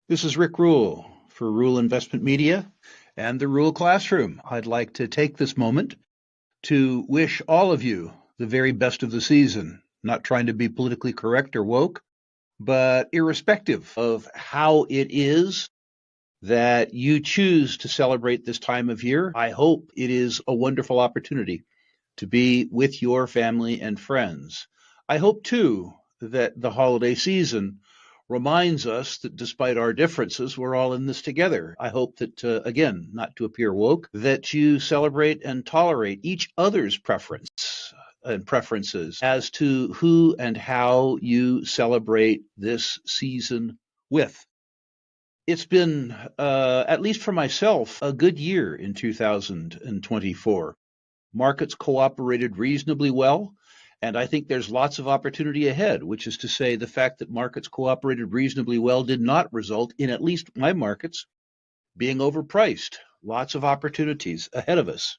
This is Rick Rule for Rule Investment Media and the Rule Classroom. I'd like to take this moment to wish all of you the very best of the season. Not trying to be politically correct or woke, but irrespective of how it is that you choose to celebrate this time of year, I hope it is a wonderful opportunity to be with your family and friends. I hope, too, that the holiday season reminds us that despite our differences, we're all in this together. I hope that, again, not to appear woke, that you celebrate and tolerate each other's preferences as to who and how you celebrate this season with. It's been, at least for myself, a good year in 2024. Markets cooperated reasonably well. And I think there's lots of opportunity ahead, which is to say the fact that markets cooperated reasonably well did not result in at least my markets being overpriced. Lots of opportunities ahead of us.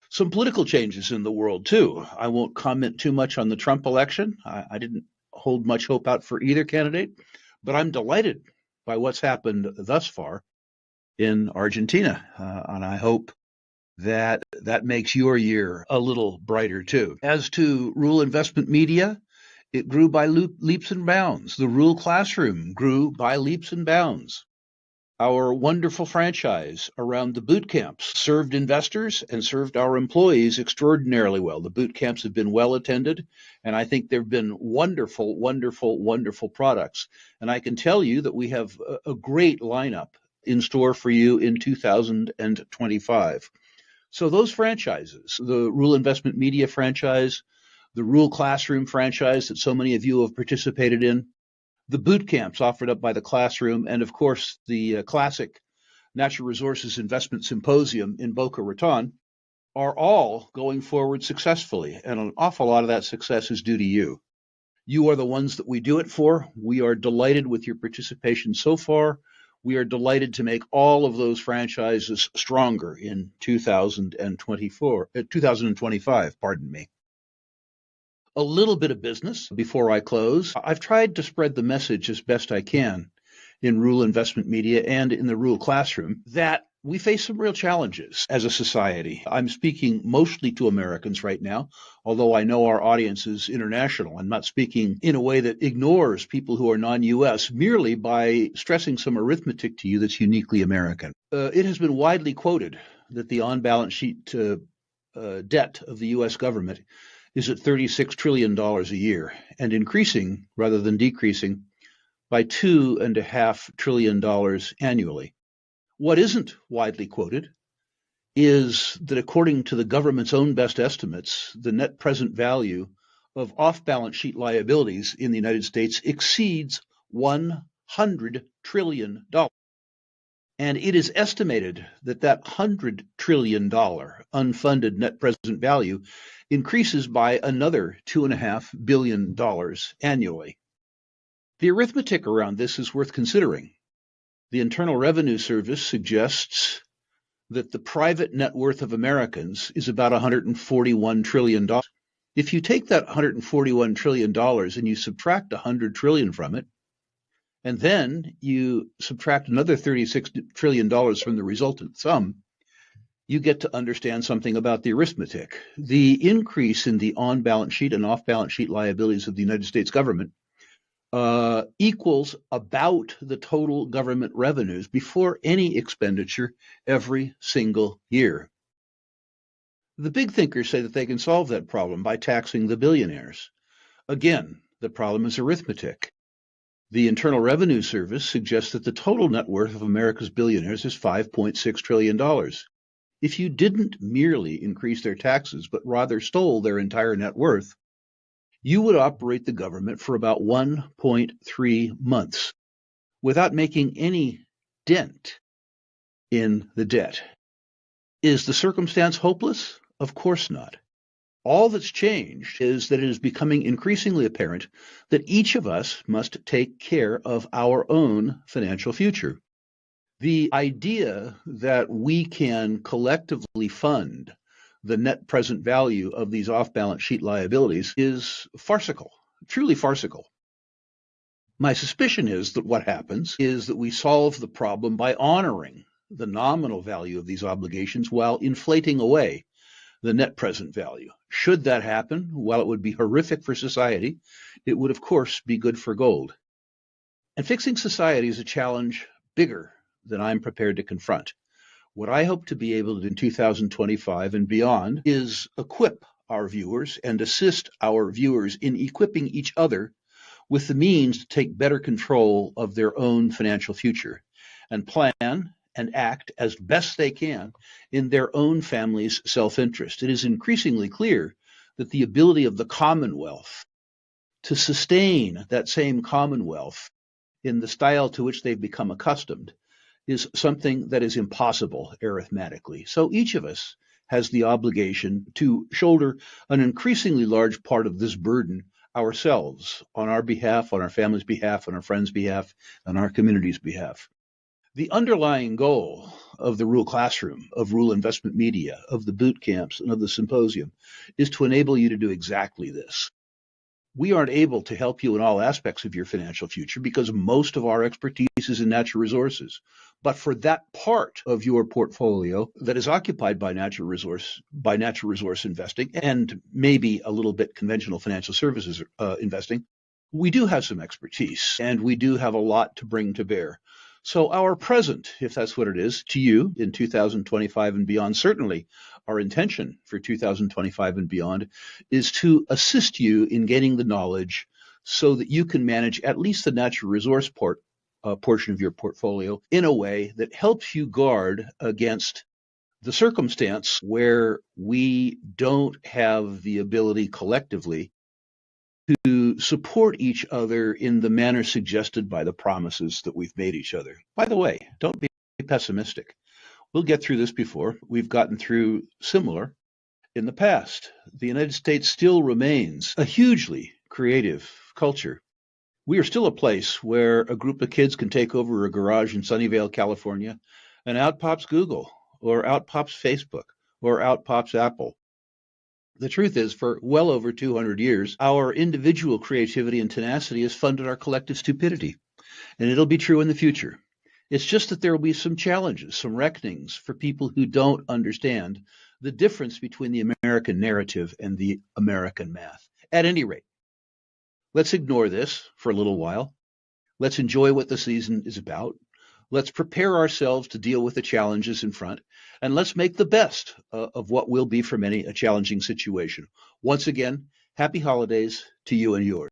Some political changes in the world, too. I won't comment too much on the Trump election. I didn't hold much hope out for either candidate, but I'm delighted by what's happened thus far in Argentina. And I hope that makes your year a little brighter, too. As to Rule Investment Media, it grew by leaps and bounds. The Rule Classroom grew by leaps and bounds. Our wonderful franchise around the boot camps served investors and served our employees extraordinarily well. The boot camps have been well attended, and I think there have been wonderful, wonderful, wonderful products. And I can tell you that we have a great lineup in store for you in 2025. So those franchises, the Rule Investment Media franchise, the Rule Classroom franchise that so many of you have participated in, the boot camps offered up by the Classroom, and of course the classic Natural Resources Investment Symposium in Boca Raton are all going forward successfully. And an awful lot of that success is due to you. You are the ones that we do it for. We are delighted with your participation so far. We are delighted to make all of those franchises stronger in 2025, pardon me. A little bit of business before I close. I've tried to spread the message as best I can in Rule Investment Media and in the Rule Classroom that we face some real challenges as a society. I'm speaking mostly to Americans right now, although I know our audience is international. I'm not speaking in a way that ignores people who are non-U.S. merely by stressing some arithmetic to you that's uniquely American. It has been widely quoted that the on-balance sheet debt of the U.S. government is at $36 trillion a year and increasing rather than decreasing by $2.5 trillion annually. What isn't widely quoted is that according to the government's own best estimates, the net present value of off-balance sheet liabilities in the United States exceeds $100 trillion. And it is estimated that that $100 trillion unfunded net present value increases by another $2.5 billion annually. The arithmetic around this is worth considering. The Internal Revenue Service suggests that the private net worth of Americans is about $141 trillion. If you take that $141 trillion and you subtract $100 trillion from it, and then you subtract another $36 trillion from the resultant sum, you get to understand something about the arithmetic. The increase in the on-balance sheet and off-balance sheet liabilities of the United States government equals about the total government revenues before any expenditure every single year. The big thinkers say that they can solve that problem by taxing the billionaires. Again, the problem is arithmetic. The Internal Revenue Service suggests that the total net worth of America's billionaires is $5.6 trillion. If you didn't merely increase their taxes, but rather stole their entire net worth, you would operate the government for about 1.3 months without making any dent in the debt. Is the circumstance hopeless? Of course not. All that's changed is that it is becoming increasingly apparent that each of us must take care of our own financial future. The idea that we can collectively fund the net present value of these off-balance sheet liabilities is farcical, truly farcical. My suspicion is that what happens is that we solve the problem by honoring the nominal value of these obligations while inflating away the net present value. Should that happen, while it would be horrific for society, it would of course be good for gold. And fixing society is a challenge bigger than I'm prepared to confront. What I hope to be able to do in 2025 and beyond is equip our viewers and assist our viewers in equipping each other with the means to take better control of their own financial future and plan and act as best they can in their own family's self-interest. It is increasingly clear that the ability of the Commonwealth to sustain that same Commonwealth in the style to which they've become accustomed is something that is impossible arithmetically. So each of us has the obligation to shoulder an increasingly large part of this burden ourselves, on our behalf, on our family's behalf, on our friends' behalf, on our community's behalf. The underlying goal of the Rural Classroom, of Rural Investment Media, of the boot camps, and of the symposium is to enable you to do exactly this. We aren't able to help you in all aspects of your financial future because most of our expertise is in natural resources. But for that part of your portfolio that is occupied by natural resource investing and maybe a little bit conventional financial services investing, we do have some expertise and we do have a lot to bring to bear. So our present, if that's what it is, to you in 2025 and beyond, certainly our intention for 2025 and beyond is to assist you in gaining the knowledge so that you can manage at least the natural resource portion of your portfolio in a way that helps you guard against the circumstance where we don't have the ability collectively to support each other in the manner suggested by the promises that we've made each other. By the way, don't be pessimistic. We'll get through this before. We've gotten through similar in the past. The United States still remains a hugely creative culture. We are still a place where a group of kids can take over a garage in Sunnyvale, California, and out pops Google, or out pops Facebook, or out pops Apple. The truth is, for well over 200 years, our individual creativity and tenacity has funded our collective stupidity, and it'll be true in the future. It's just that there will be some challenges, some reckonings for people who don't understand the difference between the American narrative and the American math. At any rate, let's ignore this for a little while. Let's enjoy what the season is about. Let's prepare ourselves to deal with the challenges in front, and let's make the best of what will be for many a challenging situation. Once again, happy holidays to you and yours.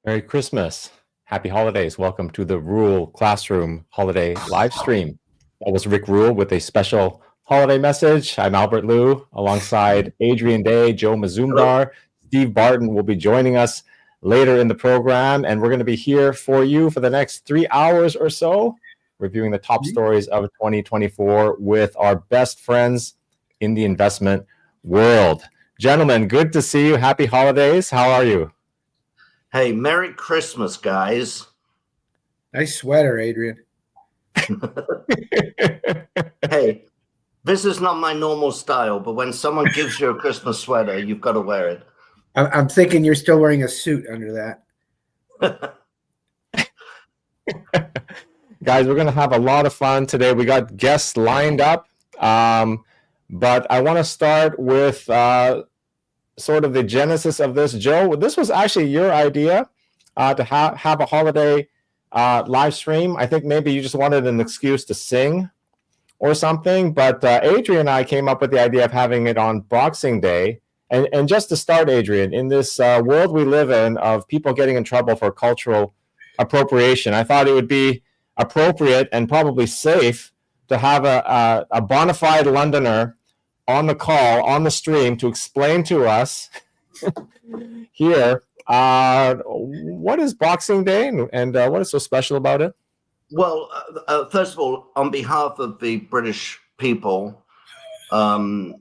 Merry Christmas. Happy holidays. Welcome to the Rural Classroom holiday live stream. That was Rick Rule with a special holiday message. I'm Albert Lu alongside Adrian Day, Joe Mazumdar. Steve Barton will be joining us later in the program, and we're going to be here for you for the next 3 hours or so, reviewing the top stories of 2024 with our best friends in the investment world. Gentlemen, good to see you. Happy holidays. How are you? Hey, Merry Christmas, guys. Nice sweater, Adrian. Hey, this is not my normal style, but when someone gives you a Christmas sweater, you've got to wear it. I'm thinking you're still wearing a suit under that. Guys, we're going to have a lot of fun today. We got guests lined up, but I want to start with sort of the genesis of this. Joe, this was actually your idea to have a holiday live stream. I think maybe you just wanted an excuse to sing or something, but Adrian and I came up with the idea of having it on Boxing Day. And just to start, Adrian, in this world we live in of people getting in trouble for cultural appropriation, I thought it would be appropriate and probably safe to have a bona fide Londoner on the call, on the stream, to explain to us here what is Boxing Day and what is so special about it? Well, first of all, on behalf of the British people, I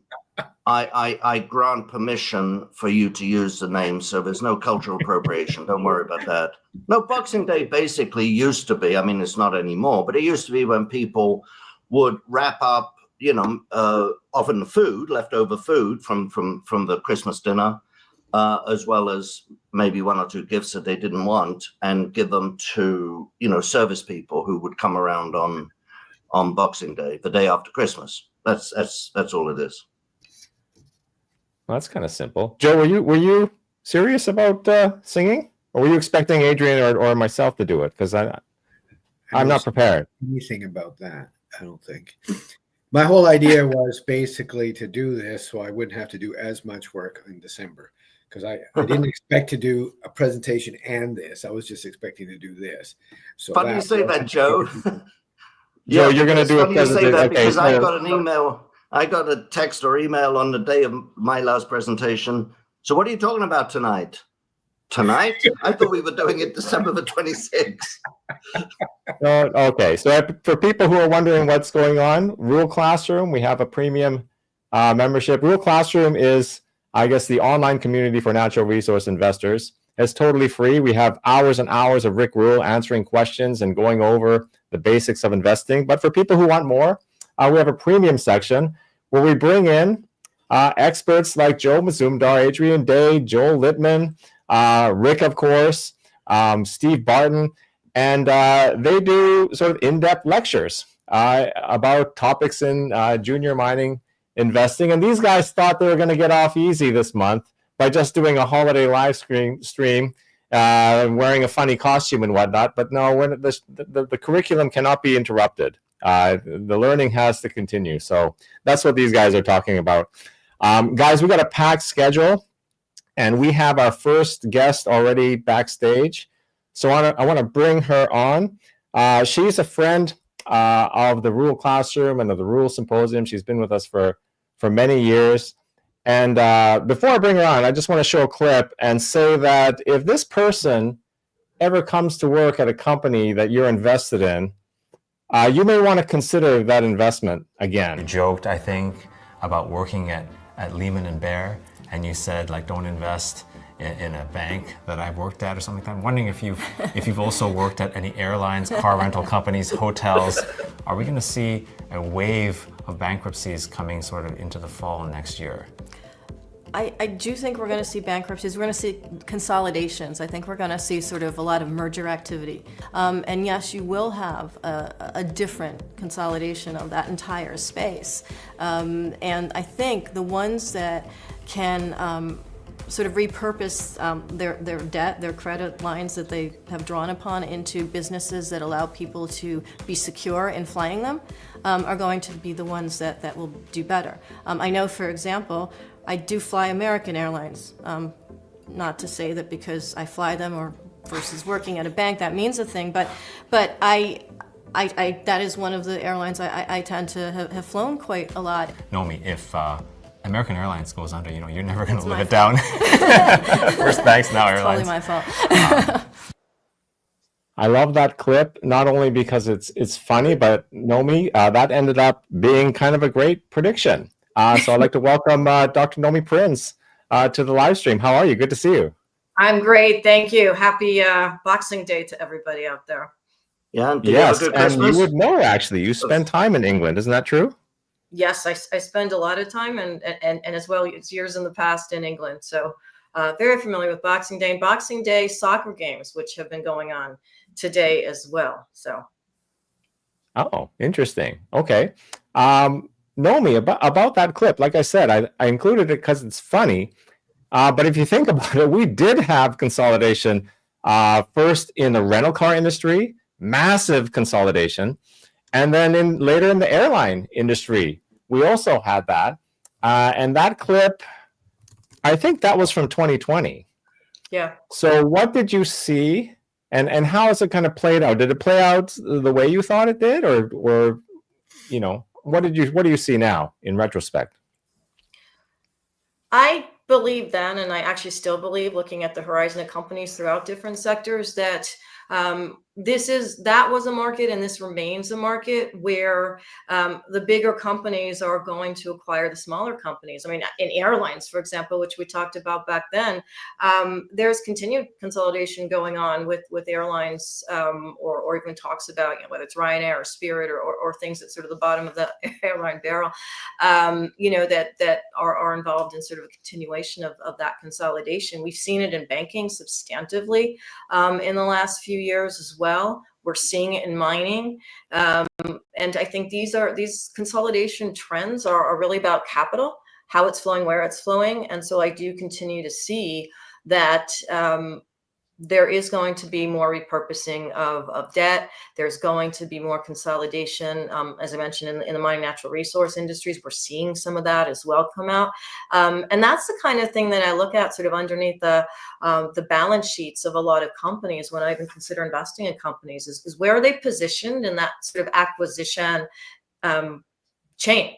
grant permission for you to use the name, so there's no cultural appropriation. Don't worry about that. No, Boxing Day basically used to be, I mean, it's not anymore, but it used to be when people would wrap up, often food, leftover food from the Christmas dinner, as well as maybe one or two gifts that they didn't want, and give them to, service people who would come around on Boxing Day, the day after Christmas. That's all it is. Well, that's kind of simple. Joe, were you serious about singing, or were you expecting Adrian or myself to do it? Because I'm not prepared. Anything about that, I don't think. My whole idea was basically to do this so I wouldn't have to do as much work in December, because I didn't expect to do a presentation and this. I was just expecting to do this. So funny you say that, Joe. Joe, you're going to do a presentation. Okay, because I got an email. I got a text or email on the day of my last presentation. So what are you talking about tonight? Tonight? I thought we were doing it December the 26th. Okay, so for people who are wondering what's going on, Rural Classroom, we have a premium membership. Rural Classroom is, I guess, the online community for natural resource investors. It's totally free. We have hours and hours of Rick Rule answering questions and going over the basics of investing. But for people who want more, we have a premium section where we bring in experts like Joe Mazumdar, Adrian Day, Joel Littman, Rick, of course, Steve Barton, and they do sort of in-depth lectures about topics in junior mining investing. And these guys thought they were going to get off easy this month by just doing a holiday live stream, wearing a funny costume and whatnot. But no, the curriculum cannot be interrupted. The learning has to continue. So that's what these guys are talking about. Guys, we got a packed schedule, and we have our first guest already backstage. So I want to bring her on. She's a friend of the Rural Classroom and of the Rural Symposium. She's been with us for many years. And before I bring her on, I just want to show a clip and say that if this person ever comes to work at a company that you're invested in, you may want to consider that investment again. You joked, I think, about working at Lehman and Bear, and you said, like, don't invest in a bank that I've worked at or something like that. I'm wondering if you've also worked at any airlines, car rental companies, hotels. Are we going to see a wave of bankruptcies coming sort of into the fall next year? I do think we're going to see bankruptcies. We're going to see consolidations. I think we're going to see sort of a lot of merger activity. And yes, you will have a different consolidation of that entire space. And I think the ones that can sort of repurpose their debt, their credit lines that they have drawn upon into businesses that allow people to be secure in flying them are going to be the ones that will do better. I know, for example, I do fly American Airlines. Not to say that because I fly them or versus working at a bank, that means a thing. But I that is one of the airlines I tend to have flown quite a lot. Nomi, if American Airlines goes under, you're never going to live it down. First banks, now airlines. Totally my fault. I love that clip, not only because it's funny, but Nomi, that ended up being kind of a great prediction. So I'd like to welcome Dr. Nomi Prince to the live stream. How are you? Good to see you. I'm great, thank you. Happy Boxing Day to everybody out there. Yeah, and yes, and you would know, actually. You spend time in England, isn't that true? Yes, I spend a lot of time and as well, it's years in the past in England. So very familiar with Boxing Day and Boxing Day soccer games, which have been going on today as well. So. Oh, interesting. Okay. Nomi, about that clip, like I said, I included it because it's funny. But if you think about it, we did have consolidation first in the rental car industry, massive consolidation. And then later in the airline industry, we also had that. And that clip, I think that was from 2020. Yeah. So what did you see and how has it kind of played out? Did it play out the way you thought it did? Or what do you see now in retrospect? I believe then, and I actually still believe, looking at the horizon of companies throughout different sectors, that that was a market and this remains a market where the bigger companies are going to acquire the smaller companies. I mean, in airlines, for example, which we talked about back then, there's continued consolidation going on with airlines, or even talks about, whether it's Ryanair or Spirit or things at sort of the bottom of the airline barrel, that are involved in sort of a continuation of that consolidation. We've seen it in banking substantively in the last few years as well. We're seeing it in mining. And I think these consolidation trends are really about capital, how it's flowing, where it's flowing. And so I do continue to see that there is going to be more repurposing of debt. There's going to be more consolidation. As I mentioned, in the mining natural resource industries, we're seeing some of that as well come out. And that's the kind of thing that I look at sort of underneath the balance sheets of a lot of companies when I even consider investing in companies is where are they positioned in that sort of acquisition chain.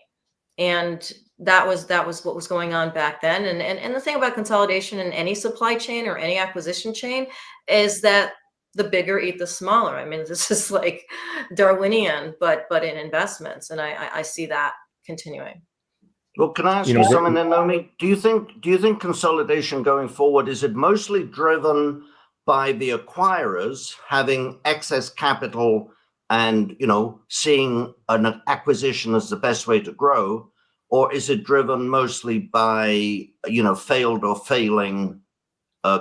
And that was what was going on back then. And the thing about consolidation in any supply chain or any acquisition chain is that the bigger eat the smaller. I mean, this is like Darwinian, but in investments. And I see that continuing. Well, can I ask you something then, Nomi? Do you think consolidation going forward, is it mostly driven by the acquirers having excess capital and, seeing an acquisition as the best way to grow? Or is it driven mostly by, failed or failing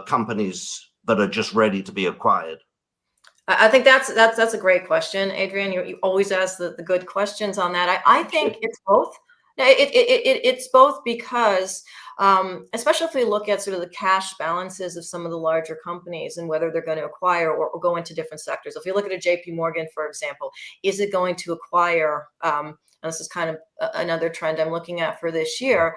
companies that are just ready to be acquired? I think that's a great question, Adrian. You always ask the good questions on that. I think it's both. It's both because, especially if we look at sort of the cash balances of some of the larger companies and whether they're going to acquire or go into different sectors. If you look at a JP Morgan, for example, is it going to acquire, and this is kind of another trend I'm looking at for this year,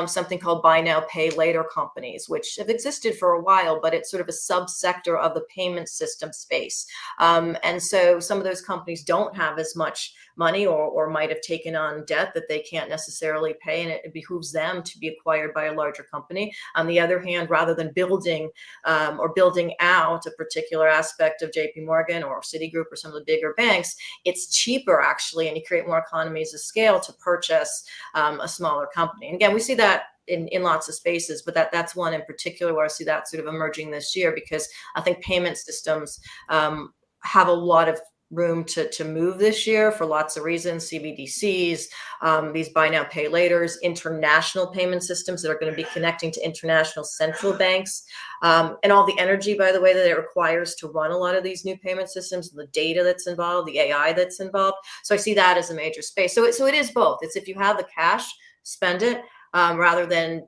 something called buy now, pay later companies, which have existed for a while, but it's sort of a subsector of the payment system space. And so some of those companies don't have as much money or might have taken on debt that they can't necessarily pay, and it behooves them to be acquired by a larger company. On the other hand, rather than building out a particular aspect of JP Morgan or Citigroup or some of the bigger banks, it's cheaper actually, and you create more economies of scale to purchase a smaller company. And again, we see that in lots of spaces, but that's one in particular where I see that sort of emerging this year, because I think payment systems have a lot of room to move this year for lots of reasons. CBDCs, these buy now, pay laters, international payment systems that are going to be connecting to international central banks, and all the energy, by the way, that it requires to run a lot of these new payment systems, the data that's involved, the AI that's involved. So I see that as a major space. So it is both. It's if you have the cash, spend it, rather than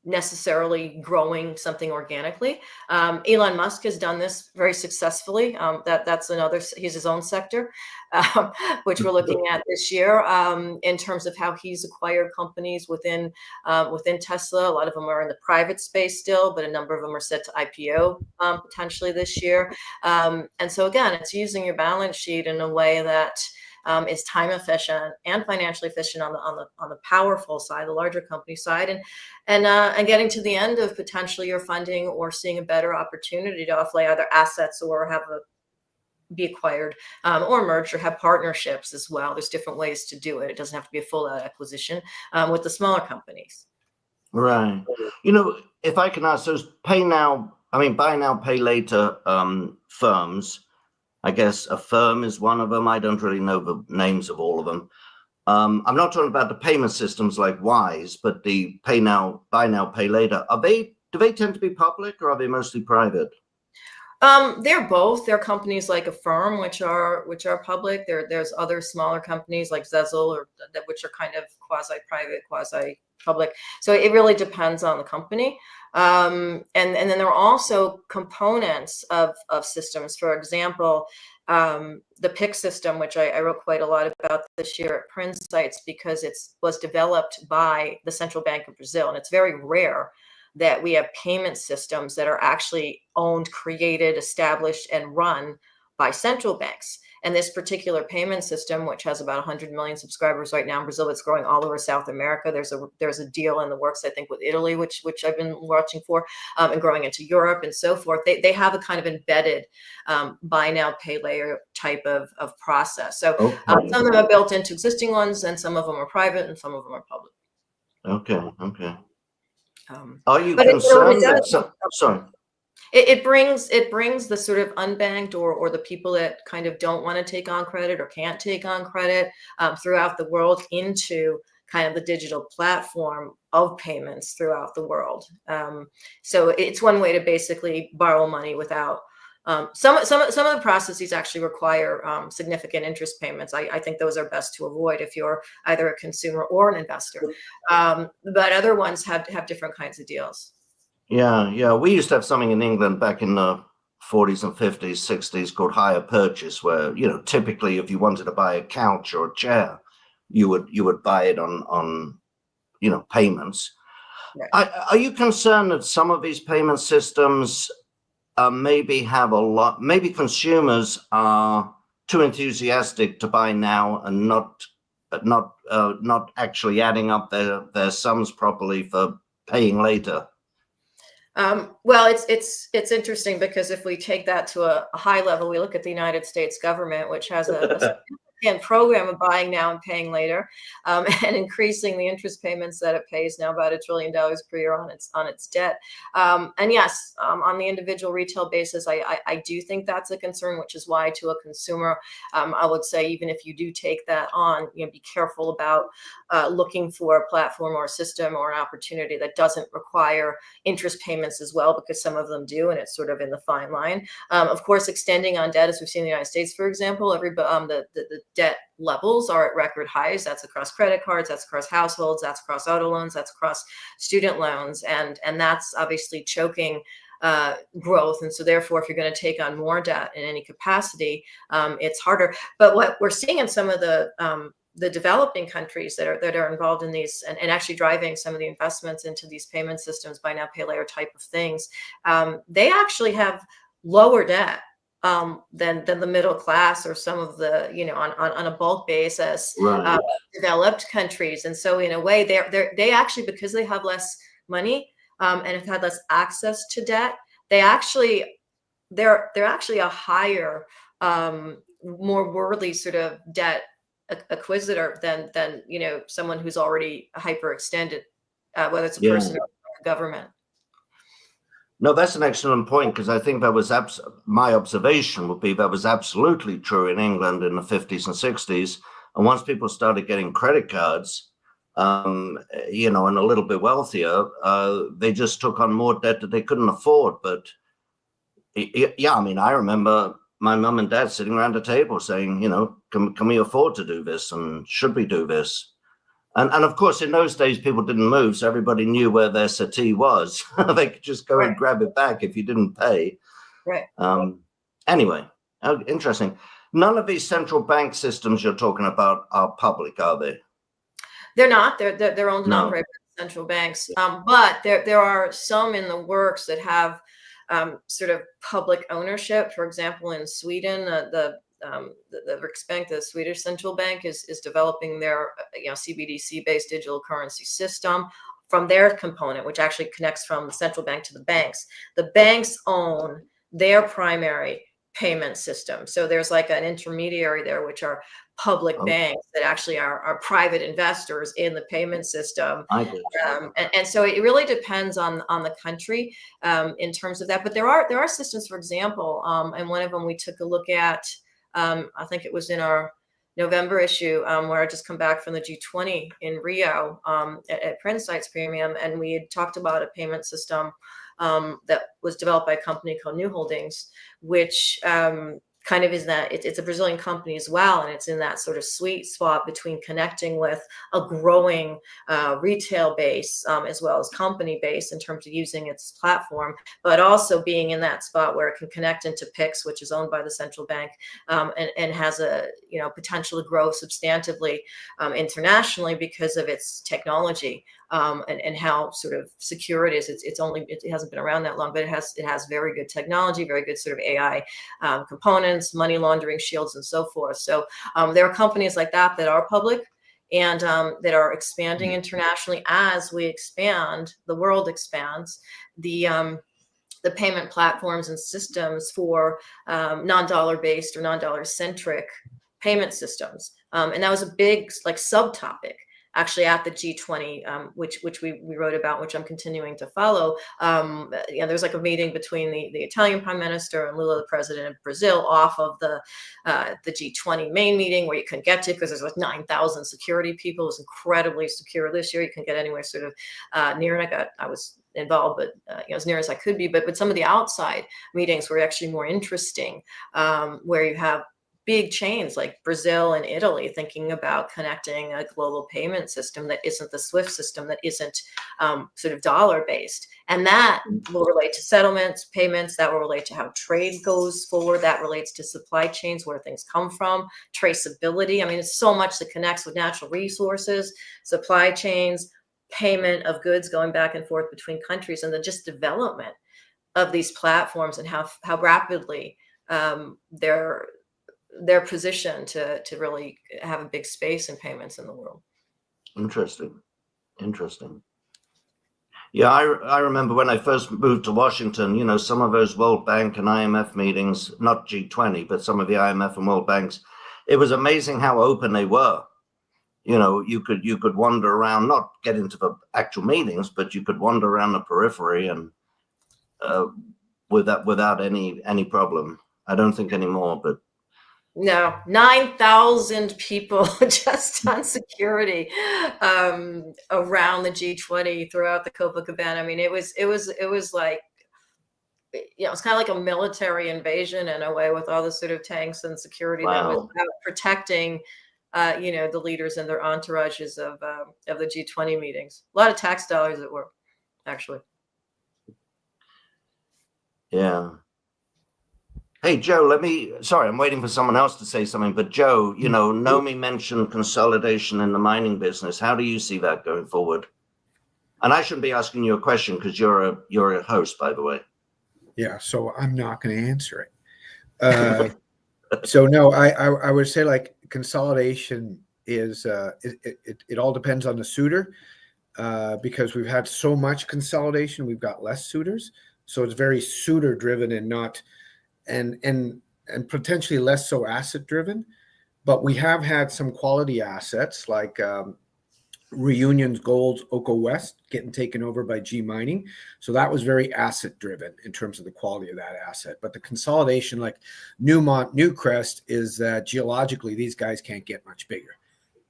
necessarily growing something organically. Elon Musk has done this very successfully. That's another, he's his own sector, which we're looking at this year in terms of how he's acquired companies within Tesla. A lot of them are in the private space still, but a number of them are set to IPO potentially this year. And so again, it's using your balance sheet in a way that is time efficient and financially efficient on the powerful side, the larger company side, and getting to the end of potentially your funding or seeing a better opportunity to offlay either assets or be acquired or merged or have partnerships as well. There's different ways to do it. It doesn't have to be a full acquisition with the smaller companies. Right. You know, if I can ask, those buy now, pay later firms, I guess Affirm is one of them. I don't really know the names of all of them. I'm not talking about the payment systems like Wise, but the buy now, pay later. Do they tend to be public, or are they mostly private? They're both. There are companies like Affirm, which are public. There's other smaller companies like Zezzle, which are kind of quasi-private, quasi-public. So it really depends on the company. And then there are also components of systems. For example, the PIC system, which I wrote quite a lot about this year at Prinsights, because it was developed by the Central Bank of Brazil, and it's very rare that we have payment systems that are actually owned, created, established, and run by central banks. And this particular payment system, which has about 100 million subscribers right now in Brazil, it's growing all over South America. There's a deal in the works, I think, with Italy, which I've been watching for, and growing into Europe and so forth. They have a kind of embedded buy now, pay later type of process. So some of them are built into existing ones, and some of them are private, and some of them are public. Okay. Are you concerned that sorry? It brings the sort of unbanked or the people that kind of don't want to take on credit or can't take on credit throughout the world into kind of the digital platform of payments throughout the world. So it's one way to basically borrow money without some of the processes actually require significant interest payments. I think those are best to avoid if you're either a consumer or an investor. But other ones have different kinds of deals. Yeah. We used to have something in England back in the 40s and 50s, 60s called hire purchase, where, typically if you wanted to buy a couch or a chair, you would buy it on payments. Right. Are you concerned that some of these payment systems maybe consumers are too enthusiastic to buy now and not actually adding up their sums properly for paying later? Well, it's interesting, because if we take that to a high level, we look at the United States government, which has a program of buying now and paying later, and increasing the interest payments that it pays now, about $1 trillion per year on its debt. And yes, on the individual retail basis, I do think that's a concern, which is why to a consumer, I would say, even if you do take that on, be careful about looking for a platform or a system or an opportunity that doesn't require interest payments as well, because some of them do, and it's sort of in the fine line. Of course, extending on debt, as we've seen in the United States, for example, the debt levels are at record highs. That's across credit cards, that's across households, that's across auto loans, that's across student loans, and that's obviously choking growth. And so therefore, if you're going to take on more debt in any capacity, it's harder. But what we're seeing in some of the developing countries that are involved in these and actually driving some of the investments into these payment systems, buy now, pay later type of things, they actually have lower debt than the middle class or some of the, on a bulk basis, right. Developed countries. And so in a way, they actually, because they have less money and have had less access to debt, they're actually a higher, more worthy sort of debt acquisitor than someone who's already hyperextended, whether it's a person or a government. No, that's an excellent point, because I think that was my observation would be that was absolutely true in England in the 50s and 60s. And once people started getting credit cards, and a little bit wealthier, they just took on more debt that they couldn't afford. But I remember my mum and dad sitting around a table saying, can we afford to do this, and should we do this? And of course, in those days, people didn't move, so everybody knew where their settee was. They could just go and grab it back if you didn't pay. Right. Anyway, interesting. None of these central bank systems you're talking about are public, are they? They're not. They're owned and operated by central banks. But there are some in the works that have sort of public ownership. For example, in Sweden, the Riksbank, the Swedish central bank, is developing their CBDC-based digital currency system from their component, which actually connects from the central bank to the banks. The banks own their primary payment system. So there's like an intermediary there, which are public banks that actually are private investors in the payment system. And so it really depends on the country in terms of that. But there are systems, for example, and one of them we took a look at, I think it was in our November issue, where I just come back from the G20 in Rio at Print Sites Premium, and we had talked about a payment system that was developed by a company called New Holdings, which kind of is that it's a Brazilian company as well, and it's in that sort of sweet spot between connecting with a growing retail base as well as company base in terms of using its platform, but also being in that spot where it can connect into PIX, which is owned by the central bank, and has a potential to grow substantively internationally because of its technology. And how sort of secure it is. It hasn't been around that long, but it has very good technology, very good sort of AI components, money laundering shields, and so forth. So there are companies like that are public and that are expanding internationally. As we expand, the world expands. The payment platforms and systems for non-dollar based or non-dollar centric payment systems, and that was a big subtopic actually at the G20, which we wrote about, which I'm continuing to follow. There's like a meeting between the Italian Prime Minister and Lula, the President of Brazil, off of the G20 main meeting, where you couldn't get to because there's like 9,000 security people. It was incredibly secure this year. You couldn't get anywhere sort of near it. I was involved, but as near as I could be. But some of the outside meetings were actually more interesting, where you have big chains like Brazil and Italy thinking about connecting a global payment system that isn't the SWIFT system, that isn't sort of dollar based. And that will relate to settlements, payments, that will relate to how trade goes forward. That relates to supply chains, where things come from, traceability. I mean, it's so much that connects with natural resources, supply chains, payment of goods going back and forth between countries, and the just development of these platforms and how rapidly they're positioned to really have a big space in payments in the world. Interesting. Yeah, I remember when I first moved to Washington, some of those World Bank and IMF meetings, not G20, but some of the IMF and World Banks, it was amazing how open they were. You could wander around, not get into the actual meetings, but you could wander around the periphery and without any problem. I don't think anymore, but no, 9,000 people just on security around the G20 throughout the Copacabana. I mean, it was like, it's kind of like a military invasion in a way, with all the sort of tanks and security that was out protecting, the leaders and their entourages of the G20 meetings. A lot of tax dollars at work, actually. Yeah. Hey, Joe, sorry, I'm waiting for someone else to say something, but Joe, Nomi mentioned consolidation in the mining business. How do you see that going forward? And I shouldn't be asking you a question because you're a host, by the way. Yeah, so I'm not going to answer it. So no, I would say like consolidation is, it all depends on the suitor, because we've had so much consolidation, we've got less suitors. So it's very suitor driven and not, and potentially less so asset driven, but we have had some quality assets like Reunion's Gold's Oko West getting taken over by G Mining. So that was very asset driven in terms of the quality of that asset. But the consolidation like Newmont, Newcrest is that geologically, these guys can't get much bigger.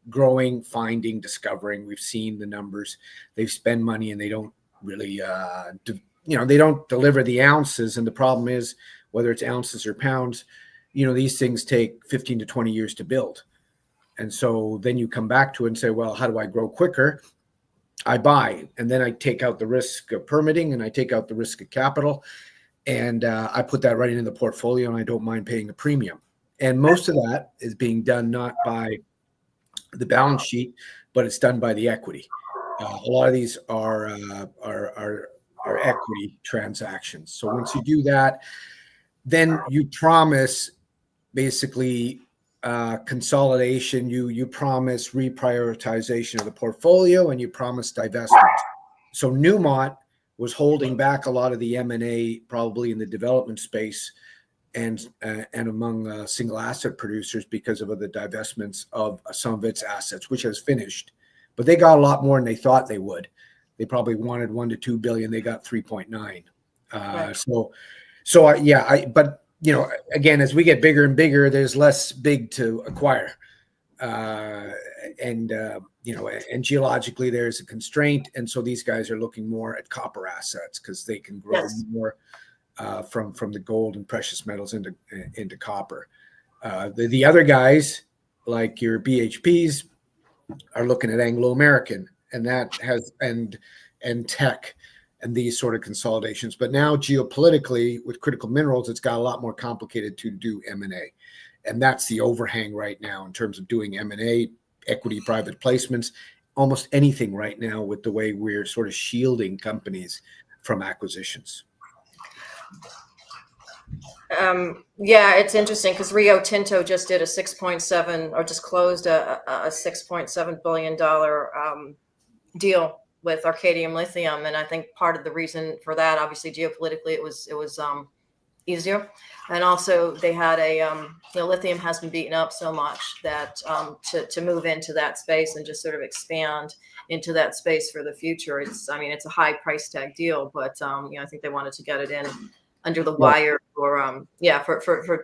Growing, finding, discovering, we've seen the numbers. They spend money and they don't really, they don't deliver the ounces. And the problem is, whether it's ounces or pounds, these things take 15 to 20 years to build. And so then you come back to it and say, well, how do I grow quicker? I buy, and then I take out the risk of permitting, and I take out the risk of capital, and I put that right into the portfolio, and I don't mind paying a premium. And most of that is being done not by the balance sheet, but it's done by the equity. A lot of these are equity transactions. So once you do that, then you promise basically consolidation. You promise reprioritization of the portfolio, and you promise divestment. So Newmont was holding back a lot of the M&A, probably in the development space, and among single asset producers because of the divestments of some of its assets, which has finished. But they got a lot more than they thought they would. They probably wanted 1 to 2 billion. They got 3.9. Right. But you know, again, as we get bigger and bigger, there's less big to acquire, and geologically there's a constraint, and so these guys are looking more at copper assets because they can grow more from the gold and precious metals into copper. The other guys, like your BHPs, are looking at Anglo American, and that has and Teck, and these sort of consolidations. But now geopolitically with critical minerals, it's got a lot more complicated to do M&A. And that's the overhang right now in terms of doing M&A, equity private placements, almost anything right now with the way we're sort of shielding companies from acquisitions. Yeah, it's interesting because Rio Tinto just did a 6.7 or just closed a $6.7 billion deal with Arcadium Lithium, and I think part of the reason for that, obviously geopolitically, it was easier, and also they had lithium has been beaten up so much that to move into that space and just sort of expand into that space for the future, it's a high price tag deal, but I think they wanted to get it in under the wire for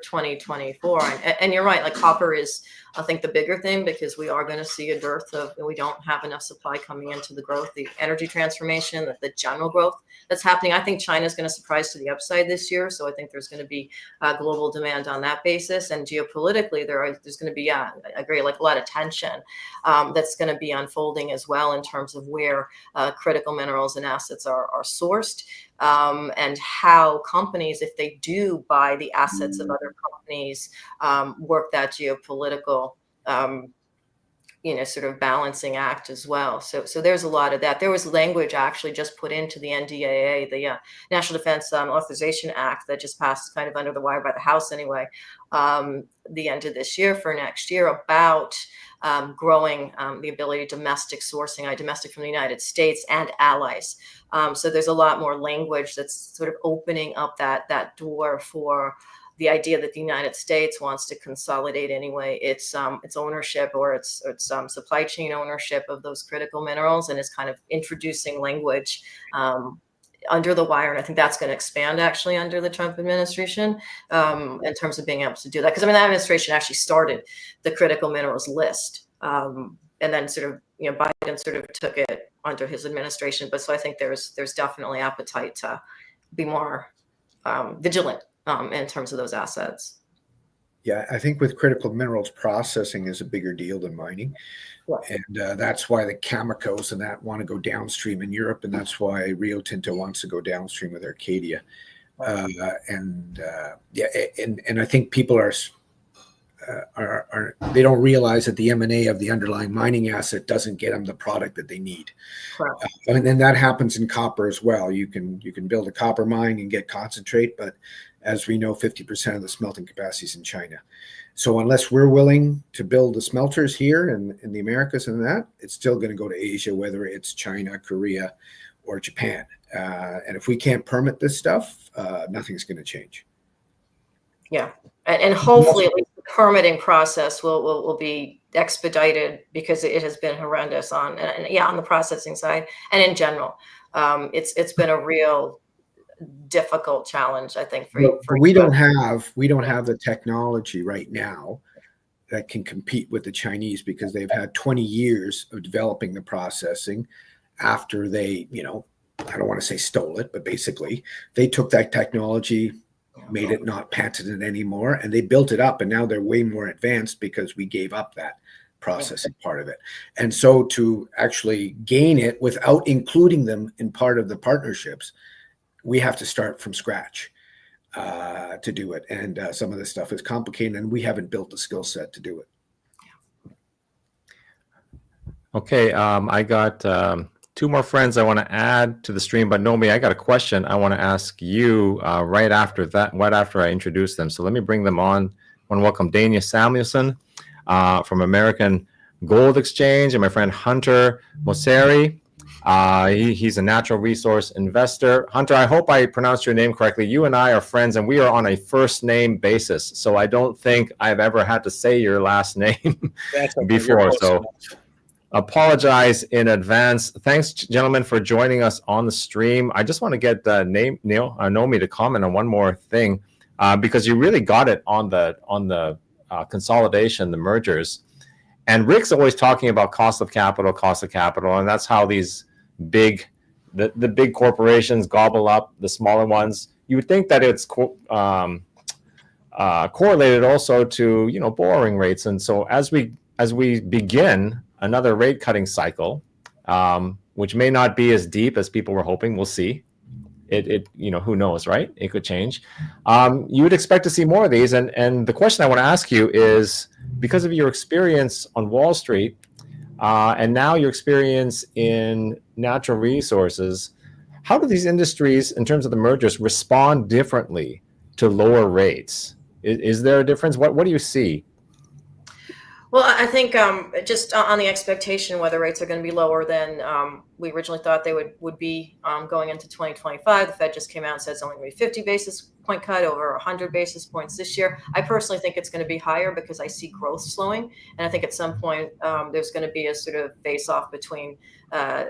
2024. And you're right, like copper is, I think, the bigger thing, because we are going to see a dearth of, we don't have enough supply coming into the growth, the energy transformation, the general growth that's happening. I think China is going to surprise to the upside this year. So I think there's going to be global demand on that basis. And geopolitically, there's going to be, I agree, like a lot of tension that's going to be unfolding as well in terms of where critical minerals and assets are sourced. And how companies, if they do buy the assets of other companies, work that geopolitical, sort of balancing act as well. So there's a lot of that. There was language actually just put into the NDAA, the National Defense Authorization Act, that just passed kind of under the wire by the House anyway, the end of this year for next year, about growing the ability of domestic sourcing, domestic from the United States and allies. So there's a lot more language that's sort of opening up that door for the idea that the United States wants to consolidate anyway its ownership or its supply chain ownership of those critical minerals, and is kind of introducing language under the wire. And I think that's going to expand actually under the Trump administration in terms of being able to do that. Because that administration actually started the critical minerals list, and then sort of Biden sort of took it under his administration. But so I think there's definitely appetite to be more vigilant in terms of those assets. Yeah, I think with critical minerals, processing is a bigger deal than mining. Yeah. And that's why the Camecos and that want to go downstream in Europe, and that's why Rio Tinto wants to go downstream with Arcadia. And I think people are they don't realize that the M&A of the underlying mining asset doesn't get them the product that they need. Wow. And then that happens in copper as well. You can build a copper mine and get concentrate, but as we know, 50% of the smelting capacity is in China. So unless we're willing to build the smelters here in the Americas and that, it's still going to go to Asia, whether it's China, Korea, or Japan. And if we can't permit this stuff, nothing's going to change. Yeah, and hopefully at least the permitting process will be expedited, because it has been horrendous on the processing side and in general. It's been a real difficult challenge, I think, we don't have the technology right now that can compete with the Chinese, because they've had 20 years of developing the processing after they, I don't want to say stole it, but basically they took that technology, made it not patented anymore, and they built it up, and now they're way more advanced because we gave up that processing part of it. And so to actually gain it without including them in part of the partnerships, we have to start from scratch to do it. And some of this stuff is complicated, and we haven't built the skill set to do it. Okay, I got two more friends I want to add to the stream, but Nomi, I got a question I want to ask you right after I introduce them. So let me bring them on. I want to welcome Dania Samuelson from American Gold Exchange, and my friend Hunter Mosseri. He's a natural resource investor. Hunter, I hope I pronounced your name correctly. You and I are friends, and we are on a first name basis. So I don't think I've ever had to say your last name before. So apologize in advance. Thanks, gentlemen, for joining us on the stream. I just want to get Nomi to comment on one more thing, because you really got it on the consolidation, the mergers. And Rick's always talking about cost of capital, and that's how these the big corporations gobble up the smaller ones. You would think that it's correlated also to borrowing rates. And so as we begin another rate cutting cycle, which may not be as deep as people were hoping, we'll see. It who knows, right? It could change. You would expect to see more of these. And the question I want to ask you is, because of your experience on Wall Street, and now your experience in natural resources, how do these industries, in terms of the mergers, respond differently to lower rates? Is there a difference? What do you see? Well, I think just on the expectation whether rates are going to be lower than we originally thought they would be going into 2025. The Fed just came out and said it's only going to be 50 basis point cut over 100 basis points this year. I personally think it's going to be higher because I see growth slowing. And I think at some point there's going to be a sort of face-off between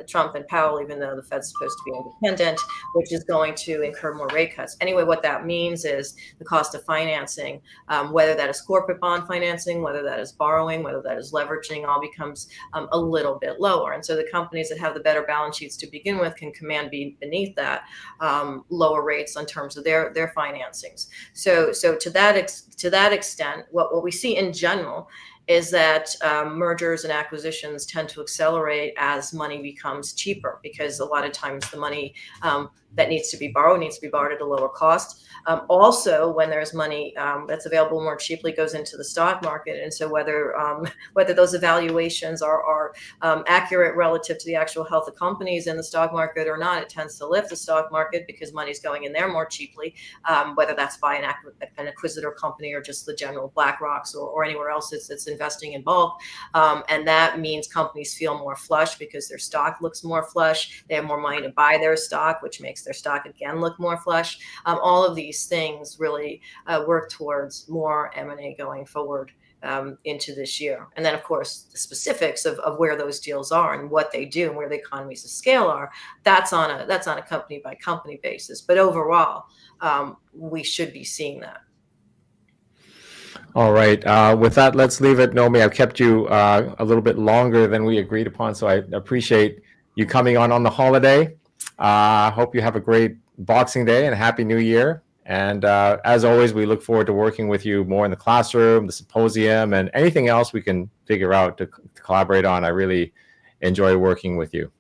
Trump and Powell, even though the Fed's supposed to be independent, which is going to incur more rate cuts. Anyway, what that means is the cost of financing, whether that is corporate bond financing, whether that is borrowing, whether that is leveraging, all becomes a little bit lower. And so the companies that have the better balance sheets to begin with can command beneath that lower rates in terms of their financings. So to that extent, what we see in general is that mergers and acquisitions tend to accelerate as money becomes cheaper, because a lot of times the money that needs to be borrowed at a lower cost. Also, when there's money that's available more cheaply, goes into the stock market. And so whether those evaluations are accurate relative to the actual health of companies in the stock market or not, it tends to lift the stock market because money's going in there more cheaply, whether that's by an acquisitor company or just the general BlackRocks or anywhere else that's investing in bulk. And that means companies feel more flush because their stock looks more flush. They have more money to buy their stock, which makes their stock again look more flush. All of these things really work towards more M&A going forward into this year. And then, of course, the specifics of where those deals are and what they do and where the economies of scale are, that's on a company by company basis. But overall, we should be seeing that. All right. With that, let's leave it. Nomi, I've kept you a little bit longer than we agreed upon, so I appreciate you coming on the holiday. Hope you have a great Boxing Day and a Happy New Year. And as always, we look forward to working with you more in the classroom, the symposium, and anything else we can figure out to collaborate on. I really enjoy working with you.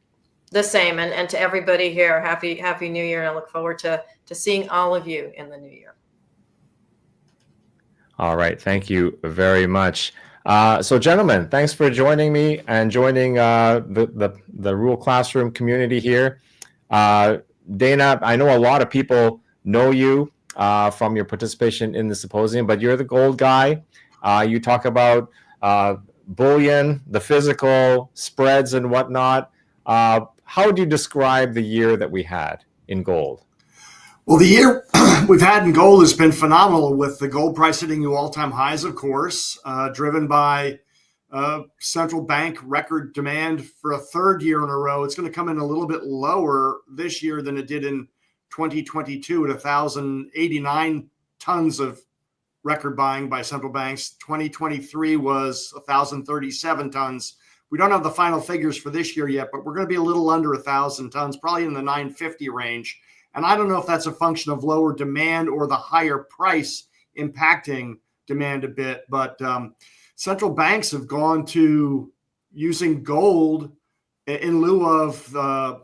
The same. And to everybody here, Happy New Year. And I look forward to seeing all of you in the new year. All right. Thank you very much. So, gentlemen, thanks for joining me and joining the Rural Classroom community here. Dana, I know a lot of people know you from your participation in the symposium, but you're the gold guy. You talk about bullion, the physical spreads and whatnot. How would you describe the year that we had in gold? Well, the year we've had in gold has been phenomenal, with the gold price hitting new all-time highs, of course, driven by central bank record demand for a third year in a row. It's going to come in a little bit lower this year than it did in 2022 at 1,089 tons of record buying by central banks. 2023 was 1,037 tons. We don't have the final figures for this year yet, but we're going to be a little under 1,000 tons, probably in the 950 range. And I don't know if that's a function of lower demand or the higher price impacting demand a bit, but central banks have gone to using gold in lieu of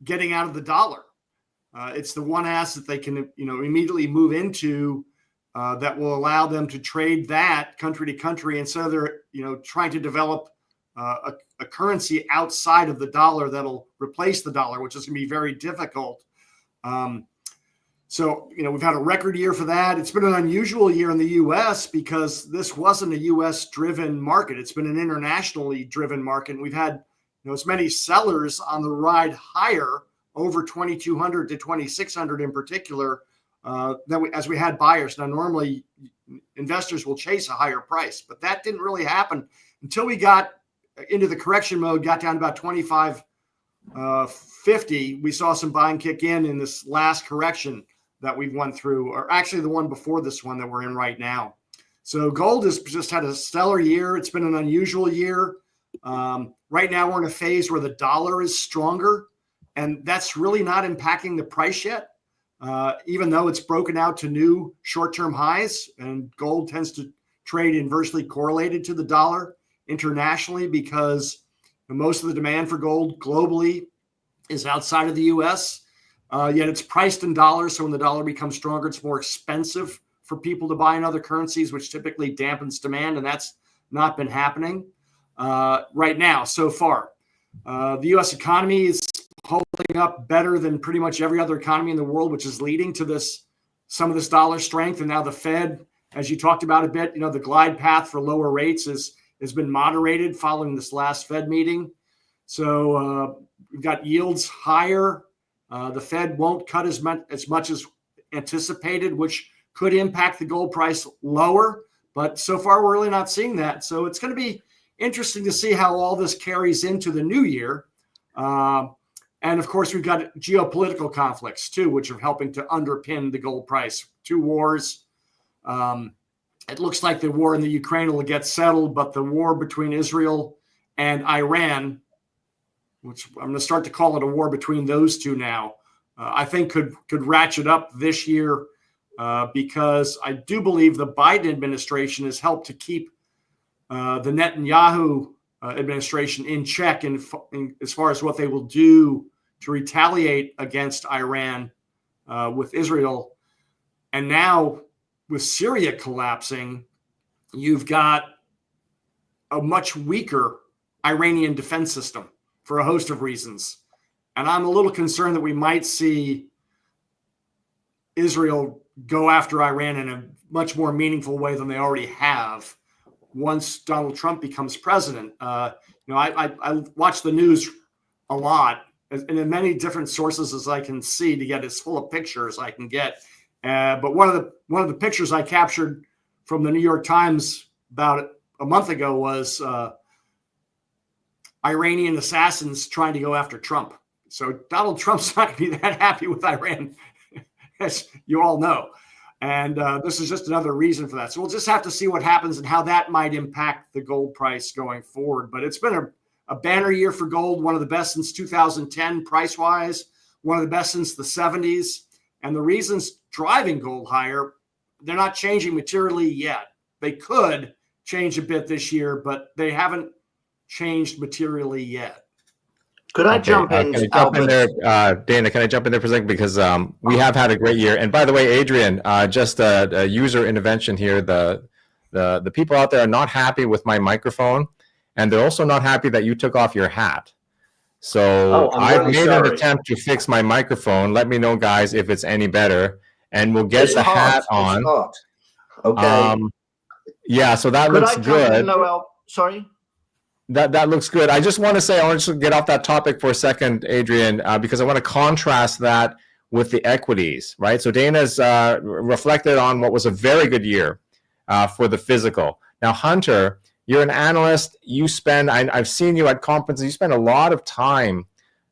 getting out of the dollar. It's the one asset they can, immediately move into that will allow them to trade that country to country instead of they're, trying to develop a currency outside of the dollar that'll replace the dollar, which is going to be very difficult. So, we've had a record year for that. It's been an unusual year in the U.S. because this wasn't a U.S.-driven market. It's been an internationally driven market. And we've had, as many sellers on the ride higher over 2,200 to 2,600 in particular, as we had buyers. Now, normally investors will chase a higher price, but that didn't really happen until we got into the correction mode, got down to about 25.50. We saw some buying kick in this last correction that we've went through, or actually the one before this one that we're in right now. So gold has just had a stellar year. It's been an unusual year. Right now we're in a phase where the dollar is stronger, and that's really not impacting the price yet, even though it's broken out to new short-term highs, and gold tends to trade inversely correlated to the dollar internationally because most of the demand for gold globally is outside of the U.S., yet it's priced in dollars. So when the dollar becomes stronger, it's more expensive for people to buy in other currencies, which typically dampens demand. And that's not been happening right now so far. The U.S. economy is holding up better than pretty much every other economy in the world, which is leading to some of this dollar strength. And now the Fed, as you talked about a bit, the glide path for lower rates has been moderated following this last Fed meeting. So we've got yields higher. The Fed won't cut as much as anticipated, which could impact the gold price lower. But so far, we're really not seeing that. So it's going to be interesting to see how all this carries into the new year. And of course, we've got geopolitical conflicts too, which are helping to underpin the gold price. 2 wars. It looks like the war in the Ukraine will get settled, but the war between Israel and Iran, which I'm going to start to call it a war between those two now, I think could ratchet up this year because I do believe the Biden administration has helped to keep the Netanyahu administration in check in as far as what they will do to retaliate against Iran with Israel. And now with Syria collapsing, you've got a much weaker Iranian defense system for a host of reasons. And I'm a little concerned that we might see Israel go after Iran in a much more meaningful way than they already have once Donald Trump becomes president. I watch the news a lot and in many different sources as I can see to get as full a picture as I can get. But one of the pictures I captured from the New York Times about a month ago was Iranian assassins trying to go after Trump. So Donald Trump's not going to be that happy with Iran, as you all know. And this is just another reason for that. So we'll just have to see what happens and how that might impact the gold price going forward. But it's been a banner year for gold, one of the best since 2010 price-wise, one of the best since the 70s. And the reasons driving gold higher, they're not changing materially yet. They could change a bit this year, but they haven't changed materially yet. Could I jump in? Can I jump in there, Dana? Can I jump in there for a second? Because we have had a great year. And by the way, Adrian, just a user intervention here. The people out there are not happy with my microphone, and they're also not happy that you took off your hat. So I've made an attempt to fix my microphone. Let me know, guys, if it's any better, and we'll get the hat on. It's hot. Okay. Yeah, so that looks good. Sorry. That looks good. I just want to say, I want to get off that topic for a second, Adrian, because I want to contrast that with the equities, right? So Dana's reflected on what was a very good year for the physical. Now, Hunter, you're an analyst. You spend, I've seen you at conferences. You spend a lot of time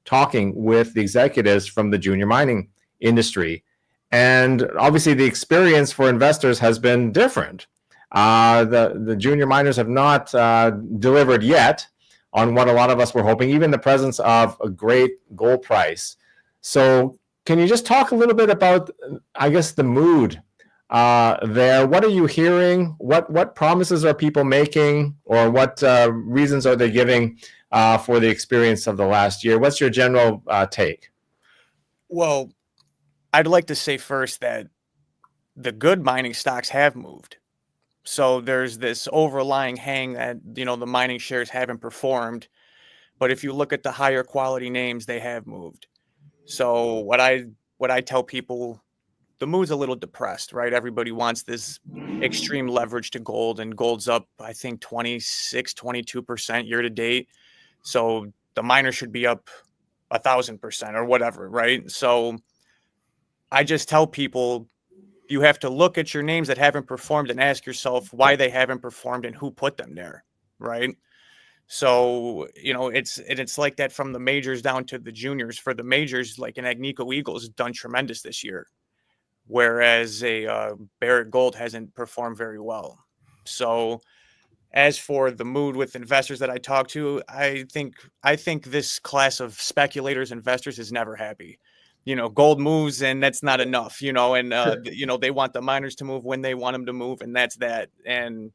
talking with the executives from the junior mining industry. And obviously the experience for investors has been different. The junior miners have not delivered yet on what a lot of us were hoping, even in the presence of a great gold price. So can you just talk a little bit about, I guess, the mood there. What are you hearing? What promises are people making, or what reasons are they giving for the experience of the last year? What's your general take? Well, I'd like to say first that the good mining stocks have moved. So there's this overlying hang that, the mining shares haven't performed. But if you look at the higher quality names, they have moved. So what I tell people, the mood's a little depressed, right? Everybody wants this extreme leverage to gold, and gold's up, I think, 22% year to date. So the miner should be up 1,000% or whatever, right? So I just tell people, you have to look at your names that haven't performed and ask yourself why they haven't performed and who put them there, right? So, it's like that from the majors down to the juniors. For the majors, like an Agnico Eagle has done tremendous this year, whereas a Barrick Gold hasn't performed very well. So as for the mood with investors that I talk to, I think this class of speculators, investors is never happy. Gold moves and that's not enough, and, they want the miners to move when they want them to move, and that's that. And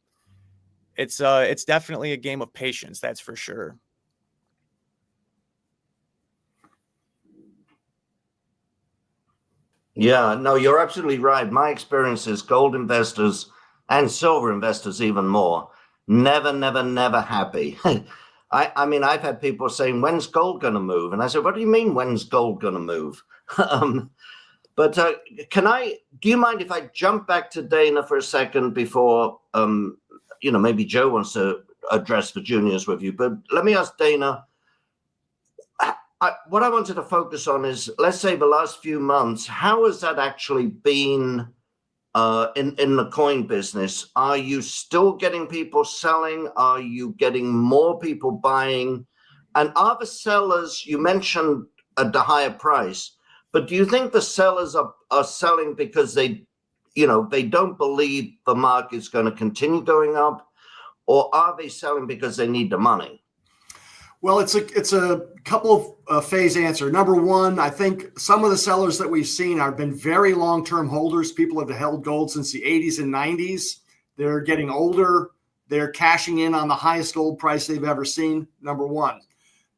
it's definitely a game of patience. That's for sure. Yeah, no, you're absolutely right. My experience is gold investors and silver investors even more, never happy. I mean, I've had people saying, when's gold going to move? And I said, what do you mean, when's gold going to move? But do you mind if I jump back to Dana for a second before, maybe Joe wants to address the juniors with you, but let me ask Dana, what I wanted to focus on is, let's say the last few months, how has that actually been in the coin business? Are you still getting people selling? Are you getting more people buying? And are the sellers, you mentioned at the higher price, but do you think the sellers are selling because they don't believe the market's going to continue going up, or are they selling because they need the money? Well, it's a couple of phase answer. Number one, I think some of the sellers that we've seen have been very long-term holders. People have held gold since the 80s and 90s. They're getting older. They're cashing in on the highest gold price they've ever seen, number one.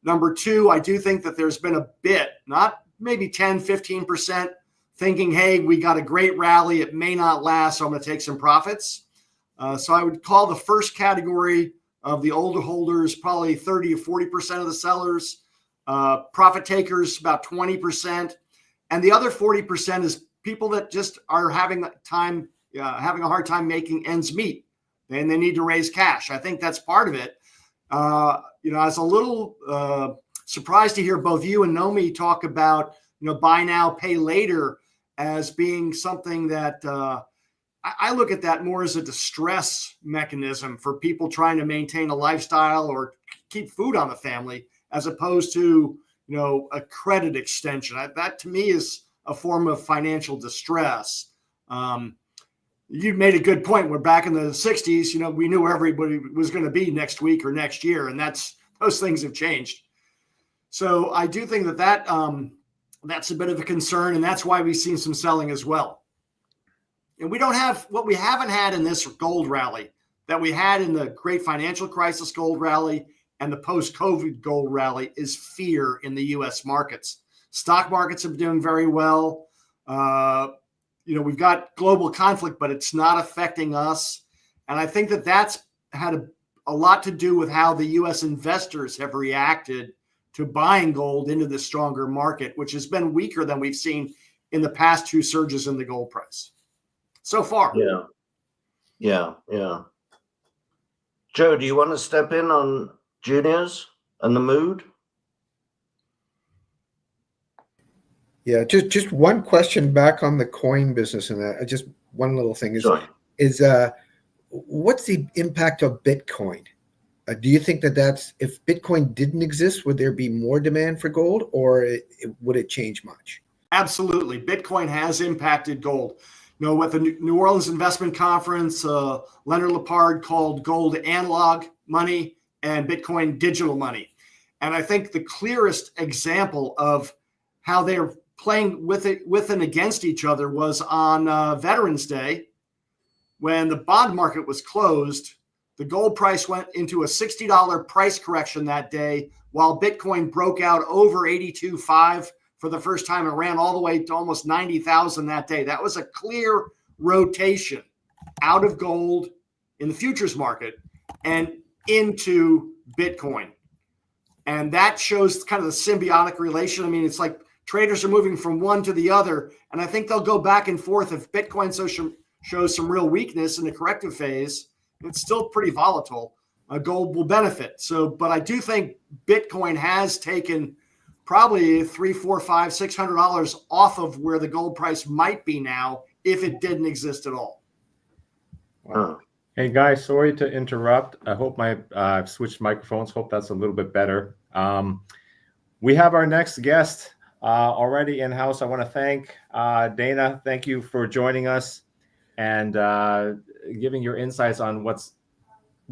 Number two, I do think that there's been a bit, not maybe 10, 15%, thinking, hey, we got a great rally. It may not last, so I'm going to take some profits. So I would call the first category of the older holders probably 30 or 40% of the sellers, profit takers about 20%, and the other 40% is people that just are having a hard time making ends meet, and they need to raise cash. I think that's part of it. I was a little surprised to hear both you and Nomi talk about buy now, pay later as being something that I look at that more as a distress mechanism for people trying to maintain a lifestyle or keep food on the family, as opposed to, a credit extension. That to me is a form of financial distress. You made a good point. We're back in the 60s, we knew where everybody was going to be next week or next year. And those things have changed. So I do think that that's a bit of a concern. And that's why we've seen some selling as well. And we don't have what we haven't had in this gold rally that we had in the great financial crisis gold rally and the post-COVID gold rally is fear in the U.S. markets. Stock markets have been doing very well. We've got global conflict, but it's not affecting us. And I think that that's had a lot to do with how the U.S. investors have reacted to buying gold into the stronger market, which has been weaker than we've seen in the past two surges in the gold price. So far. Yeah. Joe, do you want to step in on juniors and the mood? Yeah, just one question back on the coin business, and just one little thing is what's the impact of Bitcoin? Do you think that if Bitcoin didn't exist, would there be more demand for gold, or would it change much? Absolutely, Bitcoin has impacted gold. What the New Orleans Investment Conference, Leonard Lepard called gold analog money and Bitcoin digital money. And I think the clearest example of how they're playing with and against each other was on Veterans Day, when the bond market was closed. The gold price went into a $60 price correction that day, while Bitcoin broke out over 82.5 for the first time. It ran all the way to almost 90,000 that day. That was a clear rotation out of gold in the futures market and into Bitcoin. And that shows kind of the symbiotic relation. I mean, it's like traders are moving from one to the other. And I think they'll go back and forth. If Bitcoin shows some real weakness in the corrective phase, it's still pretty volatile. Gold will benefit. So, but I do think Bitcoin has taken probably $300, $400, $500, $600 off of where the gold price might be now if it didn't exist at all. Wow. Hey guys, sorry to interrupt. I hope I've switched microphones. Hope that's a little bit better. We have our next guest already in house. I want to thank Dana. Thank you for joining us and giving your insights on what's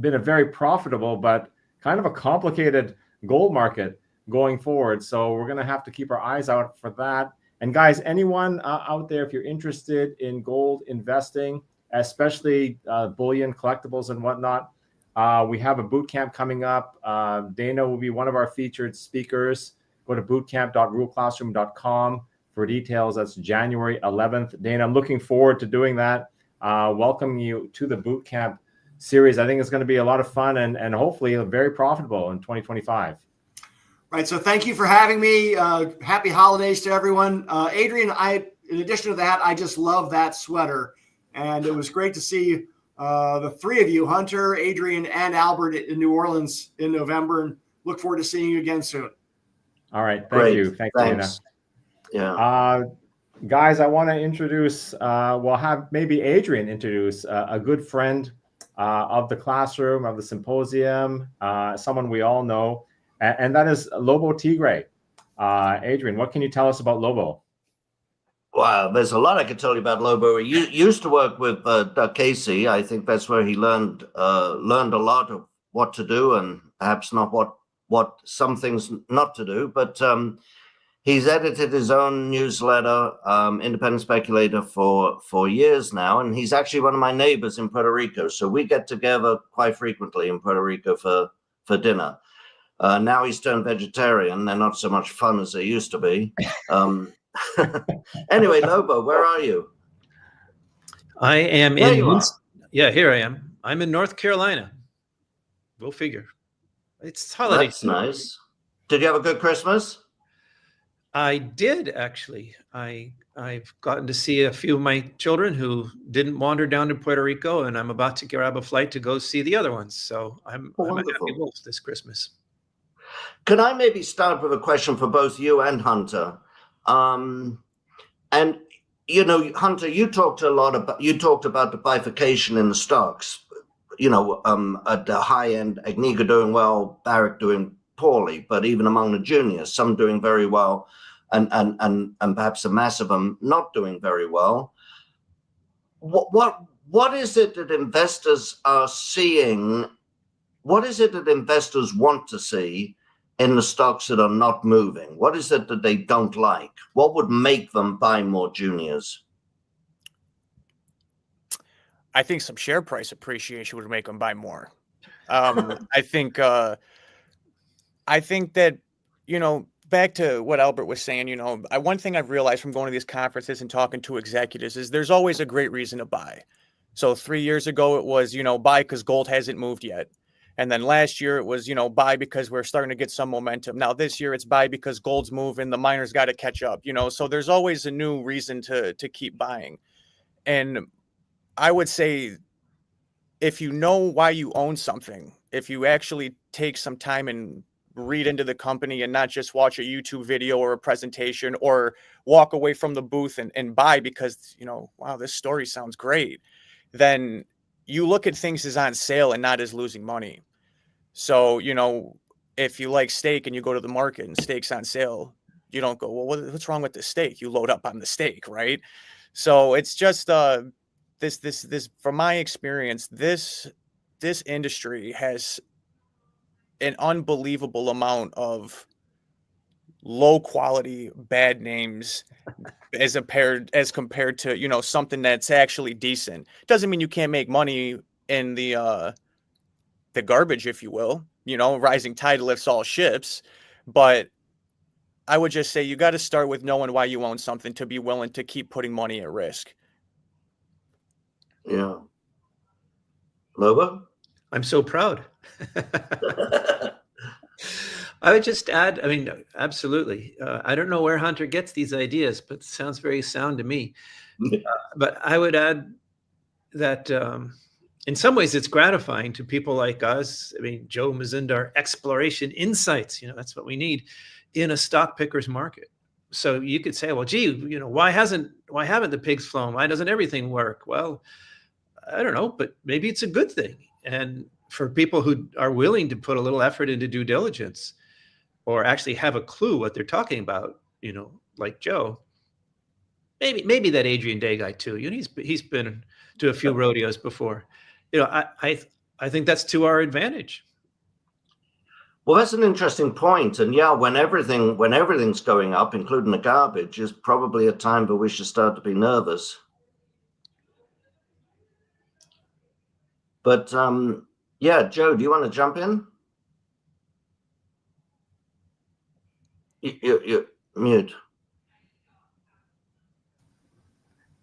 been a very profitable but kind of a complicated gold market going forward. So we're going to have to keep our eyes out for that. And guys, anyone out there, if you're interested in gold investing, especially bullion collectibles and whatnot, we have a boot camp coming up. Dana will be one of our featured speakers. Go to bootcamp.rulclassroom.com for details. That's January 11th. Dana, I'm looking forward to doing that. Welcoming you to the boot camp series. I think it's going to be a lot of fun and hopefully very profitable in 2025. Right. So thank you for having me. Happy holidays to everyone. Adrian, in addition to that, I just love that sweater. And it was great to see the three of you, Hunter, Adrian, and Albert, in New Orleans in November, and look forward to seeing you again soon. All right. Thank you. Thanks, Dana. Yeah. Guys, I want to introduce, we'll have maybe Adrian introduce a good friend of the classroom, of the symposium, someone we all know, and that is Lobo Tigre. Adrian, what can you tell us about Lobo? Wow, there's a lot I could tell you about Lobo. He used to work with Doug Casey. I think that's where he learned a lot of what to do, and perhaps not what some things not to do. But he's edited his own newsletter, Independent Speculator, for years now, and he's actually one of my neighbors in Puerto Rico. So we get together quite frequently in Puerto Rico for dinner. Now he's turned vegetarian. They're not so much fun as they used to be. Anyway, Lobo, where are you? I am There in. you are. Yeah, here I am. I'm in North Carolina. Go figure. It's holiday. That's nice. Did you have a good Christmas? I did actually. I've gotten to see a few of my children who didn't wander down to Puerto Rico, and I'm about to grab a flight to go see the other ones. So I'm a happy wolf this Christmas. Can I maybe start with a question for both you and Hunter? And Hunter, you talked about the bifurcation in the stocks. At the high end, Agnico doing well, Barrick doing poorly, but even among the juniors, some doing very well, and perhaps a mass of them not doing very well. What is it that investors are seeing? What is it that investors want to see in the stocks that are not moving? What is it that they don't like? What would make them buy more juniors? I think some share price appreciation would make them buy more. I think that, back to what Albert was saying, one thing I've realized from going to these conferences and talking to executives is there's always a great reason to buy. So 3 years ago, it was, buy because gold hasn't moved yet. And then last year it was, buy because we're starting to get some momentum. Now this year it's buy because gold's moving, the miners got to catch up, so there's always a new reason to keep buying. And I would say, if you know why you own something, if you actually take some time and read into the company and not just watch a YouTube video or a presentation or walk away from the booth and buy because, wow, this story sounds great, then you look at things as on sale and not as losing money. So, if you like steak and you go to the market and steak's on sale, you don't go, well, what's wrong with this steak? You load up on the steak, right? So it's just this from my experience, this industry has an unbelievable amount of low quality, bad names as compared to, you know, something that's actually decent. Doesn't mean you can't make money in the garbage, if you will. You know, rising tide lifts all ships. But I would just say you got to start with knowing why you own something to be willing to keep putting money at risk. Yeah. Lobo? I'm so proud. I would just add, I mean, absolutely. I don't know where Hunter gets these ideas, but it sounds very sound to me. But I would add that in some ways it's gratifying to people like us. I mean, Joe Mazindar, exploration insights, you know, that's what we need in a stock picker's market. So you could say, well, gee, you know, why haven't the pigs flown? Why doesn't everything work? Well, I don't know, but maybe it's a good thing. And for people who are willing to put a little effort into due diligence or actually have a clue what they're talking about, you know, like Joe, maybe that Adrian Day guy too. You know, he's been to a few rodeos before. You know, I think that's to our advantage. Well, that's an interesting point. And yeah, when everything's going up, including the garbage, is probably a time where we should start to be nervous. But yeah, Joe, do you want to jump in? You're mute.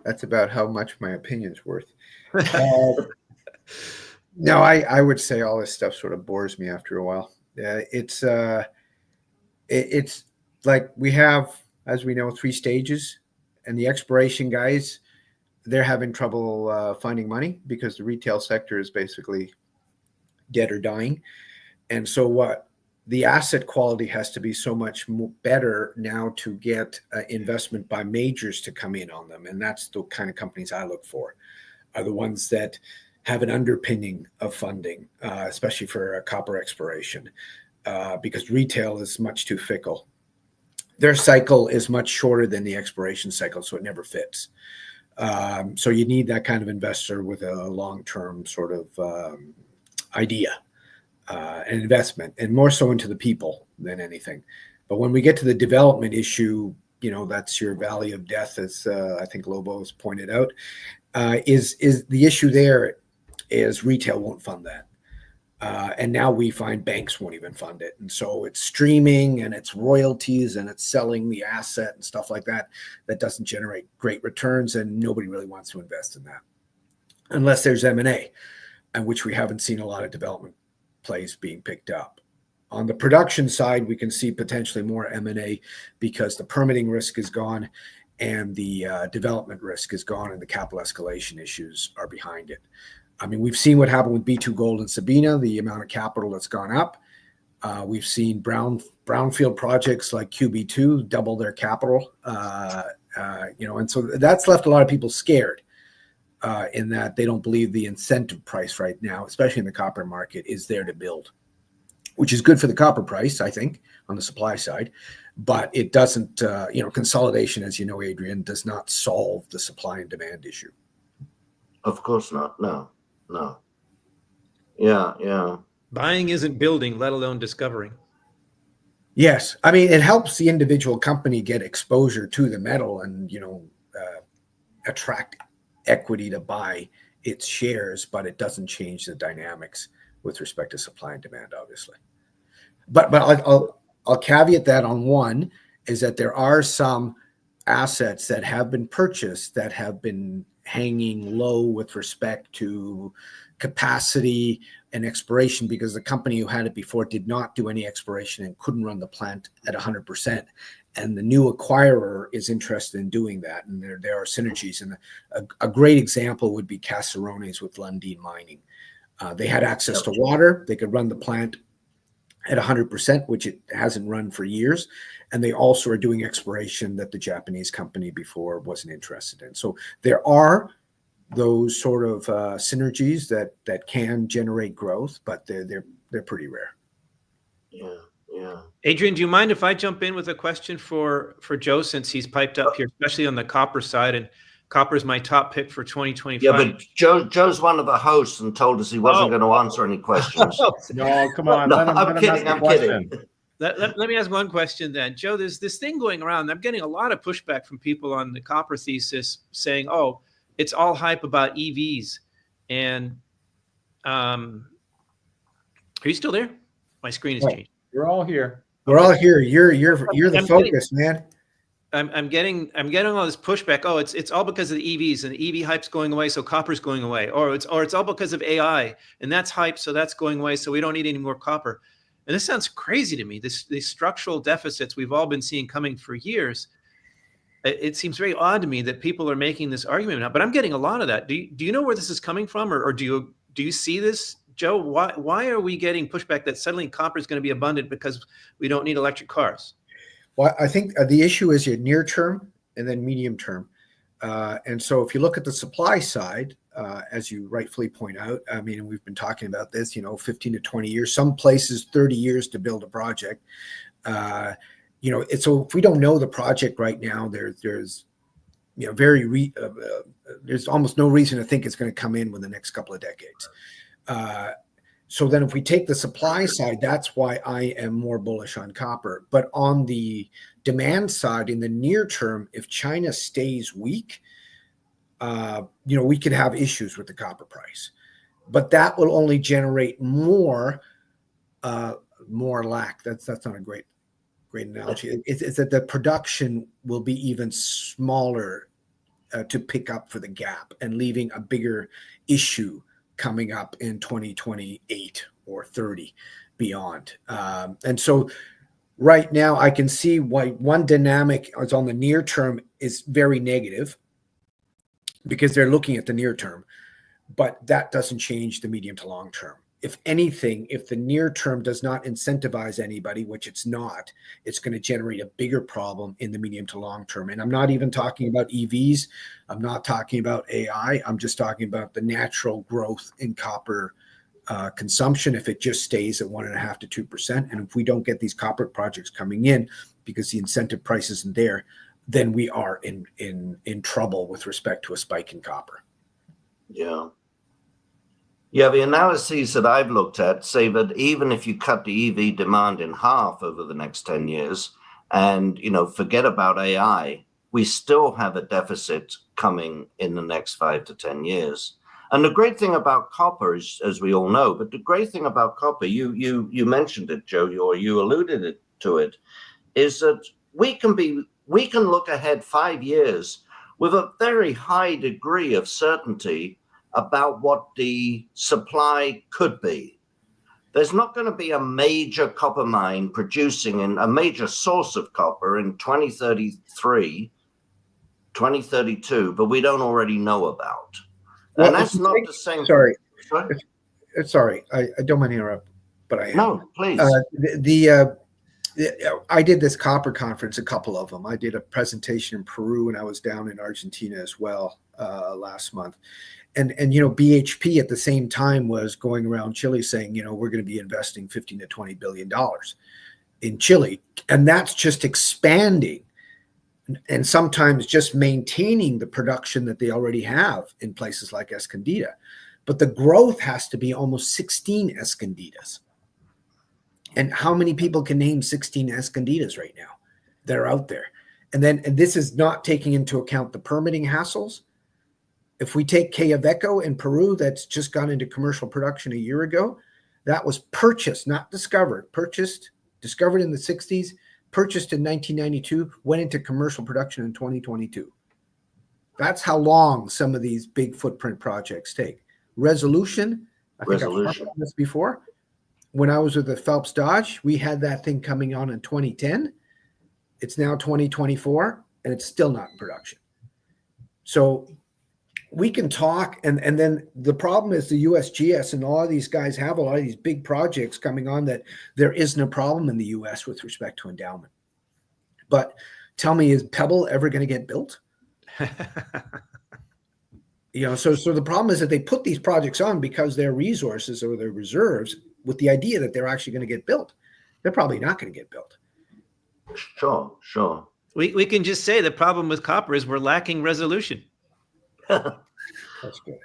That's about how much my opinion's worth. No, I would say all this stuff sort of bores me after a while. It's like we have, as we know, 3 stages, and the exploration guys, they're having trouble finding money because the retail sector is basically dead or dying. And so what the asset quality has to be so much better now to get investment by majors to come in on them. And that's the kind of companies I look for, are the ones that have an underpinning of funding, especially for copper exploration, because retail is much too fickle. Their cycle is much shorter than the exploration cycle, so it never fits. So you need that kind of investor with a long-term sort of idea and investment, and more so into the people than anything. But when we get to the development issue, you know, that's your valley of death, as I think Lobo's pointed out, is the issue there is retail won't fund that. And now we find banks won't even fund it. And so it's streaming and it's royalties and it's selling the asset and stuff like that that doesn't generate great returns, and nobody really wants to invest in that unless there's M&A, and which we haven't seen a lot of development plays being picked up. On the production side, we can see potentially more M&A because the permitting risk is gone and the development risk is gone, and the capital escalation issues are behind it. I mean, we've seen what happened with B2 Gold and Sabina, the amount of capital that's gone up. We've seen brownfield projects like QB2 double their capital, you know, and so that's left a lot of people scared in that they don't believe the incentive price right now, especially in the copper market, is there to build, which is good for the copper price, I think, on the supply side. But it doesn't, you know, consolidation, as you know, Adrian, does not solve the supply and demand issue. Of course not. No. Yeah. Buying isn't building, let alone discovering. Yes. I mean, it helps the individual company get exposure to the metal and, you know, attract equity to buy its shares, but it doesn't change the dynamics with respect to supply and demand, obviously. But I'll caveat that on one, is that there are some assets that have been purchased that have been hanging low with respect to capacity and exploration, because the company who had it before did not do any exploration and couldn't run the plant at 100%. And the new acquirer is interested in doing that. And there are synergies. And a great example would be Caserones with Lundin Mining. They had access to water. They could run the plant at 100%, which it hasn't run for years. And they also are doing exploration that the Japanese company before wasn't interested in. So there are those sort of synergies that can generate growth, but they're pretty rare. Yeah. Adrian, do you mind if I jump in with a question for Joe, since he's piped up here, especially on the copper side? And copper is my top pick for 2025. Yeah, but Joe's one of the hosts and told us he wasn't going to answer any questions. No, come on. No, let him I'm kidding. ask the question. Let me ask one question then. Joe, there's this thing going around. I'm getting a lot of pushback from people on the copper thesis saying, oh, it's all hype about EVs. And are you still there? My screen has changed. You're all here. We're all here. You're the focus, man. I'm getting all this pushback. Oh, it's all because of the EVs, and the EV hype's going away, so copper's going away. Or it's all because of AI, and that's hype, so that's going away, so we don't need any more copper. And this sounds crazy to me. These structural deficits we've all been seeing coming for years. It seems very odd to me that people are making this argument now. But I'm getting a lot of that. Do you know where this is coming from, or do you see this, Joe? Why are we getting pushback that suddenly copper is going to be abundant because we don't need electric cars? Well, I think the issue is your near term and then medium term. And so if you look at the supply side, as you rightfully point out, I mean, we've been talking about this, 15 to 20 years, some places 30 years to build a project. So if we don't know the project right now, there's almost no reason to think it's going to come in within the next couple of decades. So then if we take the supply side, that's why I am more bullish on copper. But on the demand side, in the near term, if China stays weak, we could have issues with the copper price. But that will only generate more lack. That's not a great analogy. It's that the production will be even smaller to pick up for the gap and leaving a bigger issue coming up in 2028 or 30 beyond. And so right now I can see why one dynamic is on the near term is very negative because they're looking at the near term, but that doesn't change the medium to long term. If anything, if the near term does not incentivize anybody, which it's not, it's going to generate a bigger problem in the medium to long term. And I'm not even talking about EVs. I'm not talking about AI. I'm just talking about the natural growth in copper consumption if it just stays at 1.5 to 2%. And if we don't get these copper projects coming in because the incentive price isn't there, then we are in trouble with respect to a spike in copper. Yeah. Yeah, the analyses that I've looked at say that even if you cut the EV demand in half over the next 10 years and, forget about AI, we still have a deficit coming in the next 5 to 10 years. And the great thing about copper is, as we all know, but the great thing about copper, you mentioned it, Joe, or you alluded to it, is that we can look ahead 5 years with a very high degree of certainty about what the supply could be. There's not going to be a major copper mine producing in a major source of copper in 2033, 2032, but we don't already know about. Well, and that's not the same. Sorry. Sorry. I don't mind to interrupt, but I am. No, please. I did this copper conference, a couple of them. I did a presentation in Peru and I was down in Argentina as well last month. And BHP at the same time was going around Chile saying, we're going to be investing $15 to $20 billion in Chile. And that's just expanding and sometimes just maintaining the production that they already have in places like Escondida. But the growth has to be almost 16 Escondidas. And how many people can name 16 Escondidas right now that are out there? And this is not taking into account the permitting hassles. If we take Quellaveco in Peru, that's just gone into commercial production a year ago, that was purchased, not discovered, discovered in the 60s, purchased in 1992, went into commercial production in 2022. That's how long some of these big footprint projects take. Resolution, I think I've talked about this before. When I was with the Phelps Dodge, we had that thing coming on in 2010. It's now 2024, and it's still not in production. So we can talk, and then the problem is the USGS and all of these guys have a lot of these big projects coming on that there isn't a problem in the US with respect to endowment. But tell me, is Pebble ever going to get built? So the problem is that they put these projects on because their resources or their reserves with the idea that they're actually going to get built. They're probably not going to get built. Sure. We can just say the problem with copper is we're lacking resolution. That's good.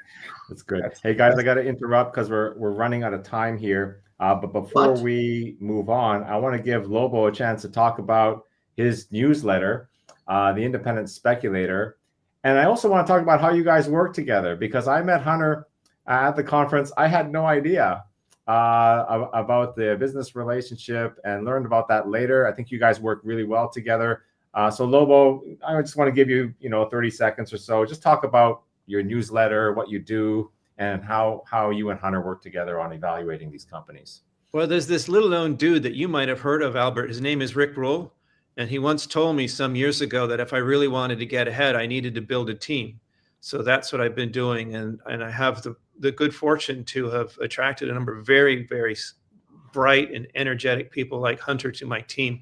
That's good. Hey guys, I got to interrupt because we're running out of time here. But before we move on, I want to give Lobo a chance to talk about his newsletter, The Independent Speculator. And I also want to talk about how you guys work together, because I met Hunter at the conference. I had no idea about the business relationship and learned about that later. I think you guys work really well together. So Lobo, I just want to give you, 30 seconds or so. Just talk about your newsletter, what you do, and how you and Hunter work together on evaluating these companies. Well, there's this little known dude that you might have heard of, Albert. His name is Rick Rule. And he once told me some years ago that if I really wanted to get ahead, I needed to build a team. So that's what I've been doing. And I have the good fortune to have attracted a number of very, very bright and energetic people like Hunter to my team.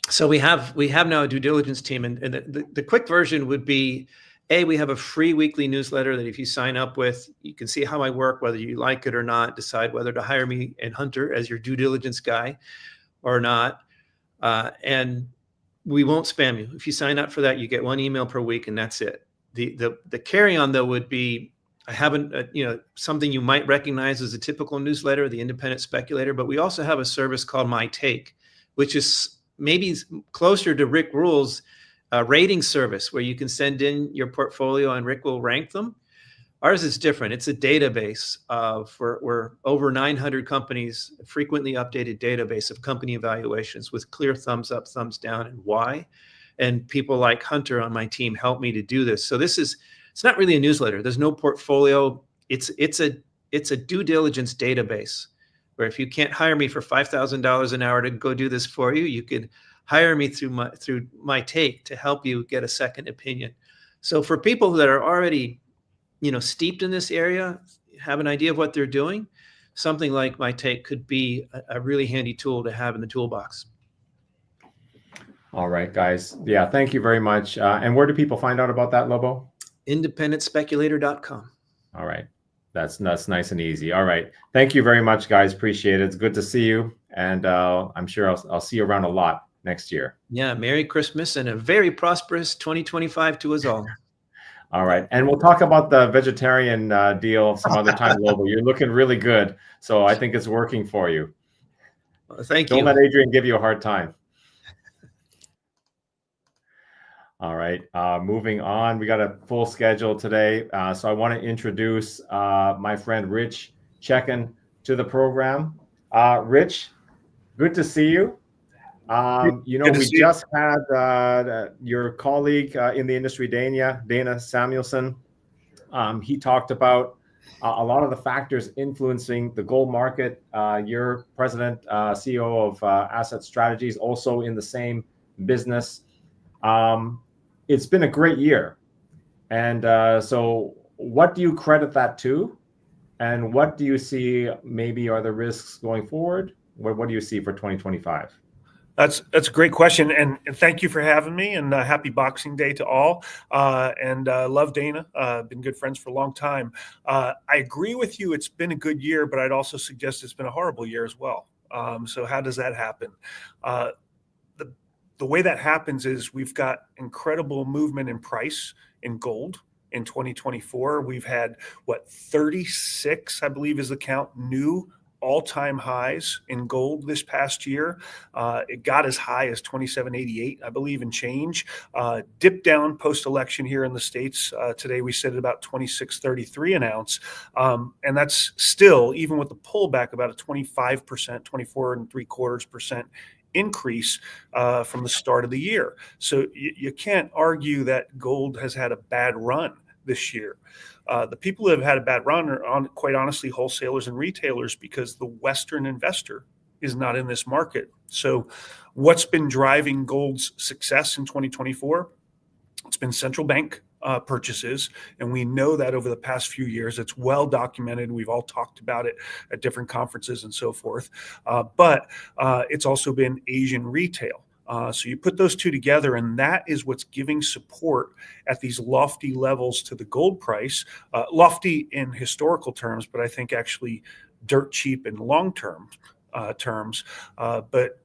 So we have now a due diligence team. And the quick version would be, we have a free weekly newsletter that if you sign up with, you can see how I work, whether you like it or not, decide whether to hire me and Hunter as your due diligence guy or not. And we won't spam you. If you sign up for that, you get one email per week, and that's it. The carry on though would be, I haven't, something you might recognize as a typical newsletter, The Independent Speculator, but we also have a service called My Take, which is maybe closer to Rick Rule's rating service, where you can send in your portfolio and Rick will rank them. Ours is different. It's a database we're over 900 companies, a frequently updated database of company evaluations with clear thumbs up, thumbs down, and why. And people like Hunter on my team help me to do this. So it's not really a newsletter. There's no portfolio. It's a due diligence database where if you can't hire me for $5,000 an hour to go do this for you, you could hire me through my take to help you get a second opinion. So for people that are already steeped in this area, have an idea of what they're doing, something like My Take could be a really handy tool to have in the toolbox. All right, guys. Yeah, thank you very much. And where do people find out about that, Lobo? IndependentSpeculator.com. All right. That's nice and easy. All right. Thank you very much, guys. Appreciate it. It's good to see you. And I'm sure I'll see you around a lot next year. Yeah. Merry Christmas and a very prosperous 2025 to us all. All right. And we'll talk about the vegetarian deal some other time, Lobo. You're looking really good. So I think it's working for you. Well, thank you. Don't let Adrian give you a hard time. All right. Moving on. We got a full schedule today. So I want to introduce my friend Rich Checken to the program. Rich, good to see you. We just had your colleague in the industry, Dana Samuelson. He talked about a lot of the factors influencing the gold market. You're president, CEO of Asset Strategies, also in the same business. It's been a great year. And so what do you credit that to? And what do you see maybe are the risks going forward? What do you see for 2025? That's a great question, and thank you for having me, and happy Boxing Day to all. And love Dana, been good friends for a long time. I agree with you, it's been a good year, but I'd also suggest it's been a horrible year as well. So how does that happen? The way that happens is we've got incredible movement in price in gold. In 2024, we've had 36, I believe is the count, new all-time highs in gold this past year. It got as high as 27.88, I believe, and change. Dipped down post-election here in the States. Today we sit at about 26.33 an ounce. And that's still, even with the pullback, about a 25%, 24.75% increase from the start of the year. So you can't argue that gold has had a bad run this year. The people who have had a bad run are, quite honestly, wholesalers and retailers, because the Western investor is not in this market. So what's been driving gold's success in 2024? It's been central bank purchases. And we know that over the past few years, it's well documented. We've all talked about it at different conferences and so forth. But it's also been Asian retail. So you put those two together, and that is what's giving support at these lofty levels to the gold price, lofty in historical terms, but I think actually dirt cheap in long-term terms. But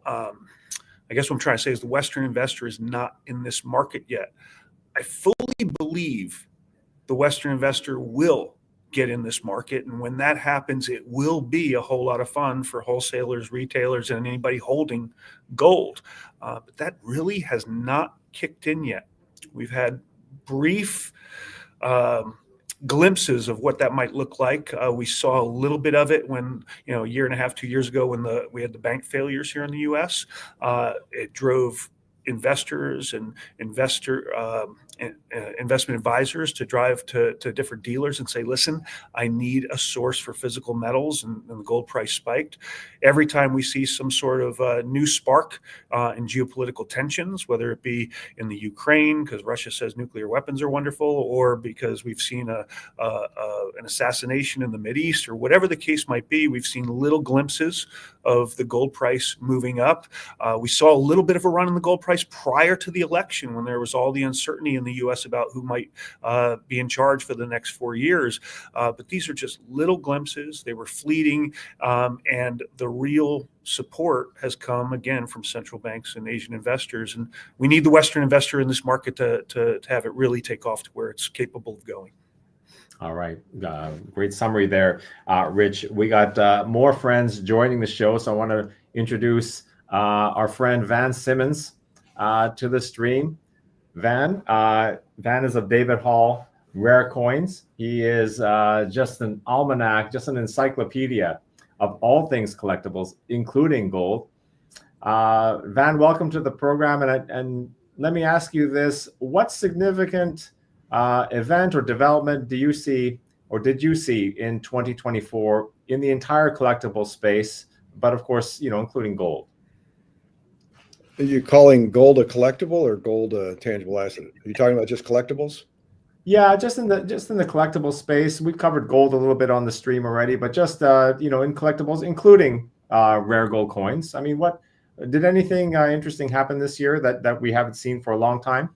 I guess what I'm trying to say is the Western investor is not in this market yet. I fully believe the Western investor will get in this market. And when that happens, it will be a whole lot of fun for wholesalers, retailers, and anybody holding gold. But that really has not kicked in yet. We've had brief glimpses of what that might look like. We saw a little bit of it when, a year and a half, 2 years ago, when we had the bank failures here in the U.S. It drove investors and investment advisors to drive to different dealers and say, listen, I need a source for physical metals, and the gold price spiked. Every time we see some sort of new spark in geopolitical tensions, whether it be in the Ukraine because Russia says nuclear weapons are wonderful, or because we've seen an assassination in the Mideast, or whatever the case might be, we've seen little glimpses of the gold price moving up. We saw a little bit of a run in the gold price prior to the election when there was all the uncertainty in the U.S. about who might be in charge for the next 4 years. But these are just little glimpses. They were fleeting. And the real support has come, again, from central banks and Asian investors. And we need the Western investor in this market to have it really take off to where it's capable of going. All right. Great summary there, Rich. We got more friends joining the show. So I want to introduce our friend Van Simmons to the stream. Van is of David Hall Rare Coins. He is just an almanac, just an encyclopedia of all things collectibles, including gold. Van, welcome to the program. And let me ask you this. What significant event or development do you see, or did you see in 2024 in the entire collectible space, but of course, including gold? Are you calling gold a collectible or gold a tangible asset? Are you talking about just collectibles? Yeah, just in the collectible space. We covered gold a little bit on the stream already, but just in collectibles, including rare gold coins. I mean, what did anything interesting happen this year that we haven't seen for a long time?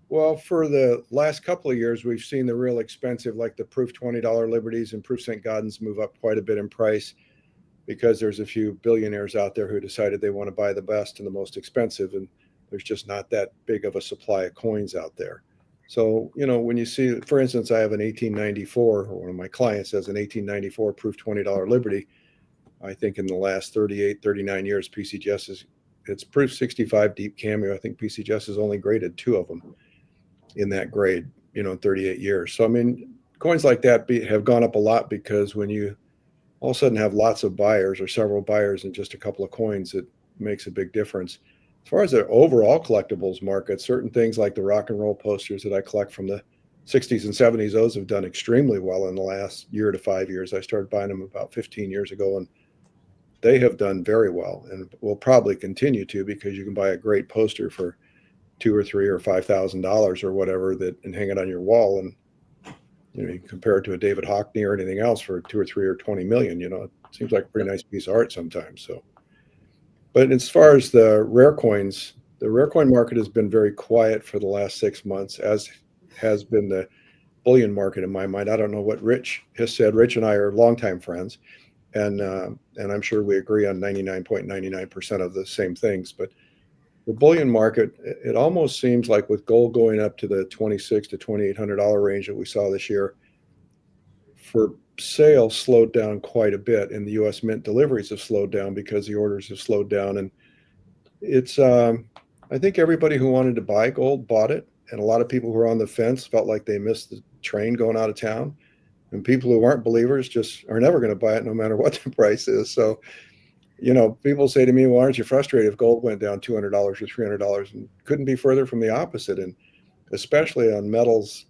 Well, for the last couple of years, we've seen the real expensive, like the proof $20 Liberties and proof St. Gaudens, move up quite a bit in price, because there's a few billionaires out there who decided they want to buy the best and the most expensive, and there's just not that big of a supply of coins out there. So, when you see, for instance, I have an 1894, or one of my clients has an 1894 proof $20 Liberty. I think in the last 38, 39 years, PCGS it's proof 65 deep cameo. I think PCGS has only graded 2 of them in that grade, in 38 years. So, I mean, coins like that have gone up a lot, because when you all of a sudden have lots of buyers or several buyers in just a couple of coins, it makes a big difference. As far as the overall collectibles market, certain things like the rock and roll posters that I collect from the 60s and 70s, those have done extremely well in the last year to 5 years. I started buying them about 15 years ago, and they have done very well, and will probably continue to, because you can buy a great poster for $2,000 or $3,000 or $5,000 or whatever and hang it on your wall, and you can compare it to a David Hockney or anything else for 2 or 3 or 20 million. It seems like a pretty nice piece of art sometimes. So, but as far as the rare coins, the rare coin market has been very quiet for the last 6 months, as has been the bullion market in my mind. I don't know what Rich has said. Rich and I are longtime friends, and I'm sure we agree on 99.99% of the same things. But the bullion market, it almost seems like, with gold going up to the $2,600 to $2,800 range that we saw this year, for sale slowed down quite a bit, and the U.S. Mint deliveries have slowed down because the orders have slowed down. And it's, I think everybody who wanted to buy gold bought it, and a lot of people who were on the fence felt like they missed the train going out of town. And people who aren't believers just are never going to buy it, no matter what the price is. So, people say to me, well, aren't you frustrated if gold went down $200 or $300? And couldn't be further from the opposite. And especially on metals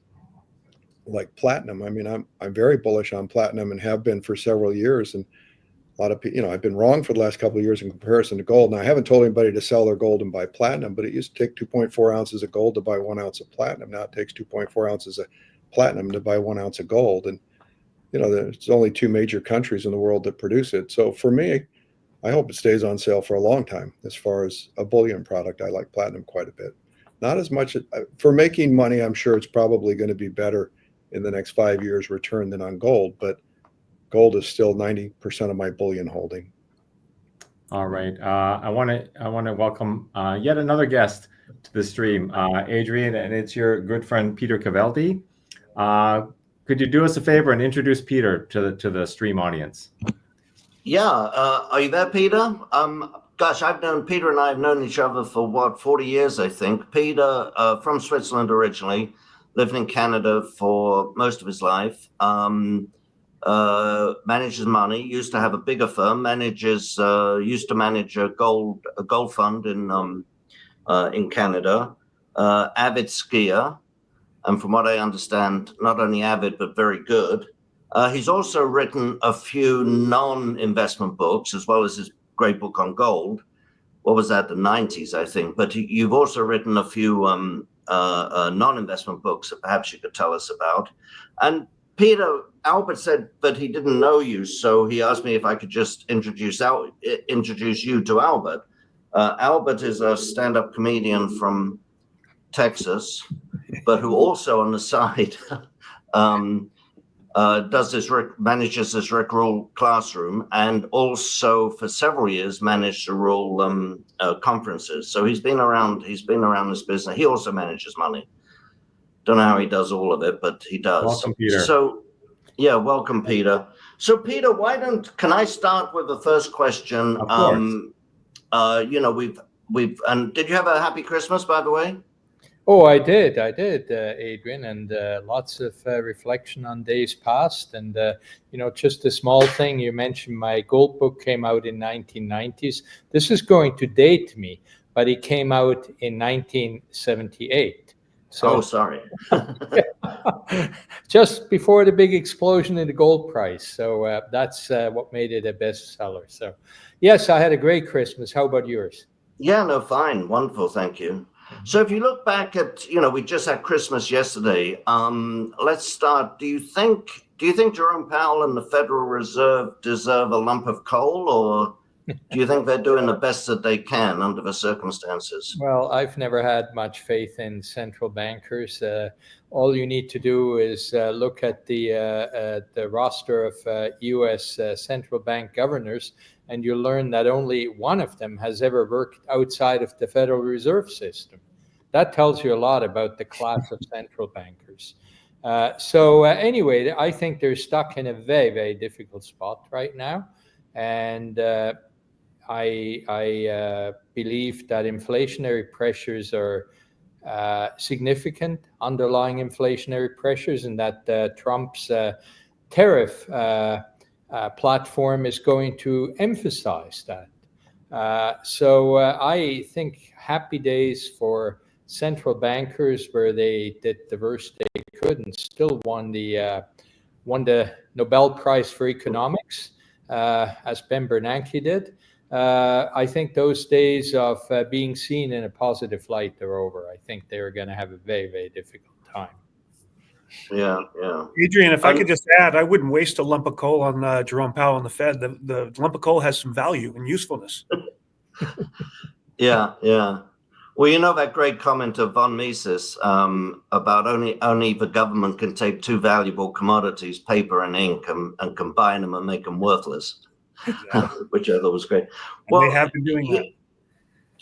like platinum. I mean, I'm very bullish on platinum, and have been for several years. And a lot of people, I've been wrong for the last couple of years in comparison to gold. Now, I haven't told anybody to sell their gold and buy platinum, but it used to take 2.4 ounces of gold to buy 1 ounce of platinum. Now it takes 2.4 ounces of platinum to buy 1 ounce of gold. And, there's only 2 major countries in the world that produce it. So for me, I hope it stays on sale for a long time. As far as a bullion product, I like platinum quite a bit. Not as much for making money. I'm sure it's probably going to be better in the next 5 years return than on gold, but gold is still 90% of my bullion holding. All right. I want to welcome yet another guest to the stream, Adrian, and it's your good friend Peter Cavaldi. could you do us a favor and introduce Peter to the stream audience? Yeah, are you there, Peter? Gosh, Peter and I have known each other for 40 years, I think. Peter, from Switzerland originally, lived in Canada for most of his life. Manages money, used to have a bigger firm, used to manage a gold fund in Canada, avid skier, and from what I understand, not only avid but very good. He's also written a few non-investment books, as well as his great book on gold. What was that, the 90s, I think? But you've also written a few non-investment books that perhaps you could tell us about. And Peter, Albert said that he didn't know you, so he asked me if I could just introduce you to Albert. Albert is a stand-up comedian from Texas, but who also on the side manages this Rick Rule classroom, and also for several years managed to rule conferences. So he's been around this business. He also manages money. Don't know how he does all of it, but he does. Welcome, Peter. So yeah, welcome, Peter. So Peter, can I start with the first question? Of course. And did you have a happy Christmas, by the way? Oh, I did, Adrian, and lots of reflection on days past. And, just a small thing, you mentioned my gold book came out in 1990s. This is going to date me, but it came out in 1978. So, sorry. just before the big explosion in the gold price. So that's what made it a bestseller. So, yes, I had a great Christmas. How about yours? Yeah, no, fine. Wonderful. Thank you. So if you look back at, we just had Christmas yesterday. Let's start. Do you think Jerome Powell and the Federal Reserve deserve a lump of coal, or do you think they're doing the best that they can under the circumstances? Well, I've never had much faith in central bankers. All you need to do is look at the roster of U.S. central bank governors, and you'll learn that only one of them has ever worked outside of the Federal Reserve System. That tells you a lot about the class of central bankers. Anyway, I think they're stuck in a very, very difficult spot right now. And I believe that inflationary pressures are significant, underlying inflationary pressures, and that Trump's tariff platform is going to emphasize that. I think happy days for central bankers, where they did the worst they could and still won the Nobel Prize for Economics, as Ben Bernanke did. I think those days of being seen in a positive light are over. I think they're going to have a very, very difficult time. Yeah. Adrian, if I could just add, I wouldn't waste a lump of coal on Jerome Powell and the Fed. The lump of coal has some value and usefulness. Yeah. Well, that great comment of von Mises about only the government can take two valuable commodities, paper and ink, and combine them and make them worthless, exactly. Which I thought was great. Well, they have been doing that.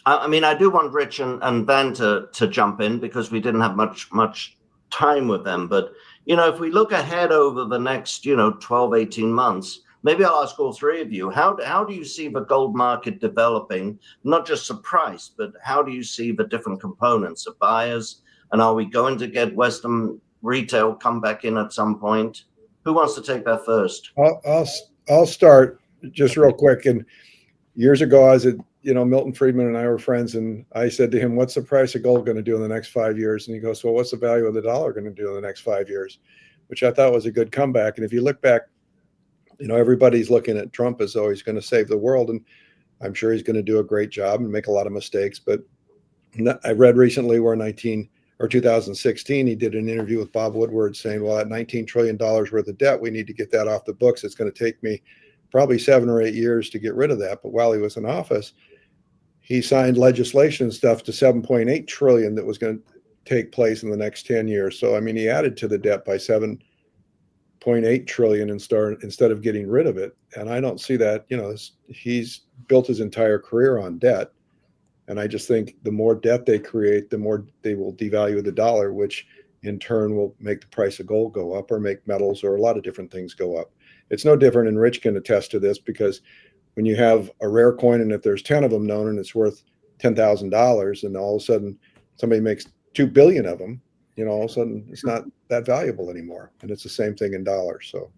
I do want Rich and Ben to jump in, because we didn't have much time with them. But, if we look ahead over the next, 12, 18 months, maybe I'll ask all three of you, how do you see the gold market developing, not just the price, but how do you see the different components of buyers? And are we going to get Western retail come back in at some point? Who wants to take that first? I'll start just real quick. And years ago, I was at, Milton Friedman and I were friends, and I said to him, what's the price of gold going to do in the next 5 years? And he goes, well, what's the value of the dollar going to do in the next 5 years? Which I thought was a good comeback. And if you look back, everybody's looking at Trump as though he's going to save the world. And I'm sure he's going to do a great job and make a lot of mistakes. But I read recently where 2016, he did an interview with Bob Woodward saying, well, at $19 trillion worth of debt, we need to get that off the books. It's going to take me probably 7 or 8 years to get rid of that. But while he was in office, he signed legislation and stuff to 7.8 trillion that was going to take place in the next 10 years. So, he added to the debt by 7.8 trillion instead of getting rid of it. And I don't see that, he's built his entire career on debt. And I just think the more debt they create, the more they will devalue the dollar, which in turn will make the price of gold go up or make metals or a lot of different things go up. It's no different, and Rich can attest to this, because when you have a rare coin and if there's 10 of them known and it's worth $10,000 and all of a sudden somebody makes 2 billion of them, all of a sudden it's not that valuable anymore. And it's the same thing in dollars. So.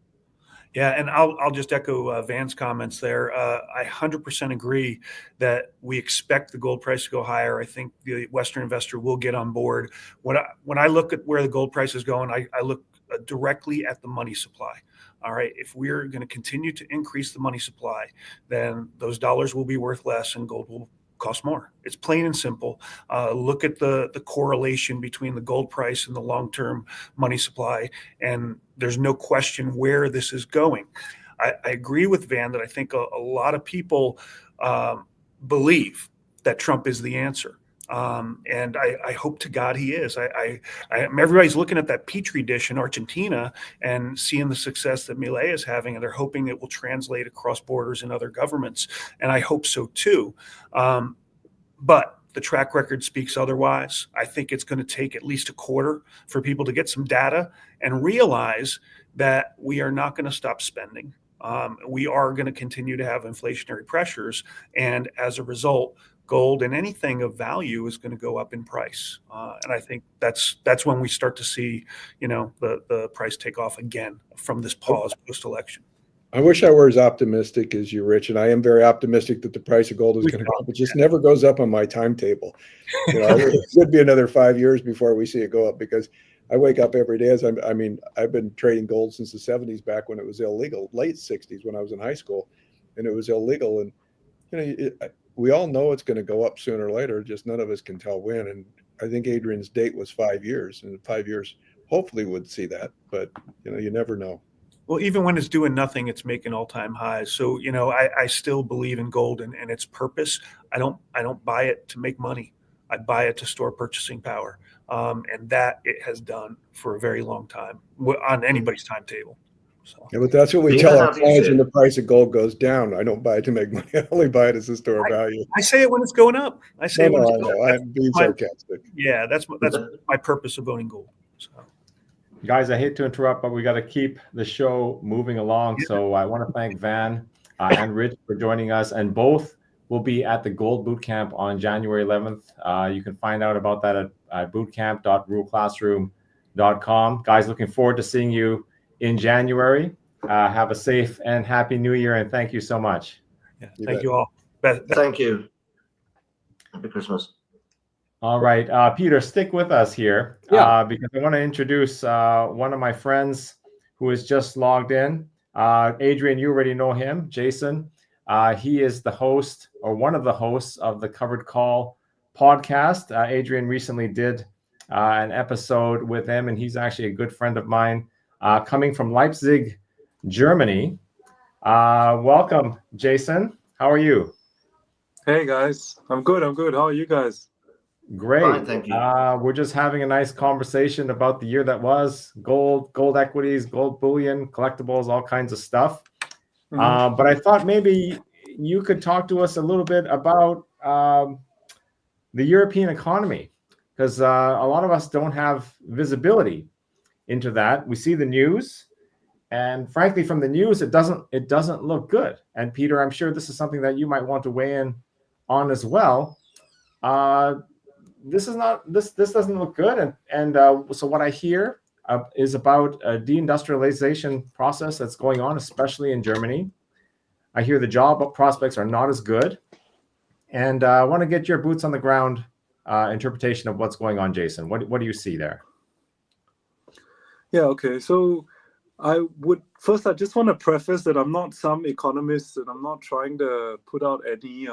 Yeah, and I'll just echo Van's comments there. I 100% agree that we expect the gold price to go higher. I think the Western investor will get on board. When I look at where the gold price is going, I look directly at the money supply. All right, if we're going to continue to increase the money supply, then those dollars will be worth less and gold will cost more. It's plain and simple. Look at the correlation between the gold price and the long-term money supply, and there's no question where this is going. I agree with Van that I think a lot of people believe that Trump is the answer. And I hope to God he is. Everybody's looking at that petri dish in Argentina and seeing the success that Milei is having, and they're hoping it will translate across borders in other governments. And I hope so too. But the track record speaks otherwise. I think it's going to take at least a quarter for people to get some data and realize that we are not going to stop spending. We are going to continue to have inflationary pressures. And as a result, gold and anything of value is going to go up in price. And I think that's when we start to see, the price take off again from this pause post-election. I wish I were as optimistic as you, Rich, and I am very optimistic that the price of gold is going to go up. It just never goes up on my timetable. It could be another 5 years before we see it go up, because I wake up every day I've been trading gold since the 70s, back when it was illegal, late 60s when I was in high school, and it was illegal. And we all know it's going to go up sooner or later, just none of us can tell when. And I think Adrian's date was 5 years, and 5 years hopefully would see that, but you never know. Well, even when it's doing nothing, it's making all-time highs. So, I still believe in gold and its purpose. I don't buy it to make money. I buy it to store purchasing power. And that it has done for a very long time on anybody's timetable. So. Yeah, but that's what we tell our clients when the price of gold goes down. I don't buy it to make money. I only buy it as a store of value. I say it when it's going up. I say it when it's going up. I'm being sarcastic. Yeah, that's my purpose of owning gold. So. Guys, I hate to interrupt, but we got to keep the show moving along. Yeah. So I want to thank Van and Rich for joining us, and both will be at the Gold Bootcamp on January 11th. You can find out about that at bootcamp.rulclassroom.com. Guys, looking forward to seeing you in January. Have a safe and happy New Year, and thank you so much. Yeah, thank you all. Thank you. Happy Christmas. All right, Peter, stick with us here because I want to introduce one of my friends who is just logged in. Adrian, you already know him, Jason. He is the host, or one of the hosts, of the Covered Call podcast. Adrian recently did an episode with him, and he's actually a good friend of mine, coming from Leipzig, Germany. Welcome, Jason. How are you? Hey, guys. I'm good. How are you guys? Great. Fine, thank you. We're just having a nice conversation about the year that was, gold equities, gold bullion, collectibles, all kinds of stuff. Mm-hmm. But I thought maybe you could talk to us a little bit about the European economy, because a lot of us don't have visibility into that. We see the news, and frankly, from the news, it doesn't look good. And Peter, I'm sure this is something that you might want to weigh in on as well. This doesn't look good, and so what I hear is about a deindustrialization process that's going on, especially in Germany. I hear the job prospects are not as good, and I want to get your boots on the ground interpretation of what's going on, Jason. What do you see there? Yeah, okay. So I just want to preface that I'm not some economist, and I'm not trying to put out any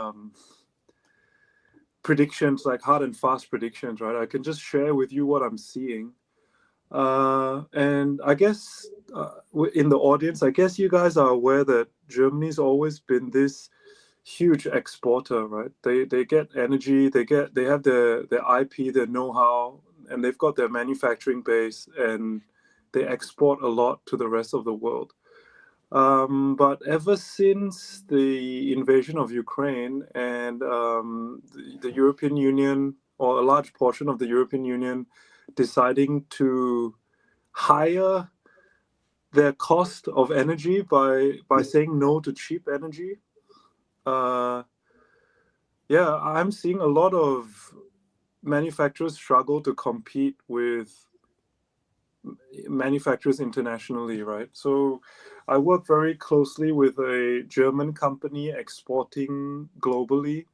predictions, like hard and fast predictions, right? I can just share with you what I'm seeing. And I guess in the audience, I guess you guys are aware that Germany's always been this huge exporter, right? They get energy, they have their IP, their know-how, and they've got their manufacturing base, and they export a lot to the rest of the world. But ever since the invasion of Ukraine and the European Union, or a large portion of the European Union, deciding to higher their cost of energy by saying no to cheap energy. Yeah, I'm seeing a lot of manufacturers struggle to compete with manufacturers internationally, right? So I work very closely with a German company exporting globally.